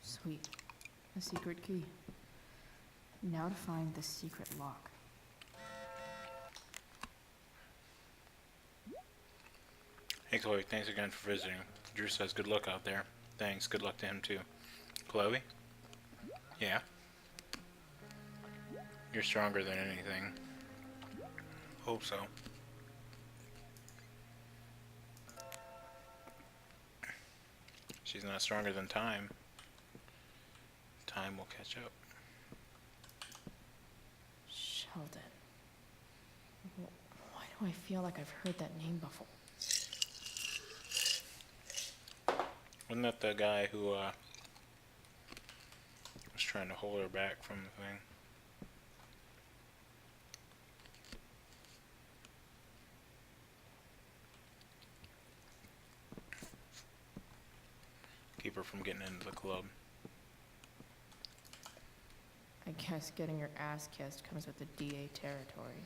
Speaker 11: Sweet. A secret key. Now to find the secret lock.
Speaker 2: Hey Chloe, thanks again for visiting. Drew says good luck out there. Thanks, good luck to him too. Chloe? Yeah? You're stronger than anything. Hope so. She's not stronger than time. Time will catch up.
Speaker 11: Sheldon. Why do I feel like I've heard that name before?
Speaker 2: Wasn't that the guy who was trying to hold her back from the thing? Keep her from getting into the club.
Speaker 11: I guess getting your ass kissed comes with the DA territory.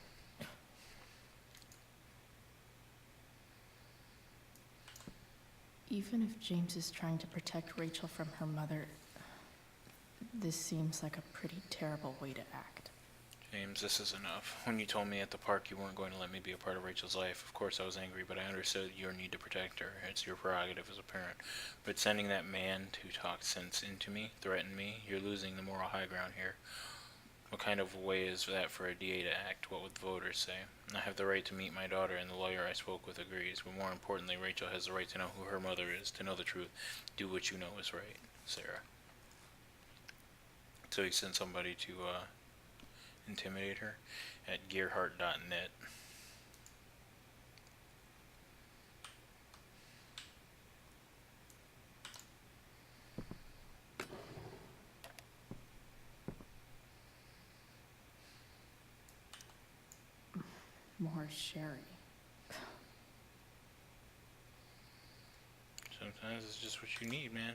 Speaker 11: Even if James is trying to protect Rachel from her mother, this seems like a pretty terrible way to act.
Speaker 2: James, this is enough. When you told me at the park you weren't going to let me be a part of Rachel's life, of course I was angry, but I understood your need to protect her. It's your prerogative as a parent. But sending that man to talk sense into me, threaten me, you're losing the moral high ground here. What kind of way is that for a DA to act? What would the voters say? I have the right to meet my daughter, and the lawyer I spoke with agrees. But more importantly, Rachel has the right to know who her mother is, to know the truth. Do what you know is right, Sarah. So he sent somebody to intimidate her at gearhart.net.
Speaker 11: More sherry.
Speaker 2: Sometimes it's just what you need, man.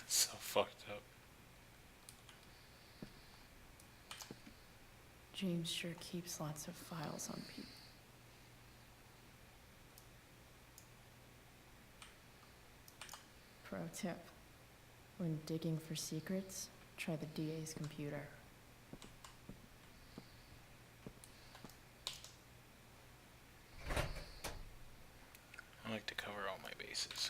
Speaker 2: So fucked up.
Speaker 11: James sure keeps lots of files on people. Pro tip. When digging for secrets, try the DA's computer.
Speaker 2: I like to cover all my bases.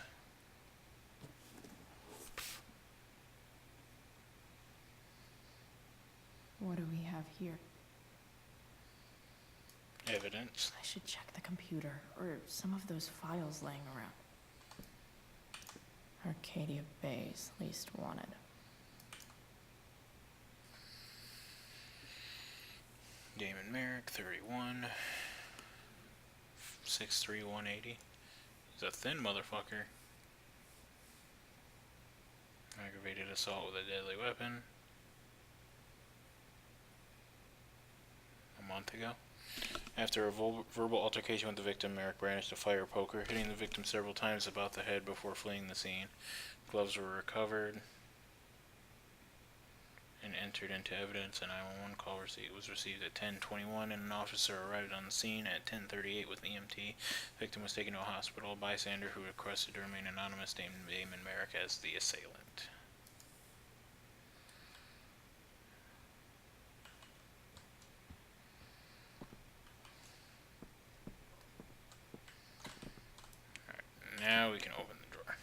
Speaker 11: What do we have here?
Speaker 2: Evidence.
Speaker 11: I should check the computer, or some of those files laying around. Arcadia Bay's least wanted.
Speaker 2: Damon Merrick, 31. 6'3", 180. He's a thin motherfucker. Aggravated assault with a deadly weapon. A month ago. After a verbal altercation with the victim, Merrick brandished a fire poker, hitting the victim several times about the head before fleeing the scene. Gloves were recovered and entered into evidence. A 911 call was received at 10:21, and an officer arrived on the scene at 10:38 with EMT. The victim was taken to a hospital. A bystander who requested to remain anonymous named Damon Merrick as the assailant. Alright, now we can open the drawer.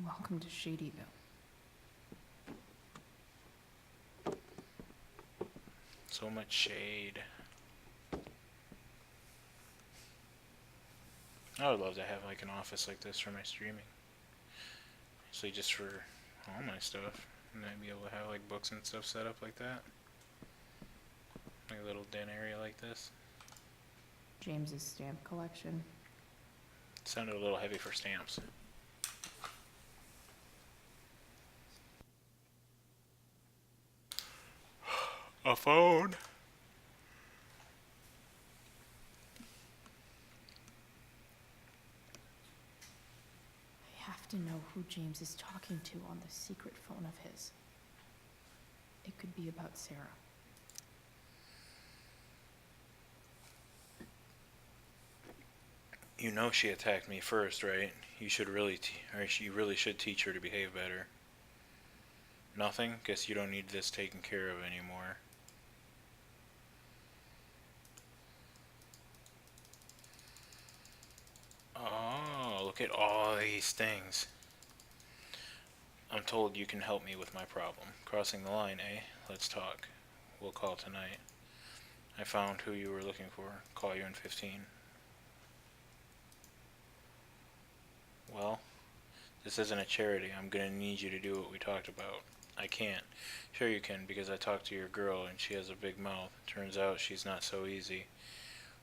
Speaker 11: Welcome to Shadyville.
Speaker 2: So much shade. I would love to have like an office like this for my streaming. Actually, just for all my stuff. And I'd be able to have like books and stuff set up like that. Like a little den area like this.
Speaker 11: James's stamp collection.
Speaker 2: Sounded a little heavy for stamps. A phone.
Speaker 11: I have to know who James is talking to on the secret phone of his. It could be about Sarah.
Speaker 2: You know she attacked me first, right? You should really, you really should teach her to behave better. Nothing? Guess you don't need this taken care of anymore. Oh, look at all these things. I'm told you can help me with my problem. Crossing the line, eh? Let's talk. We'll call tonight. I found who you were looking for. Call you in 15. Well, this isn't a charity. I'm gonna need you to do what we talked about. I can't. Sure you can, because I talked to your girl and she has a big mouth. Turns out she's not so easy.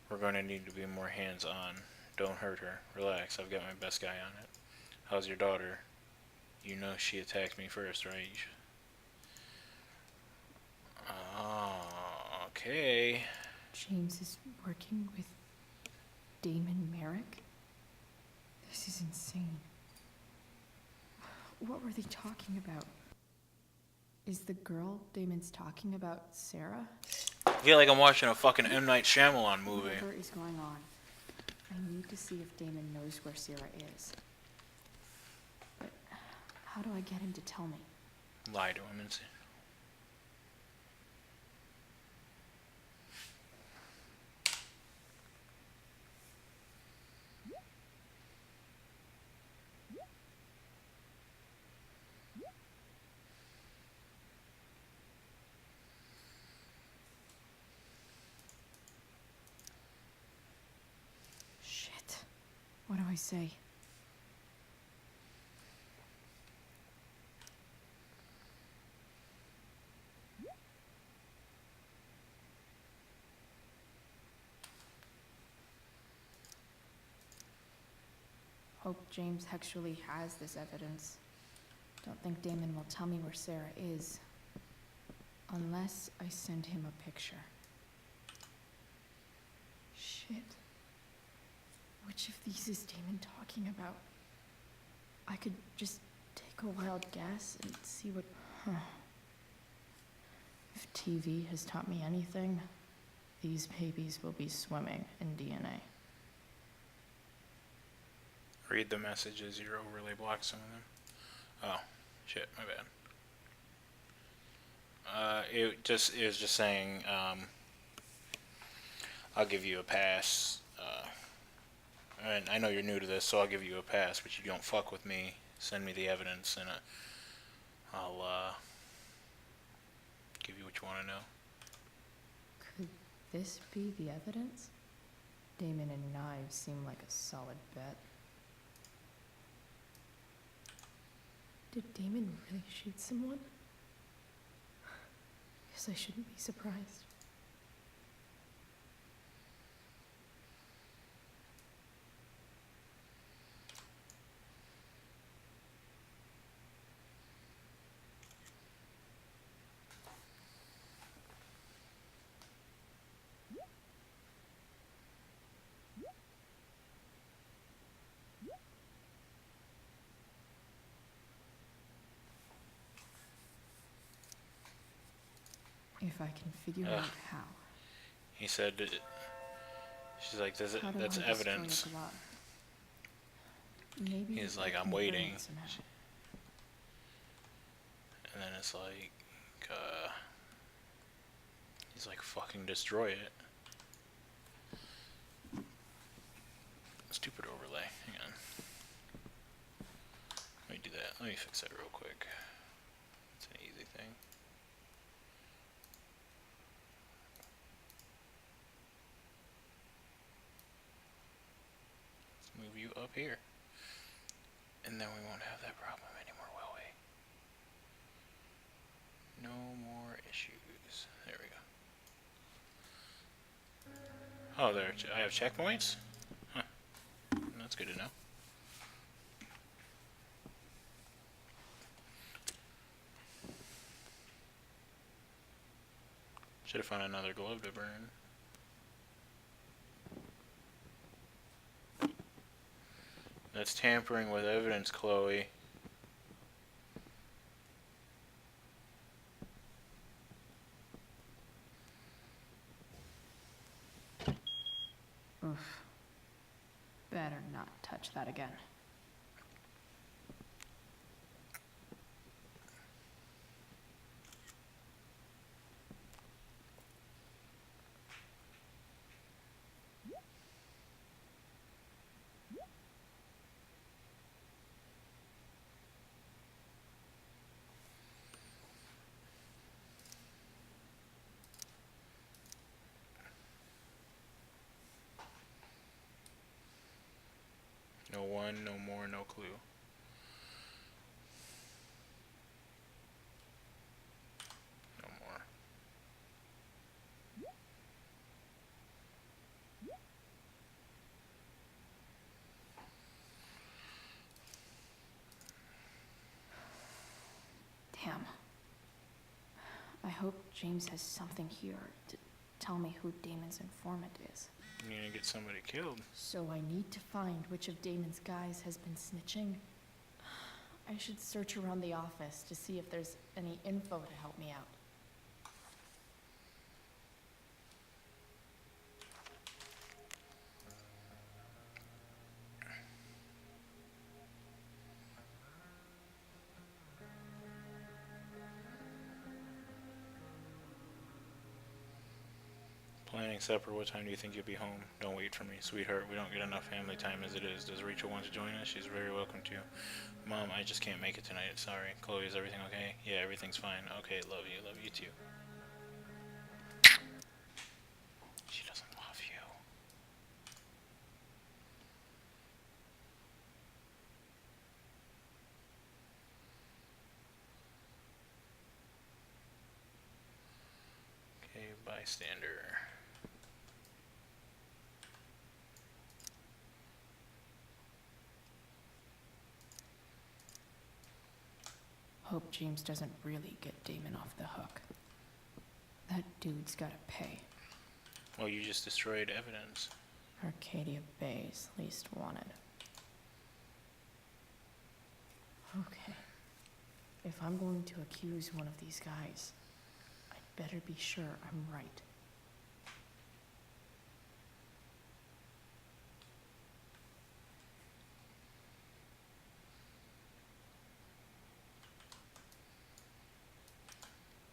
Speaker 2: We're gonna need to be more hands-on. Don't hurt her. Relax, I've got my best guy on it. How's your daughter? You know she attacked me first, right? Oh, okay.
Speaker 11: James is working with Damon Merrick? This is insane. What were they talking about? Is the girl Damon's talking about Sarah?
Speaker 2: I feel like I'm watching a fucking M. Night Shyamalan movie.
Speaker 11: Whatever is going on, I need to see if Damon knows where Sarah is. But how do I get him to tell me?
Speaker 2: Lie to him and see.
Speaker 11: Shit. What do I say? Hope James actually has this evidence. Don't think Damon will tell me where Sarah is. Unless I send him a picture. Shit. Which of these is Damon talking about? I could just take a wild guess and see what... If TV has taught me anything, these babies will be swimming in DNA.
Speaker 2: Read the messages. Your overlay blocks some of them. Oh, shit, my bad. It was just saying, I'll give you a pass. And I know you're new to this, so I'll give you a pass, but you don't fuck with me. Send me the evidence, and I'll give you what you want to know.
Speaker 11: Could this be the evidence? Damon and knives seem like a solid bet. Did Damon really shoot someone? Guess I shouldn't be surprised. If I can figure out how.
Speaker 2: He said, she's like, that's
Speaker 11: How do I destroy
Speaker 2: evidence.
Speaker 11: a glove? Maybe
Speaker 2: He's
Speaker 11: I
Speaker 2: like,
Speaker 11: can
Speaker 2: I'm
Speaker 11: burn
Speaker 2: waiting.
Speaker 11: it somehow.
Speaker 2: And then it's like, he's like, fucking destroy it. Stupid overlay. Hang on. Let me do that. Let me fix that real quick. It's an easy thing. Let's move you up here. And then we won't have that problem anymore, will we? No more issues. There we go. Oh, there. I have checkpoints? Huh. That's good to know. Should have found another glove to burn. That's tampering with evidence, Chloe.
Speaker 11: Oof. Better not touch that again.
Speaker 2: No one, no more, no clue. No more.
Speaker 11: Damn. I hope James has something here to tell me who Damon's informant is.
Speaker 2: You need to get somebody killed.
Speaker 11: So I need to find which of Damon's guys has been snitching. I should search around the office to see if there's any info to help me out.
Speaker 2: Planning supper, what time do you think you'll be home? Don't wait for me, sweetheart. We don't get enough family time as it is. Does Rachel want to join us? She's very welcome to. Mom, I just can't make it tonight. Sorry. Chloe, is everything okay? Yeah, everything's fine. Okay, love you. Love you too. She doesn't love you. Okay, bystander.
Speaker 11: Hope James doesn't really get Damon off the hook. That dude's gotta pay.
Speaker 2: Well, you just destroyed evidence.
Speaker 11: Arcadia Bay's least wanted. Okay. If I'm going to accuse one of these guys, I'd better be sure I'm right.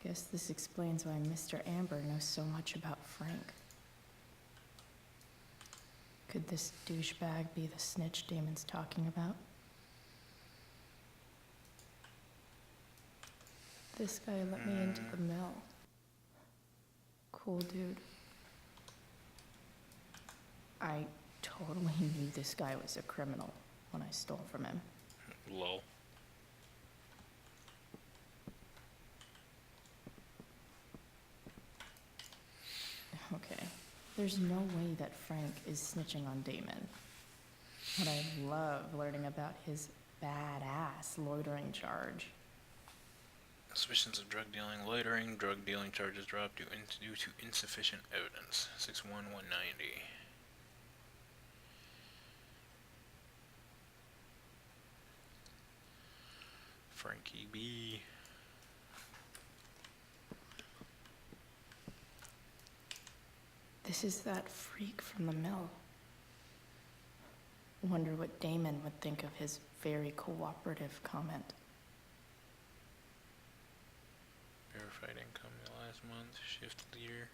Speaker 11: Guess this explains why Mr. Amber knows so much about Frank. Could this douchebag be the snitch Damon's talking about? This guy let me into the mill. Cool dude. I totally knew this guy was a criminal when I stole from him.
Speaker 2: Lol.
Speaker 11: Okay, there's no way that Frank is snitching on Damon. But I love learning about his badass loitering charge.
Speaker 2: Suspicions of drug dealing, loitering, drug dealing charges dropped due to insufficient evidence. 61190. Frankie B.
Speaker 11: This is that freak from the mill. Wonder what Damon would think of his very cooperative comment.
Speaker 2: Verified income last month, shift leader.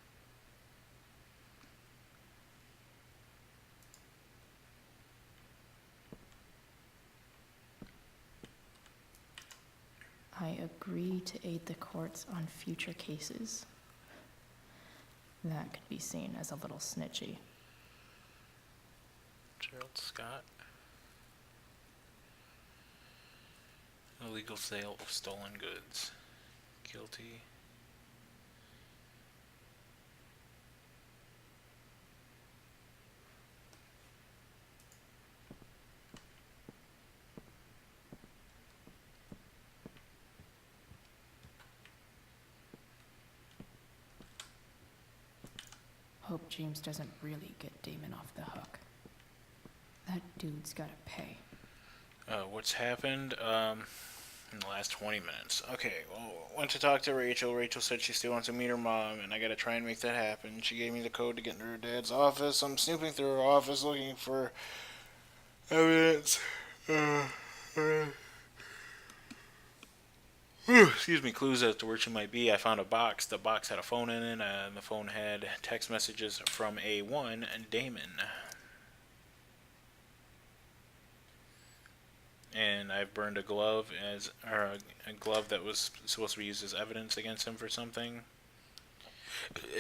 Speaker 11: I agree to aid the courts on future cases. That could be seen as a little snitchy.
Speaker 2: Gerald Scott. Illegal sale of stolen goods. Guilty.
Speaker 11: hope James doesn't really get Damon off the hook. That dude's gotta pay.
Speaker 2: What's happened? In the last 20 minutes. Okay, well, went to talk to Rachel. Rachel said she still wants to meet her mom, and I gotta try and make that happen. She gave me the code to get into her dad's office. I'm snooping through her office looking for evidence. Excuse me, clues as to where she might be. I found a box. The box had a phone in it, and the phone had text messages from A1 and Damon. And I've burned a glove a glove that was supposed to be used as evidence against him for something.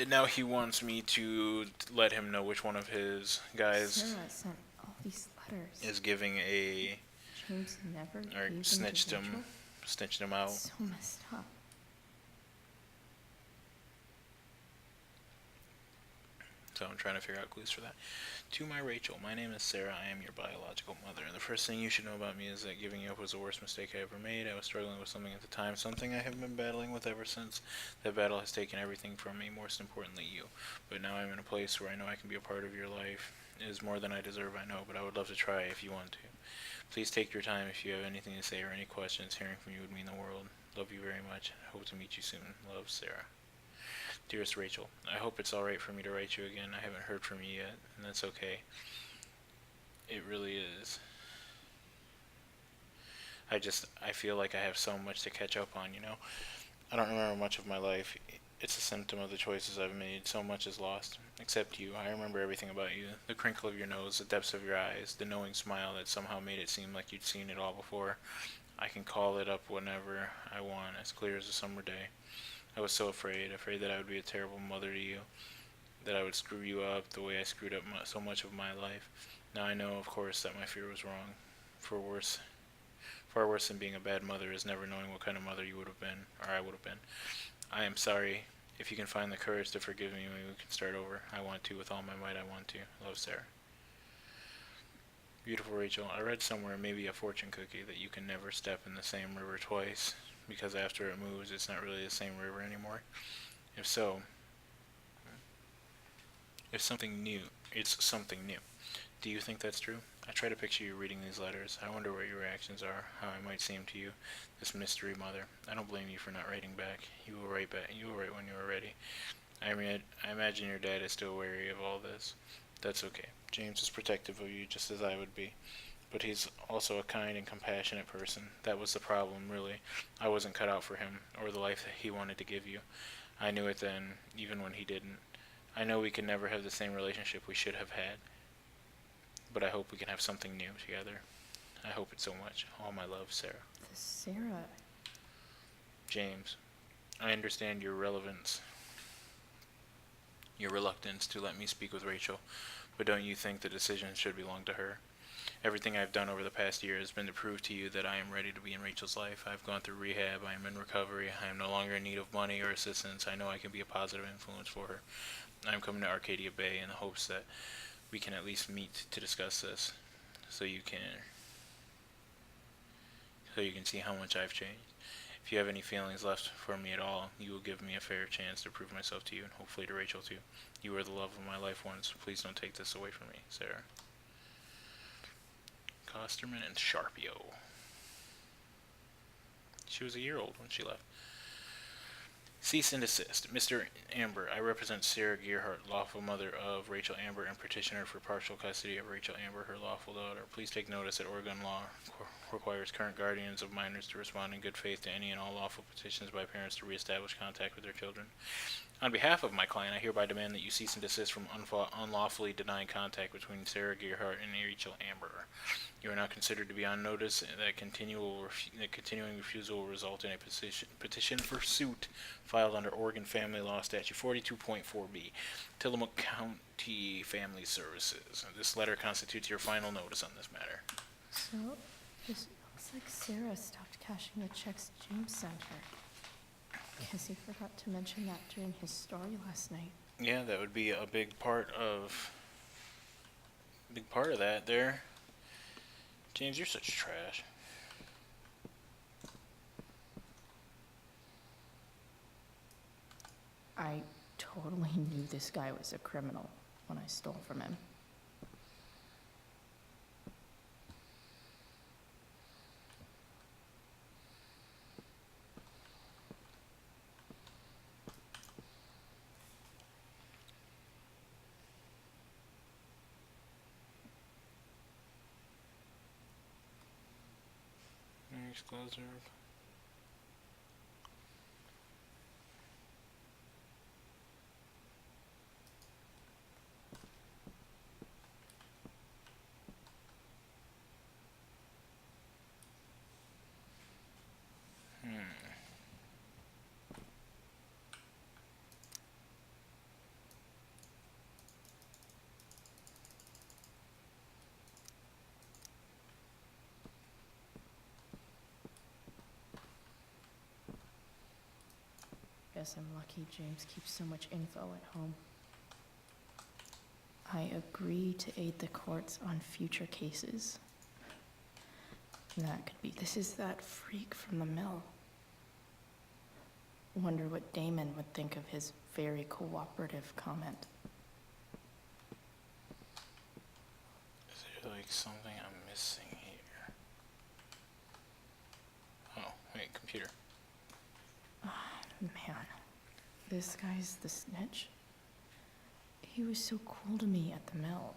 Speaker 2: And now he wants me to let him know which one of his guys
Speaker 11: Sarah sent all these letters.
Speaker 2: is giving a
Speaker 11: James never
Speaker 2: or
Speaker 11: gave them to
Speaker 2: snitched
Speaker 11: Rachel?
Speaker 2: him out.
Speaker 11: So messed up.
Speaker 2: So I'm trying to figure out clues for that. To my Rachel, my name is Sarah. I am your biological mother. And the first thing you should know about me is that giving you up was the worst mistake I ever made. I was struggling with something at the time, something I have been battling with ever since. That battle has taken everything from me, most importantly you. But now I'm in a place where I know I can be a part of your life. It is more than I deserve, I know, but I would love to try if you want to. Please take your time if you have anything to say or any questions. Hearing from you would mean the world. Love you very much. Hope to meet you soon. Love, Sarah. Dearest Rachel, I hope it's alright for me to write you again. I haven't heard from you yet, and that's okay. It really is. I feel like I have so much to catch up on, you know? I don't remember much of my life. It's a symptom of the choices I've made. So much is lost. Except you. I remember everything about you. The crinkle of your nose, the depths of your eyes, the knowing smile that somehow made it seem like you'd seen it all before. I can call it up whenever I want, as clear as a summer day. I was so afraid that I would be a terrible mother to you, that I would screw you up the way I screwed up so much of my life. Now I know, of course, that my fear was wrong. Far worse than being a bad mother is never knowing what kind of mother you would have been, or I would have been. I am sorry. If you can find the courage to forgive me, maybe we can start over. I want to, with all my might I want to. Love, Sarah. Beautiful Rachel, I read somewhere, maybe a fortune cookie, that you can never step in the same river twice, because after it moves, it's not really the same river anymore. If so, it's something new. Do you think that's true? I try to picture you reading these letters. I wonder what your reactions are, how I might seem to you, this mystery mother. I don't blame you for not writing back. You will write back. You will write when you are ready. I imagine your dad is still wary of all this. That's okay. James is protective of you just as I would be. But he's also a kind and compassionate person. That was the problem, really. I wasn't cut out for him, or the life that he wanted to give you. I knew it then, even when he didn't. I know we can never have the same relationship we should have had. But I hope we can have something new together. I hope it so much. All my love, Sarah.
Speaker 11: Sarah.
Speaker 2: James, I understand your reluctance to let me speak with Rachel, but don't you think the decision should belong to her? Everything I've done over the past year has been to prove to you that I am ready to be in Rachel's life. I've gone through rehab. I am in recovery. I am no longer in need of money or assistance. I know I can be a positive influence for her. I'm coming to Arcadia Bay in the hopes that we can at least meet to discuss this, so you can see how much I've changed. If you have any feelings left for me at all, you will give me a fair chance to prove myself to you, and hopefully to Rachel too. You were the love of my life once. Please don't take this away from me, Sarah. Costerman and Sharpio. She was a year old when she left. Cease and desist. Mr. Amber, I represent Sarah Gearhart, lawful mother of Rachel Amber and petitioner for partial custody of Rachel Amber, her lawful daughter. Please take notice that Oregon law requires current guardians of minors to respond in good faith to any and all lawful petitions by parents to reestablish contact with their children. On behalf of my client, I hereby demand that you cease and desist from unlawfully denying contact between Sarah Gearhart and Rachel Amber. You are now considered to be on notice that continuing refusal will result in a petition for suit filed under Oregon Family Law Statute 42.4b, Tillamook County Family Services. This letter constitutes your final notice on this matter.
Speaker 11: So, this looks like Sarah stopped cashing the checks James sent her. Guess he forgot to mention that during his story last night.
Speaker 2: Yeah, that would be a big part of that there. James, you're such trash.
Speaker 11: I totally knew this guy was a criminal when I stole from him.
Speaker 2: Exclusive.
Speaker 11: Guess I'm lucky James keeps so much info at home. I agree to aid the courts on future cases. That could be. This is that freak from the mill. Wonder what Damon would think of his very cooperative comment.
Speaker 2: Is there like something I'm missing here? Oh, wait, computer.
Speaker 11: Man, this guy's the snitch. He was so cool to me at the mill.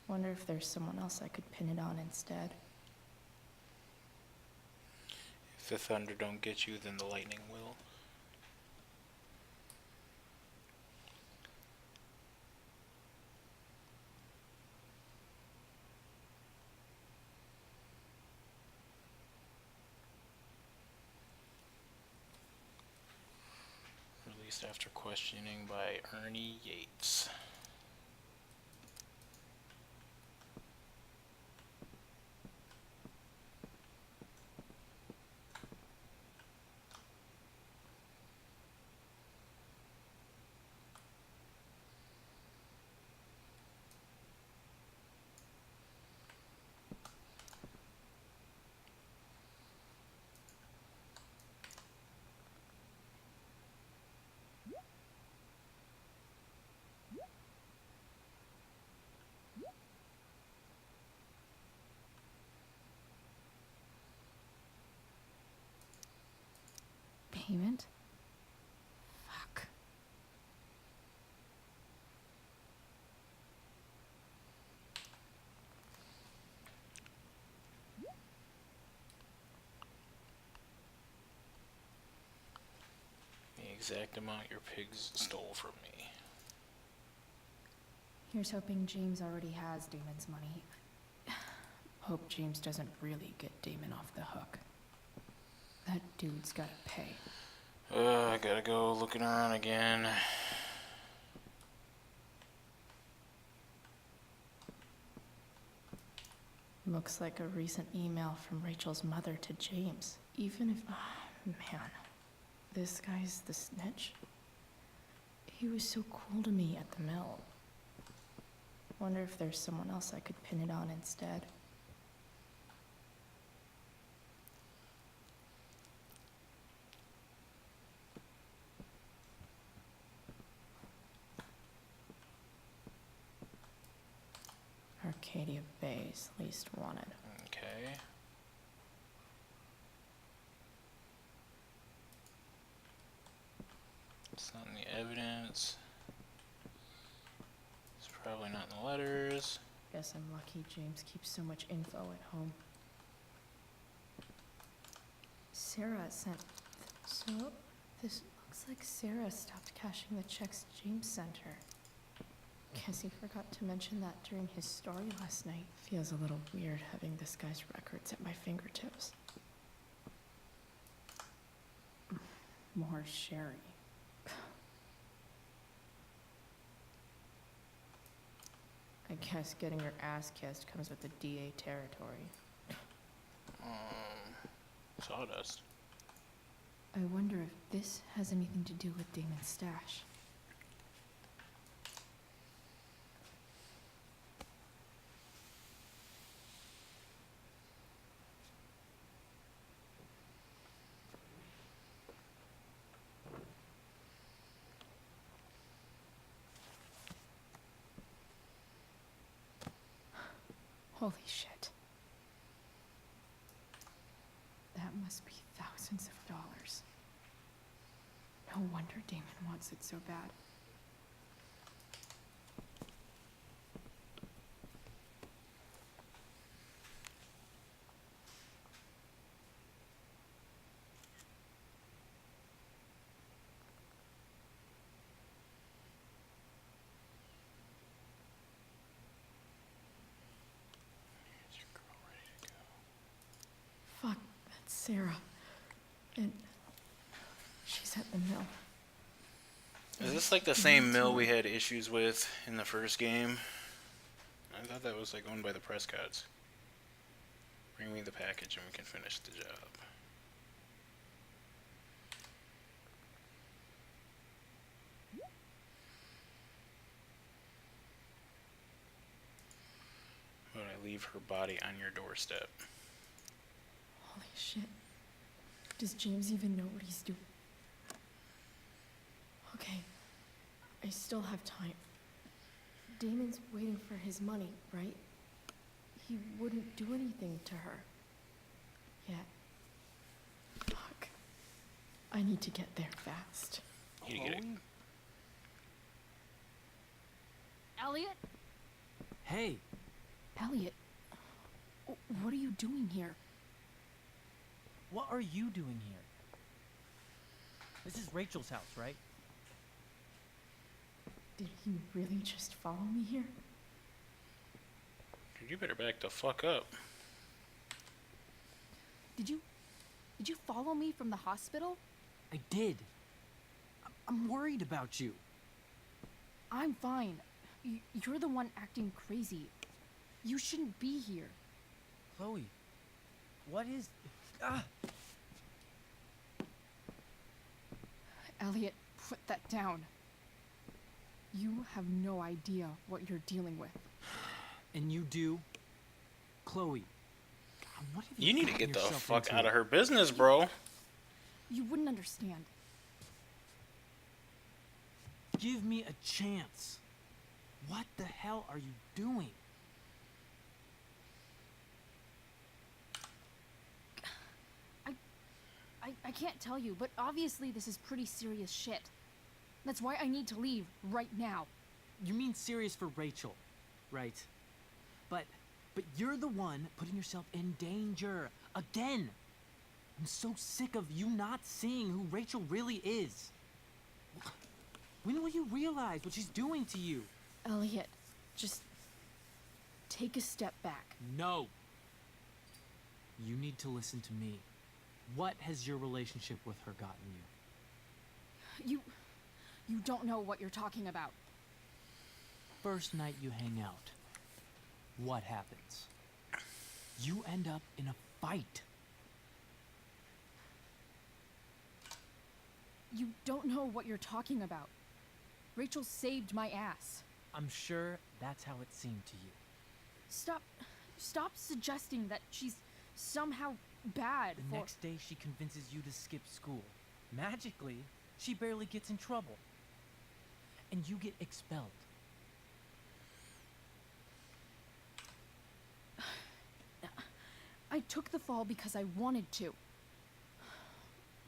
Speaker 11: Wonder if there's someone else I could pin it on instead.
Speaker 2: If the thunder don't get you, then the lightning will. Released after questioning by Ernie Yates.
Speaker 11: Payment? Fuck.
Speaker 2: The exact amount your pigs stole from me.
Speaker 11: Here's hoping James already has Damon's money. Hope James doesn't really get Damon off the hook. That dude's gotta pay.
Speaker 2: I gotta go looking around again.
Speaker 11: Looks like a recent email from Rachel's mother to James. Even if... man. This guy's the snitch. He was so cool to me at the mill. Wonder if there's someone else I could pin it on instead. Arcadia Bay's least wanted.
Speaker 2: Okay. It's not in the evidence. It's probably not in the letters.
Speaker 11: Guess I'm lucky James keeps so much info at home. Sarah sent... So, this looks like Sarah stopped cashing the checks James sent her. Guess he forgot to mention that during his story last night. Feels a little weird having this guy's records at my fingertips. More sherry. I guess getting your ass kissed comes with the DA territory.
Speaker 2: Sawdust.
Speaker 11: I wonder if this has anything to do with Damon's stash. Holy shit. That must be thousands of dollars. No wonder Damon wants it so bad. Fuck, that's Sarah. And she's at the mill.
Speaker 2: Is this like the same mill we had issues with in the first game? I thought that was like owned by the Prescotts. Bring me the package and we can finish the job. Would I leave her body on your doorstep?
Speaker 11: Holy shit. Does James even know what he's doing? Okay, I still have time. Damon's waiting for his money, right? He wouldn't do anything to her. Yet. Fuck. I need to get there fast.
Speaker 2: You get it.
Speaker 3: Elliot?
Speaker 19: Hey,
Speaker 3: Elliot, what are you doing here?
Speaker 19: what are you doing here? This is Rachel's house, right?
Speaker 11: Did he really just follow me here?
Speaker 2: Dude, you better back the fuck up.
Speaker 3: Did you follow me from the hospital?
Speaker 19: I did. I'm worried about you.
Speaker 3: I'm fine. You're the one acting crazy. You shouldn't be here.
Speaker 19: Chloe, what is... Ah!
Speaker 3: Elliot, put that down. You have no idea what you're dealing with.
Speaker 19: And you do? Chloe, God, what have
Speaker 2: You need to
Speaker 19: gotten
Speaker 2: get the
Speaker 19: yourself
Speaker 2: fuck
Speaker 19: into?
Speaker 2: out of her business, bro.
Speaker 3: You wouldn't understand.
Speaker 19: Give me a chance. What the hell are you doing?
Speaker 3: I can't tell you, but obviously this is pretty serious shit. That's why I need to leave right now.
Speaker 19: You mean serious for Rachel, right? But you're the one putting yourself in danger again. I'm so sick of you not seeing who Rachel really is. When will you realize what she's doing to you?
Speaker 3: Elliot, just take a step back.
Speaker 19: No. You need to listen to me. What has your relationship with her gotten you?
Speaker 3: You don't know what you're talking about.
Speaker 19: First night you hang out, what happens? You end up in a fight.
Speaker 3: You don't know what you're talking about. Rachel saved my ass.
Speaker 19: I'm sure that's how it seemed to you.
Speaker 3: Stop suggesting that she's somehow bad
Speaker 19: The next day she convinces you to skip school. Magically, she barely gets in trouble. And you get expelled.
Speaker 3: I took the fall because I wanted to.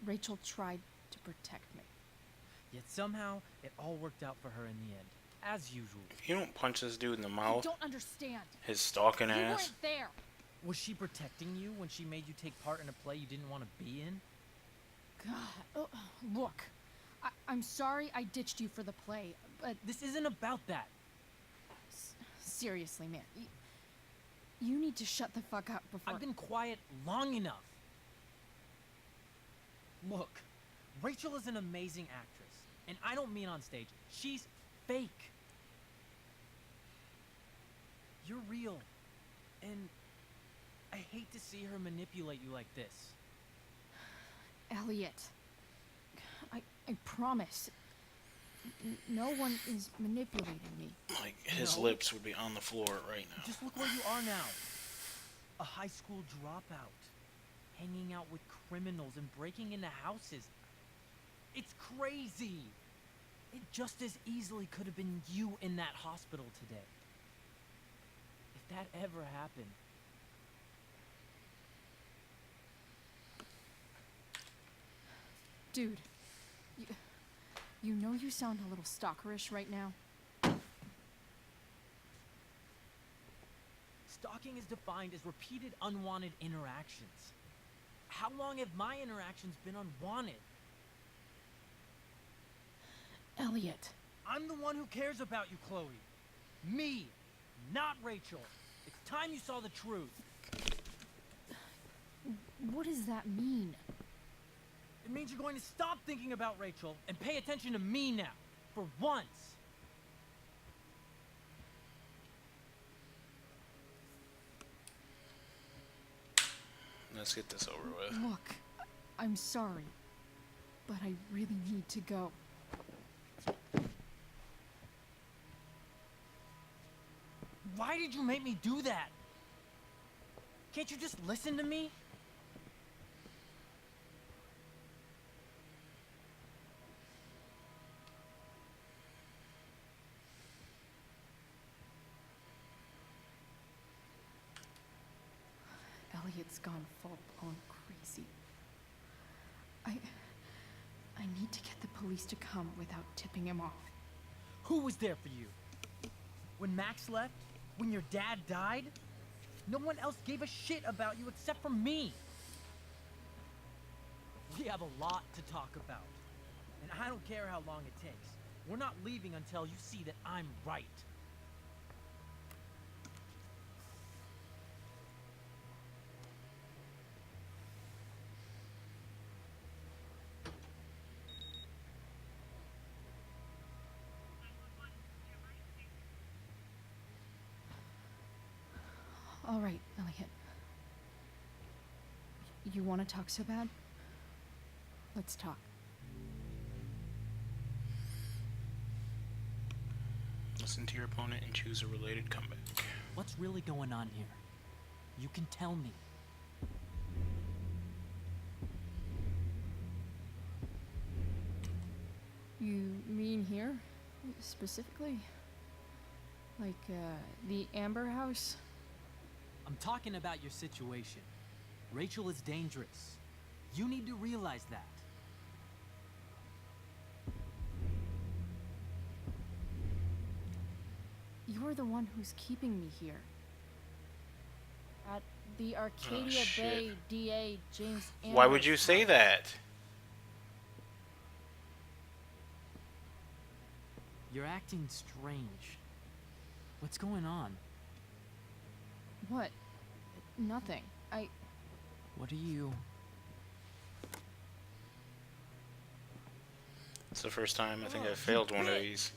Speaker 3: Rachel tried to protect me.
Speaker 19: Yet somehow, it all worked out for her in the end. As usual.
Speaker 2: If you don't punch this dude in the
Speaker 3: You
Speaker 2: mouth,
Speaker 3: don't understand.
Speaker 2: his stalking
Speaker 3: You
Speaker 2: ass.
Speaker 3: weren't there.
Speaker 19: Was she protecting you when she made you take part in a play you didn't want to be in?
Speaker 3: God, look. I'm sorry I ditched you for the play, but...
Speaker 19: This isn't about that.
Speaker 3: Seriously, man. You need to shut the fuck up before...
Speaker 19: I've been quiet long enough. Look, Rachel is an amazing actress. And I don't mean on stage. She's fake. You're real. And I hate to see her manipulate you like this.
Speaker 3: Elliot. I promise. No one is manipulating me.
Speaker 2: Like, his
Speaker 19: No.
Speaker 2: lips would be on the floor right now.
Speaker 19: Just look where you are now. A high school dropout. Hanging out with criminals and breaking into houses. It's crazy. It just as easily could have been you in that hospital today. If that ever happen?
Speaker 3: Dude, you know you sound a little stalkerish right now.
Speaker 19: Stalking is defined as repeated unwanted interactions. How long have my interactions been unwanted?
Speaker 3: Elliot.
Speaker 19: I'm the one who cares about you, Chloe. Me, not Rachel. It's time you saw the truth.
Speaker 3: What does that mean?
Speaker 19: It means you're going to stop thinking about Rachel and pay attention to me now. For once.
Speaker 2: Let's get this over with.
Speaker 3: Look, I'm sorry, but I really need to go.
Speaker 19: Why did you make me do that? Can't you just listen to me?
Speaker 3: Elliot's gone full-blown crazy. I need to get the police to come without tipping him off.
Speaker 19: Who was there for you? When Max left? When your dad died? No one else gave a shit about you except for me. We have a lot to talk about. And I don't care how long it takes. We're not leaving until you see that I'm right.
Speaker 3: All right, Elliot. You want to talk so bad? Let's talk.
Speaker 2: Listen to your opponent and choose a related comeback.
Speaker 19: What's really going on here? You can tell me.
Speaker 3: You mean here? Specifically? Like, the Amber House?
Speaker 19: I'm talking about your situation. Rachel is dangerous. You need to realize that.
Speaker 3: You're the one who's keeping me here. At the Arcadia
Speaker 2: shit.
Speaker 3: Bay DA James Amber.
Speaker 2: Why would you say that?
Speaker 19: You're acting strange. What's going on?
Speaker 3: What? Nothing.
Speaker 19: What are you...
Speaker 2: It's the first time I think I failed one of these.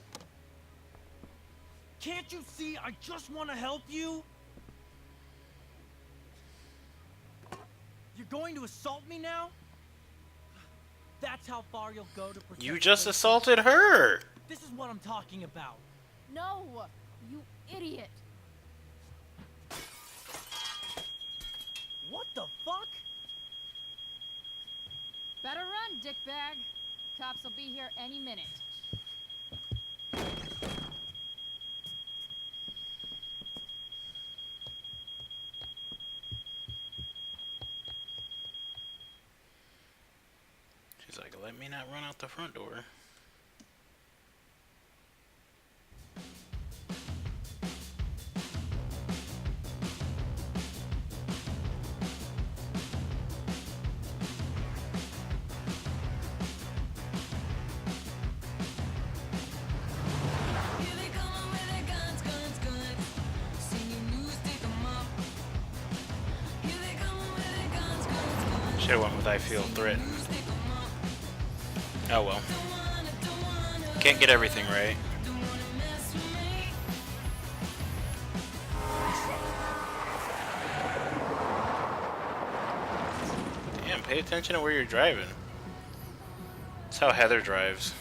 Speaker 19: Can't you see I just want to help you? You're going to assault me now? That's how far you'll go to protect
Speaker 2: You just
Speaker 19: Rachel?
Speaker 2: assaulted her!
Speaker 19: This is what I'm talking about.
Speaker 3: No! You idiot!
Speaker 19: What the fuck?
Speaker 3: Better run, dickbag. Cops will be here any minute.
Speaker 2: She's like, let me not run out the front door. Should've went with I feel threatened. Oh well. Can't get everything right. Damn, pay attention to where you're driving. That's how Heather drives.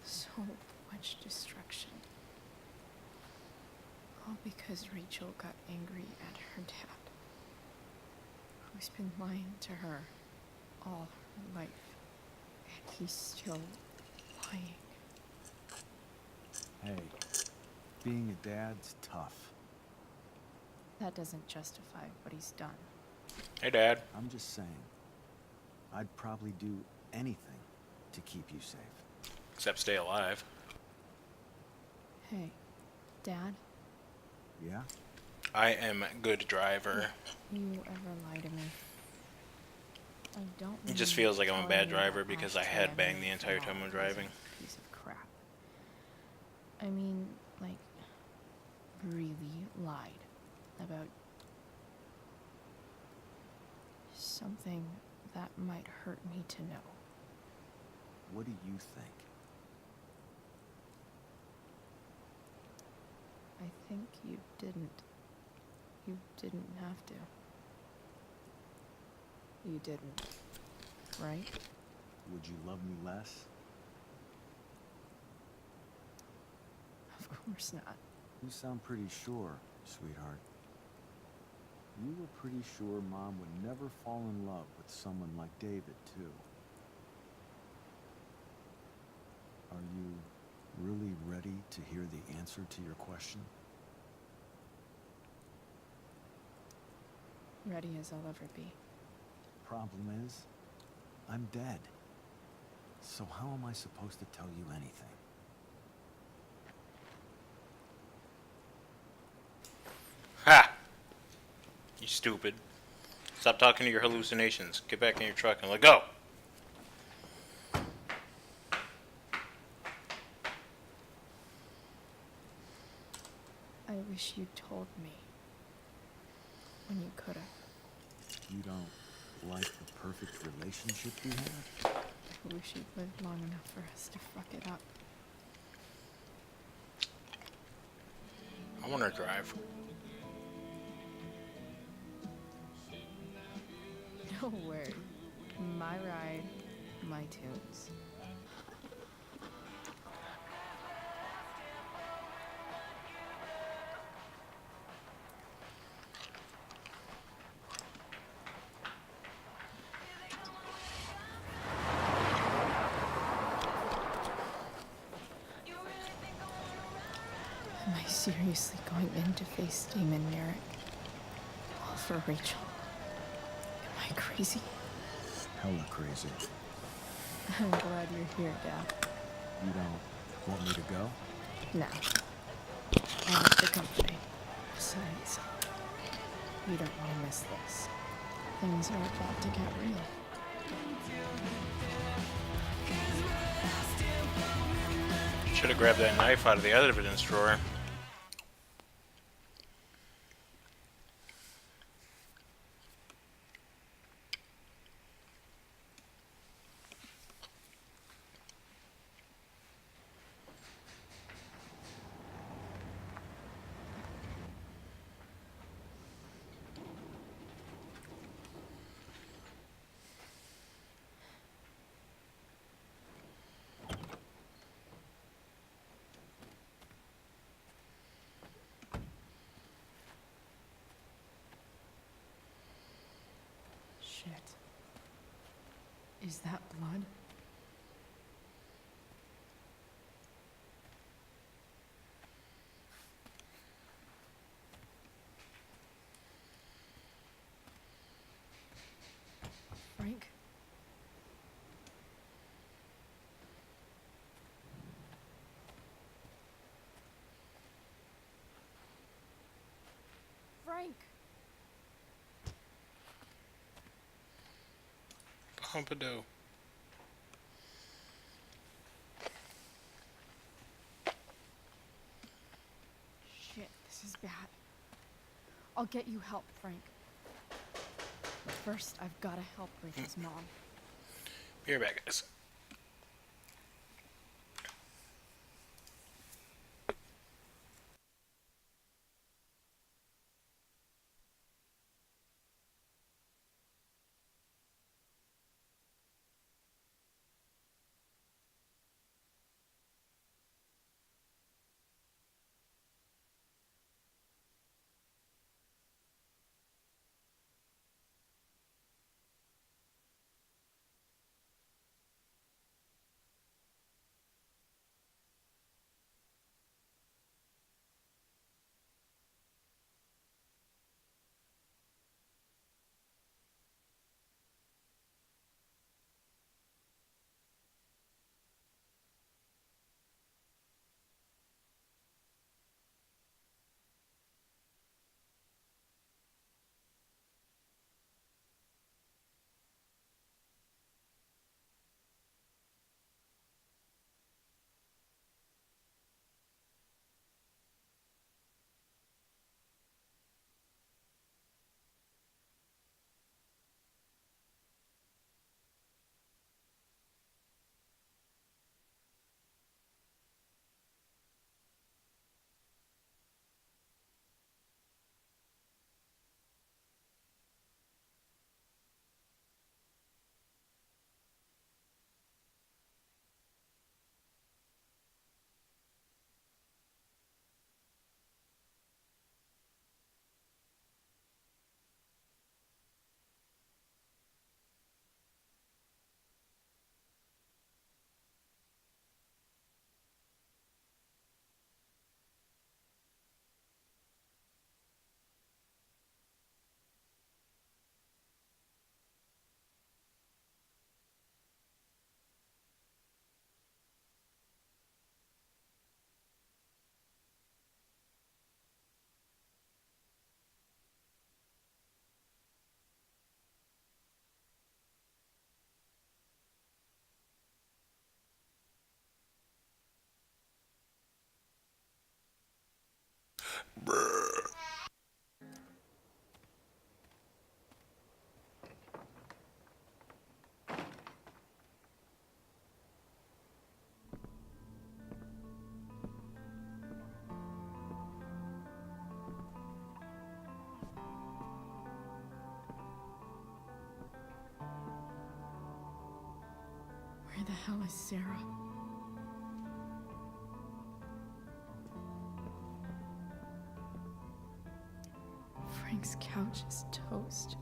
Speaker 3: So much destruction.
Speaker 11: All because Rachel got angry at her dad, who's been lying to her all her life. And he's still lying.
Speaker 14: Hey, being a dad's tough.
Speaker 11: That doesn't justify what he's done.
Speaker 2: Hey, Dad.
Speaker 14: I'm just saying, I'd probably do anything to keep you safe.
Speaker 2: Except stay alive.
Speaker 11: Hey, Dad?
Speaker 14: Yeah?
Speaker 2: I am a good driver.
Speaker 11: You ever lie to me? I don't
Speaker 2: It just
Speaker 11: mean
Speaker 2: feels like I'm a
Speaker 11: telling
Speaker 2: bad
Speaker 11: you
Speaker 2: driver
Speaker 11: that
Speaker 2: because I
Speaker 11: ashtray
Speaker 2: headbang
Speaker 11: made
Speaker 2: the entire
Speaker 11: fall
Speaker 2: time I'm
Speaker 11: is
Speaker 2: driving.
Speaker 11: a piece of crap. I mean, like, really lied about something that might hurt me to know.
Speaker 14: What do you think?
Speaker 11: I think you didn't. You didn't have to. You didn't, right?
Speaker 14: Would you love me less?
Speaker 11: Of course not.
Speaker 14: You sound pretty sure, sweetheart. You were pretty sure Mom would never fall in love with someone like David, too. Are you really ready to hear the answer to your question?
Speaker 11: Ready as I'll ever be.
Speaker 14: Problem is, I'm dead. So how am I supposed to tell you anything?
Speaker 2: Ha! You stupid. Stop talking to your hallucinations. Get back in your truck and let go.
Speaker 11: I wish you told me when you could have.
Speaker 14: You don't like the perfect relationship we have?
Speaker 11: I wish you'd lived long enough for us to fuck it up.
Speaker 2: I want to drive.
Speaker 11: No word. My ride, my tunes. Am I seriously going in to face Damon Merrick? All for Rachel? Am I crazy?
Speaker 14: Hella crazy.
Speaker 11: I'm glad you're here, Dad.
Speaker 14: You don't want me to go?
Speaker 11: No. I like the company. Besides, you don't want to miss this. Things are about to get real.
Speaker 2: Should have grabbed that knife out of the evidence drawer.
Speaker 11: Shit. Is that blood? Frank? Frank!
Speaker 2: Pompadour.
Speaker 3: Shit, this is bad. I'll get you help, Frank. But first, I've gotta help Rachel's mom.
Speaker 2: Be right back, guys.
Speaker 11: hell is Sarah? Frank's couch is toast.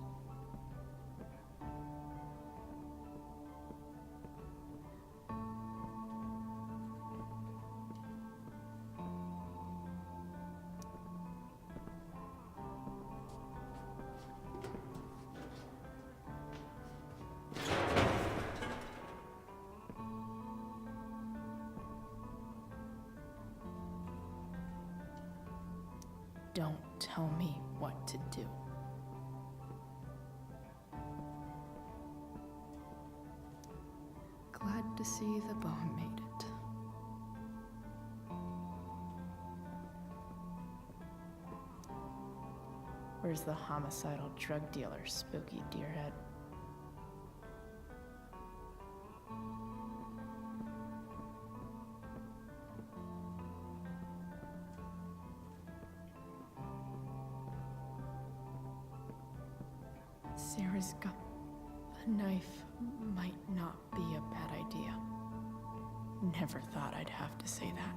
Speaker 11: Don't tell me what to do. Glad to see the bone made it. Where's the homicidal drug dealer, Spooky Deerhead? Sarah's got a knife. Might not be a bad idea. Never thought I'd have to say that.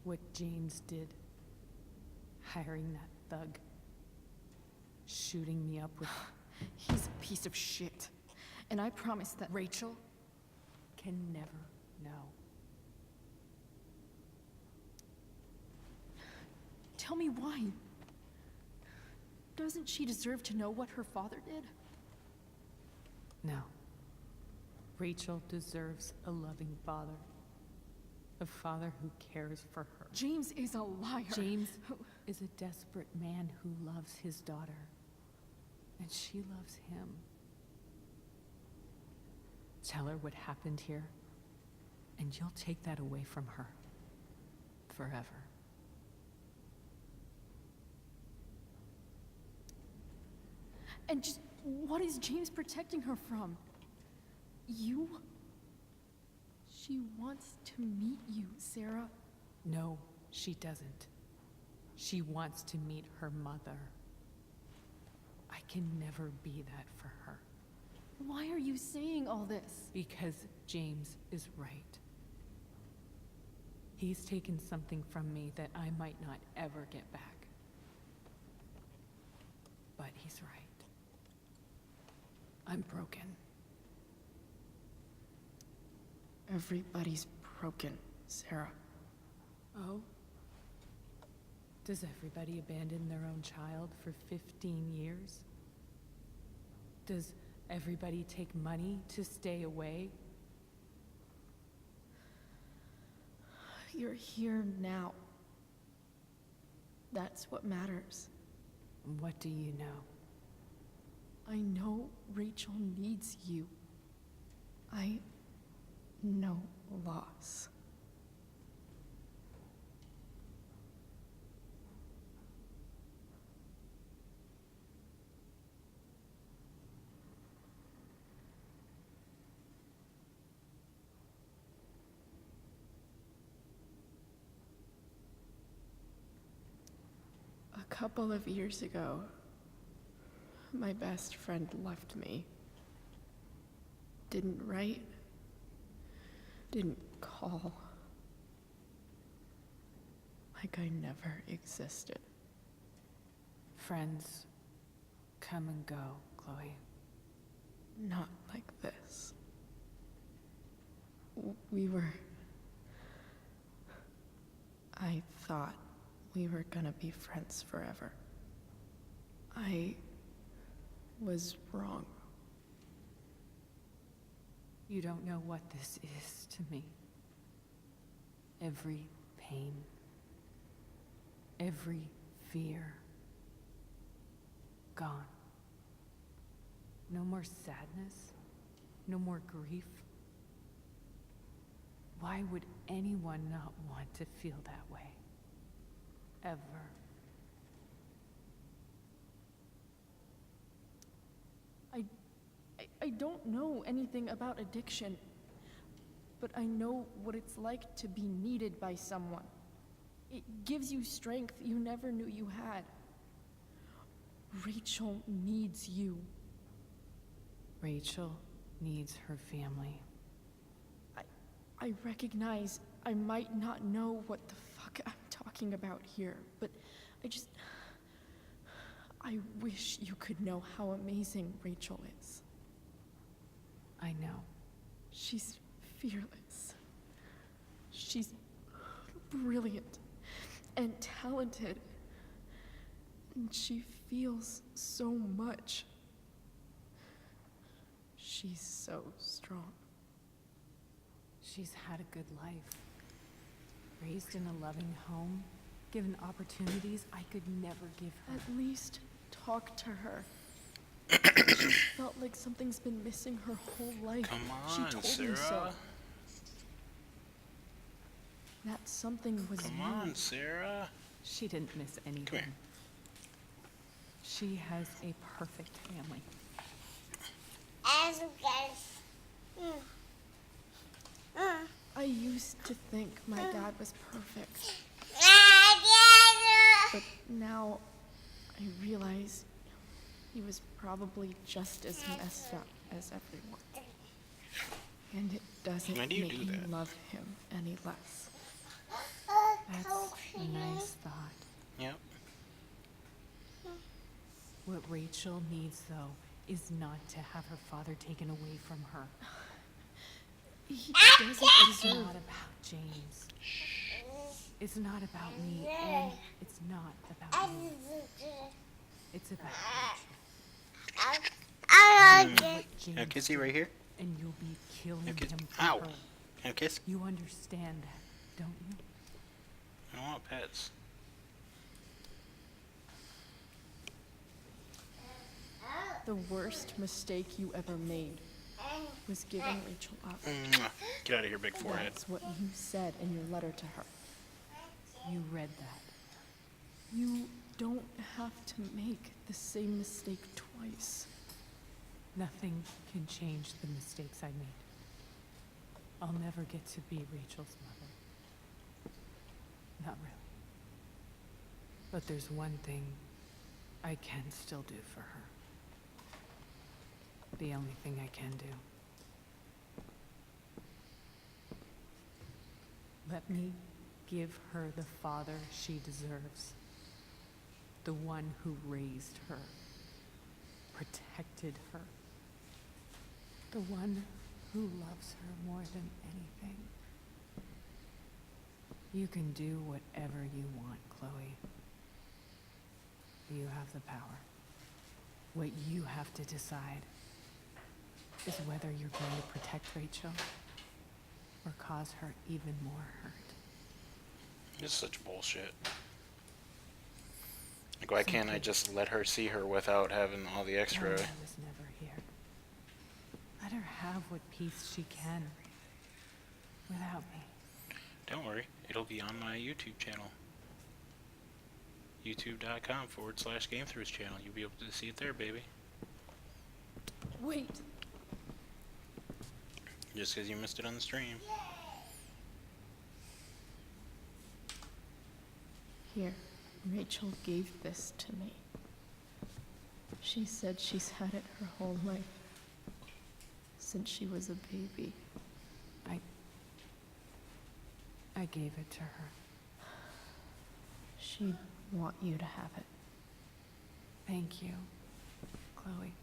Speaker 13: what James did. Hiring that thug. Shooting me up with...
Speaker 3: He's a piece of shit. And I promise that
Speaker 13: Rachel can never know.
Speaker 3: Tell me why. Doesn't she deserve to know what her father did?
Speaker 13: No. Rachel deserves a loving father. A father who cares for her.
Speaker 3: James is a liar.
Speaker 13: James is a desperate man who loves his daughter. And she loves him. Tell her what happened here, and you'll take that away from her. Forever.
Speaker 3: And just what is James protecting her from? You? She wants to meet you, Sarah.
Speaker 13: No, she doesn't. She wants to meet her mother. I can never be that for her.
Speaker 3: Why are you saying all this?
Speaker 13: Because James is right. He's taken something from me that I might not ever get back. But he's right. I'm broken.
Speaker 3: Everybody's broken, Sarah.
Speaker 13: Oh? Does everybody abandon their own child for 15 years? Does everybody take money to stay away?
Speaker 3: You're here now. That's what matters.
Speaker 13: What do you know?
Speaker 3: I know Rachel needs you. I know loss. A couple of years ago, my best friend left me. Didn't write. Didn't call. Like I never existed.
Speaker 13: Friends come and go, Chloe.
Speaker 3: Not like this. We were... I thought we were gonna be friends forever. I was wrong.
Speaker 13: You don't know what this is to me. Every pain, every fear, gone. No more sadness, no more grief. Why would anyone not want to feel that way? Ever.
Speaker 3: I don't know anything about addiction, but I know what it's like to be needed by someone. It gives you strength you never knew you had. Rachel needs you.
Speaker 13: Rachel needs her family.
Speaker 3: I recognize I might not know what the fuck I'm talking about here, but I wish you could know how amazing Rachel is.
Speaker 13: I know.
Speaker 3: She's fearless. She's brilliant and talented. And she feels so much. She's so strong.
Speaker 13: She's had a good life. Raised in a loving home, given opportunities I could never give her.
Speaker 3: At least talk to her. She felt like something's been missing her whole life.
Speaker 2: Come
Speaker 3: She
Speaker 2: on,
Speaker 3: told
Speaker 2: Sarah.
Speaker 3: me so. That something was
Speaker 2: Come
Speaker 3: you.
Speaker 2: on, Sarah.
Speaker 13: She didn't miss anything.
Speaker 2: Come here.
Speaker 13: She has a perfect family.
Speaker 3: I used to think my dad was perfect. But now I realize he was probably just as messed up as everyone. And it doesn't
Speaker 2: Why do you
Speaker 3: make
Speaker 2: do
Speaker 3: me
Speaker 2: that?
Speaker 3: love him any less.
Speaker 13: That's
Speaker 4: Rachel needs, though, is not to have her father taken away from her.
Speaker 13: He doesn't
Speaker 4: It's
Speaker 13: deserve.
Speaker 4: not about James. It's not about me, and it's not about you. It's about Rachel.
Speaker 2: Can I kiss you right here?
Speaker 4: And you'll be killing
Speaker 2: Can I kiss?
Speaker 4: him for
Speaker 2: Ow!
Speaker 4: her.
Speaker 2: Can I kiss?
Speaker 4: You understand that, don't you?
Speaker 2: I don't want pets.
Speaker 13: The worst mistake you ever made was giving Rachel up.
Speaker 2: Mwah. Get out of here, big forehead.
Speaker 13: That's what you said in your letter to her.
Speaker 4: You read that.
Speaker 13: You don't have to make the same mistake twice.
Speaker 4: Nothing can change the mistakes I made. I'll never get to be Rachel's mother. Not really. But there's one thing I can still do for her. The only thing I can do. Let me give her the father she deserves. The one who raised her, protected her. The one who loves her more than anything. You can do whatever you want, Chloe. You have the power. What you have to decide is whether you're going to protect Rachel or cause her even more hurt.
Speaker 2: This is such bullshit. Like, why can't I just let her see her without having all the extra?
Speaker 4: Mama was never here. Let her have what peace she can without me.
Speaker 2: Don't worry, it'll be on my YouTube channel. YouTube.com/GameThroughs channel. You'll be able to see it there, baby.
Speaker 13: Wait.
Speaker 2: Just because you missed it on the stream.
Speaker 13: Here, Rachel gave this to me. She said she's had it her whole life. Since she was a baby.
Speaker 4: I gave it to her.
Speaker 13: She'd want you to have it.
Speaker 4: Thank you, Chloe.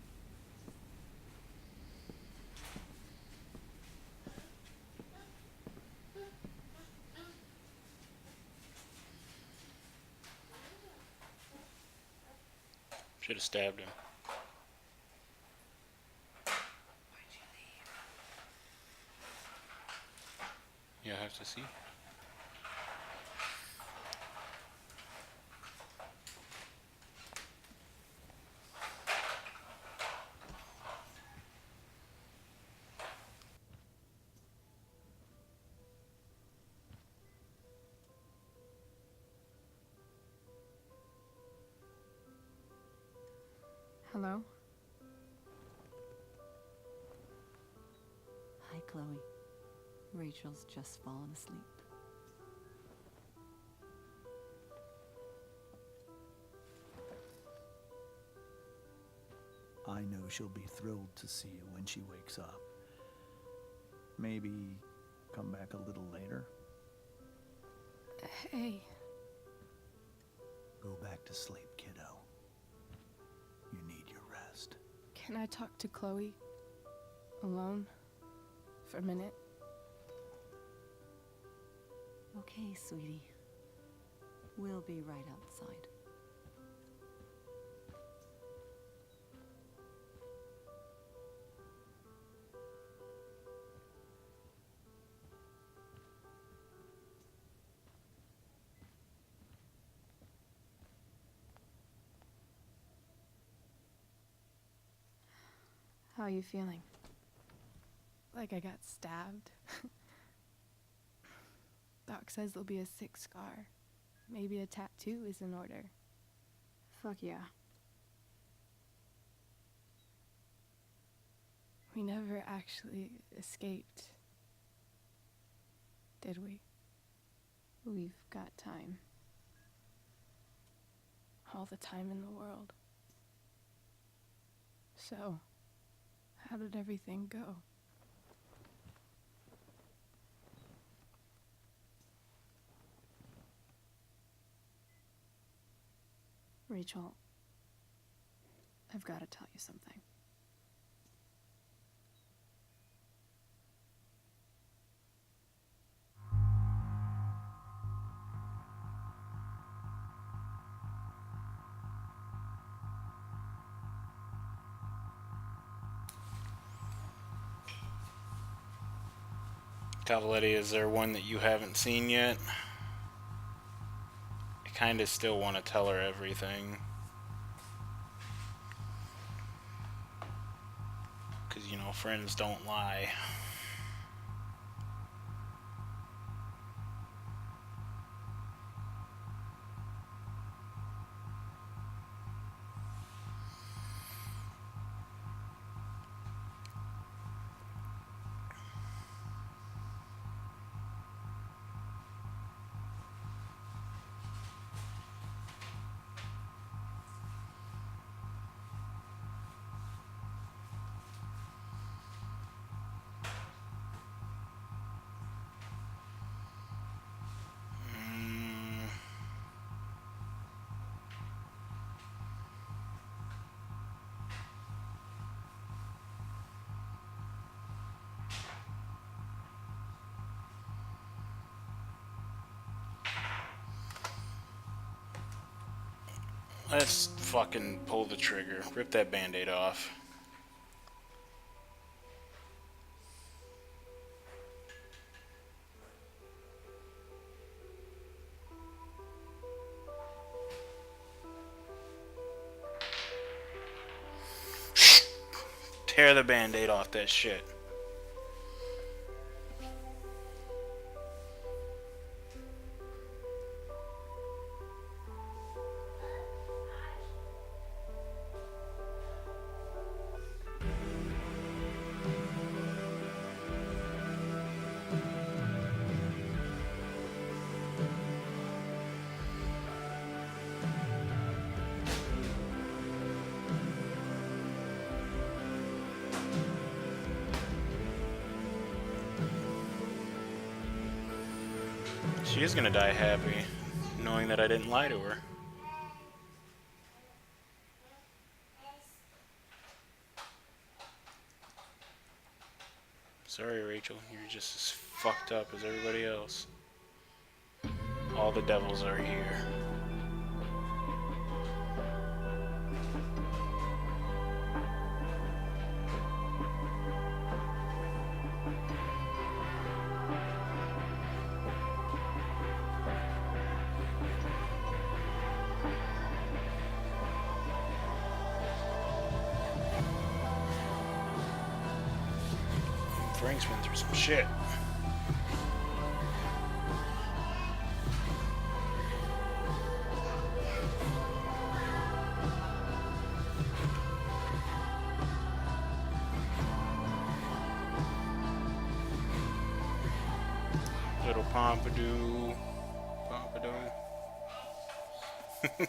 Speaker 2: Should have stabbed him. You'll have to see.
Speaker 13: Hello?
Speaker 12: Hi, Chloe. Rachel's just fallen asleep.
Speaker 8: I know she'll be thrilled to see you when she wakes up. Maybe come back a little later.
Speaker 13: Hey.
Speaker 8: Go back to sleep, kiddo. You need your rest.
Speaker 13: Can I talk to Chloe? Alone? For a minute?
Speaker 12: Okay, sweetie. We'll be right outside.
Speaker 13: How are you feeling? Like I got stabbed? Doc says there'll be a sick scar. Maybe a tattoo is in order. Fuck yeah. We never actually escaped, did we? We've got time. All the time in the world. So, how did everything go? Rachel,
Speaker 11: I've got to tell you something.
Speaker 2: Cavaletti, is there one that you haven't seen yet? I kind of still want to tell her everything. Because, you know, friends don't lie. Let's fucking pull the trigger. Rip that band-aid off. Tear the band-aid off that shit. She is gonna die happy, knowing that I didn't lie to her. Sorry, Rachel, you're just as fucked up as everybody else. All the devils are here. Frank's been through some shit. Little Pompadour. Pompadour.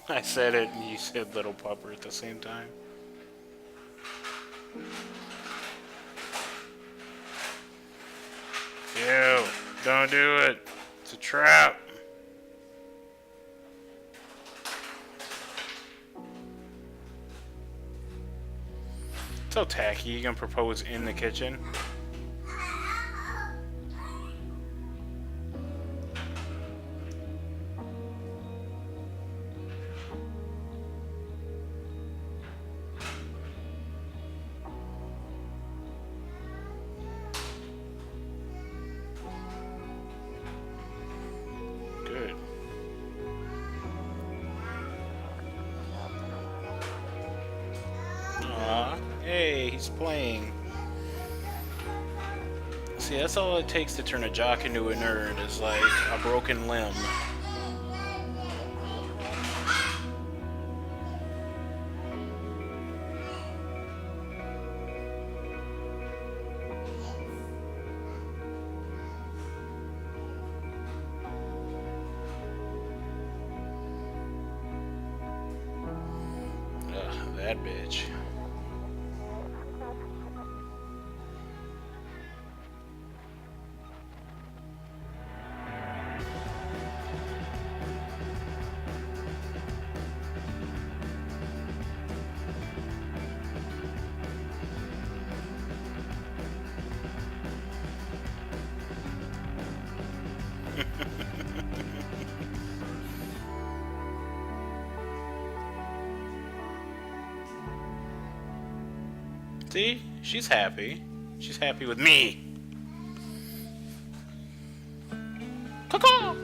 Speaker 2: I said it and you said little pupper at the same time. Ew, don't do it. It's a trap. So tacky. You gonna propose in the kitchen? Good. Aw, hey, he's playing. See, that's all it takes to turn a jock into a nerd, is like a broken limb. Ugh, that bitch. See? She's happy. She's happy with me. Caw-caw!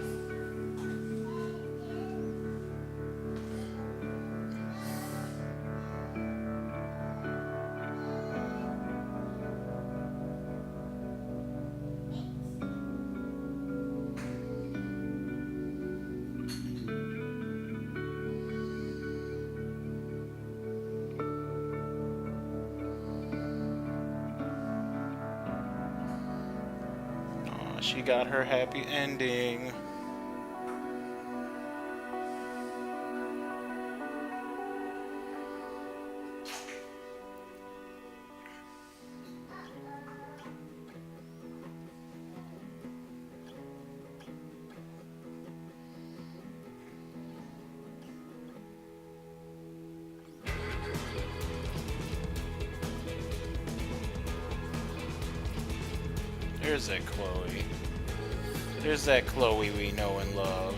Speaker 2: She got her happy ending. There's that Chloe. There's that Chloe we know and love.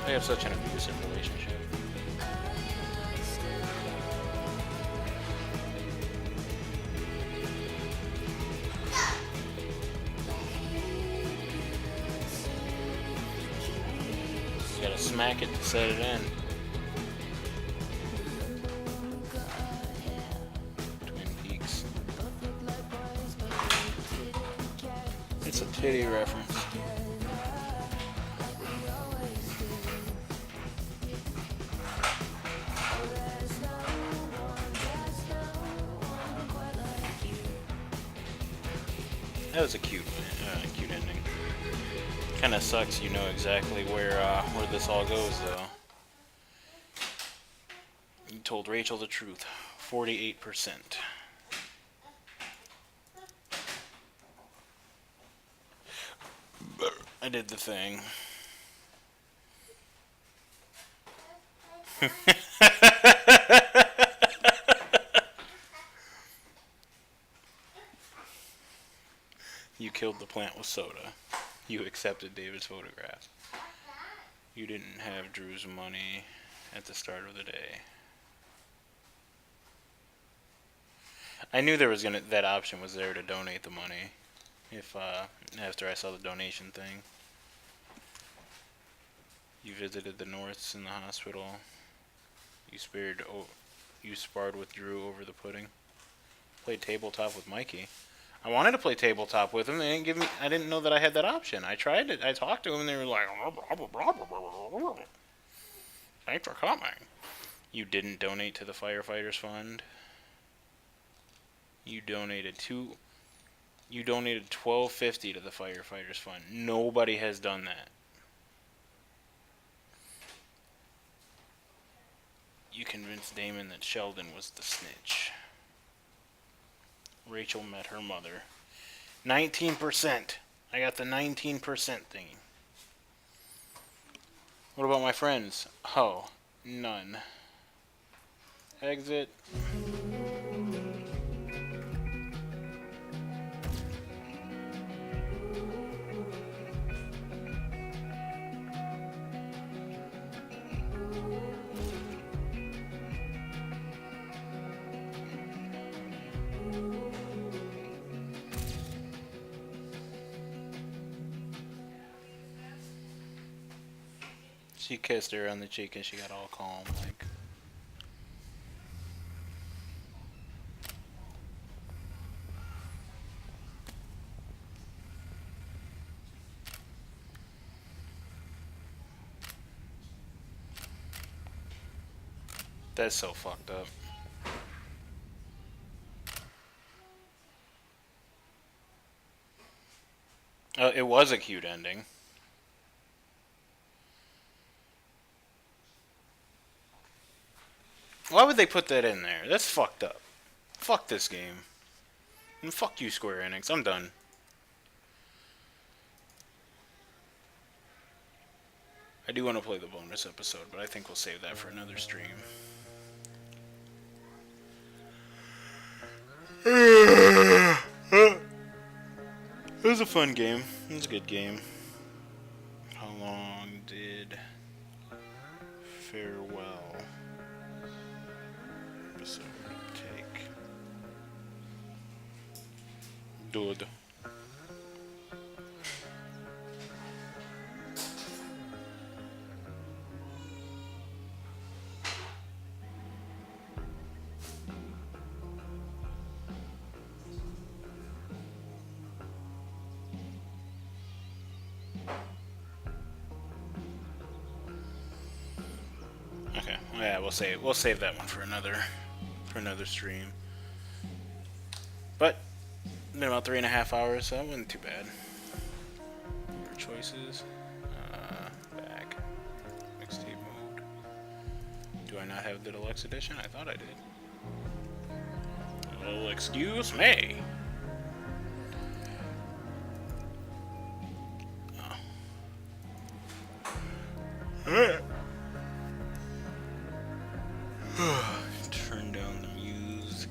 Speaker 2: They have such an abusive relationship. You gotta smack it to set it in. Twin Peaks. It's a titty reference. That was a cute ending. Kind of sucks, you know exactly where this all goes, though. You told Rachel the truth. 48%. I did the thing. You killed the plant with soda. You accepted David's photograph. You didn't have Drew's money at the start of the day. I knew there was that option was there to donate the money. If after I saw the donation thing. You visited the Norths in the hospital. You sparred with Drew over the pudding. Played tabletop with Mikey. I wanted to play tabletop with him. They didn't give me. I didn't know that I had that option. I tried it. I talked to him, and they were like, "Thanks for coming." You didn't donate to the firefighters fund. You donated $12.50 to the firefighters fund. Nobody has done that. You convinced Damon that Sheldon was the snitch. Rachel met her mother. 19%. I got the 19% thingy. What about my friends? Oh, none. Exit. She kissed her on the cheek and she got all calm, like. That's so fucked up. It was a cute ending. Why would they put that in there? That's fucked up. Fuck this game. And fuck you, Square Enix. I'm done. I do want to play the bonus episode, but I think we'll save that for another stream. It was a fun game. It was a good game. How long did Farewell episode take? Dude. Okay, yeah, we'll save that one for another stream. But been about 3.5 hours, so that wasn't too bad. For choices, back, mixtape mode. Do I not have the deluxe edition? I thought I did. Well, excuse me. Turn down the music.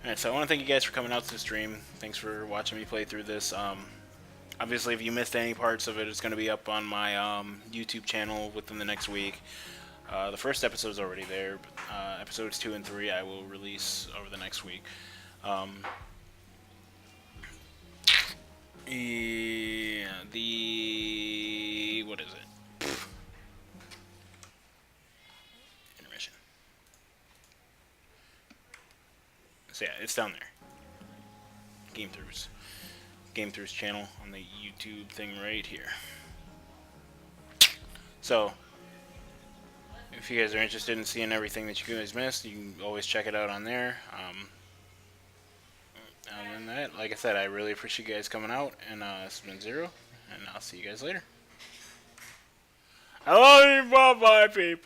Speaker 2: Alright, so I want to thank you guys for coming out to the stream. Thanks for watching me play through this. Obviously, if you missed any parts of it, it's going to be up on my YouTube channel within the next week. The first episode is already there, but episodes 2 and 3 I will release over the next week. What is it? Intermission. So yeah, it's down there. Game Through's channel on the YouTube thing right here. So if you guys are interested in seeing everything that you guys missed, you can always check it out on there. Other than that, like I said, I really appreciate you guys coming out, and this has been Zero, and I'll see you guys later. I love you, bye-bye, people.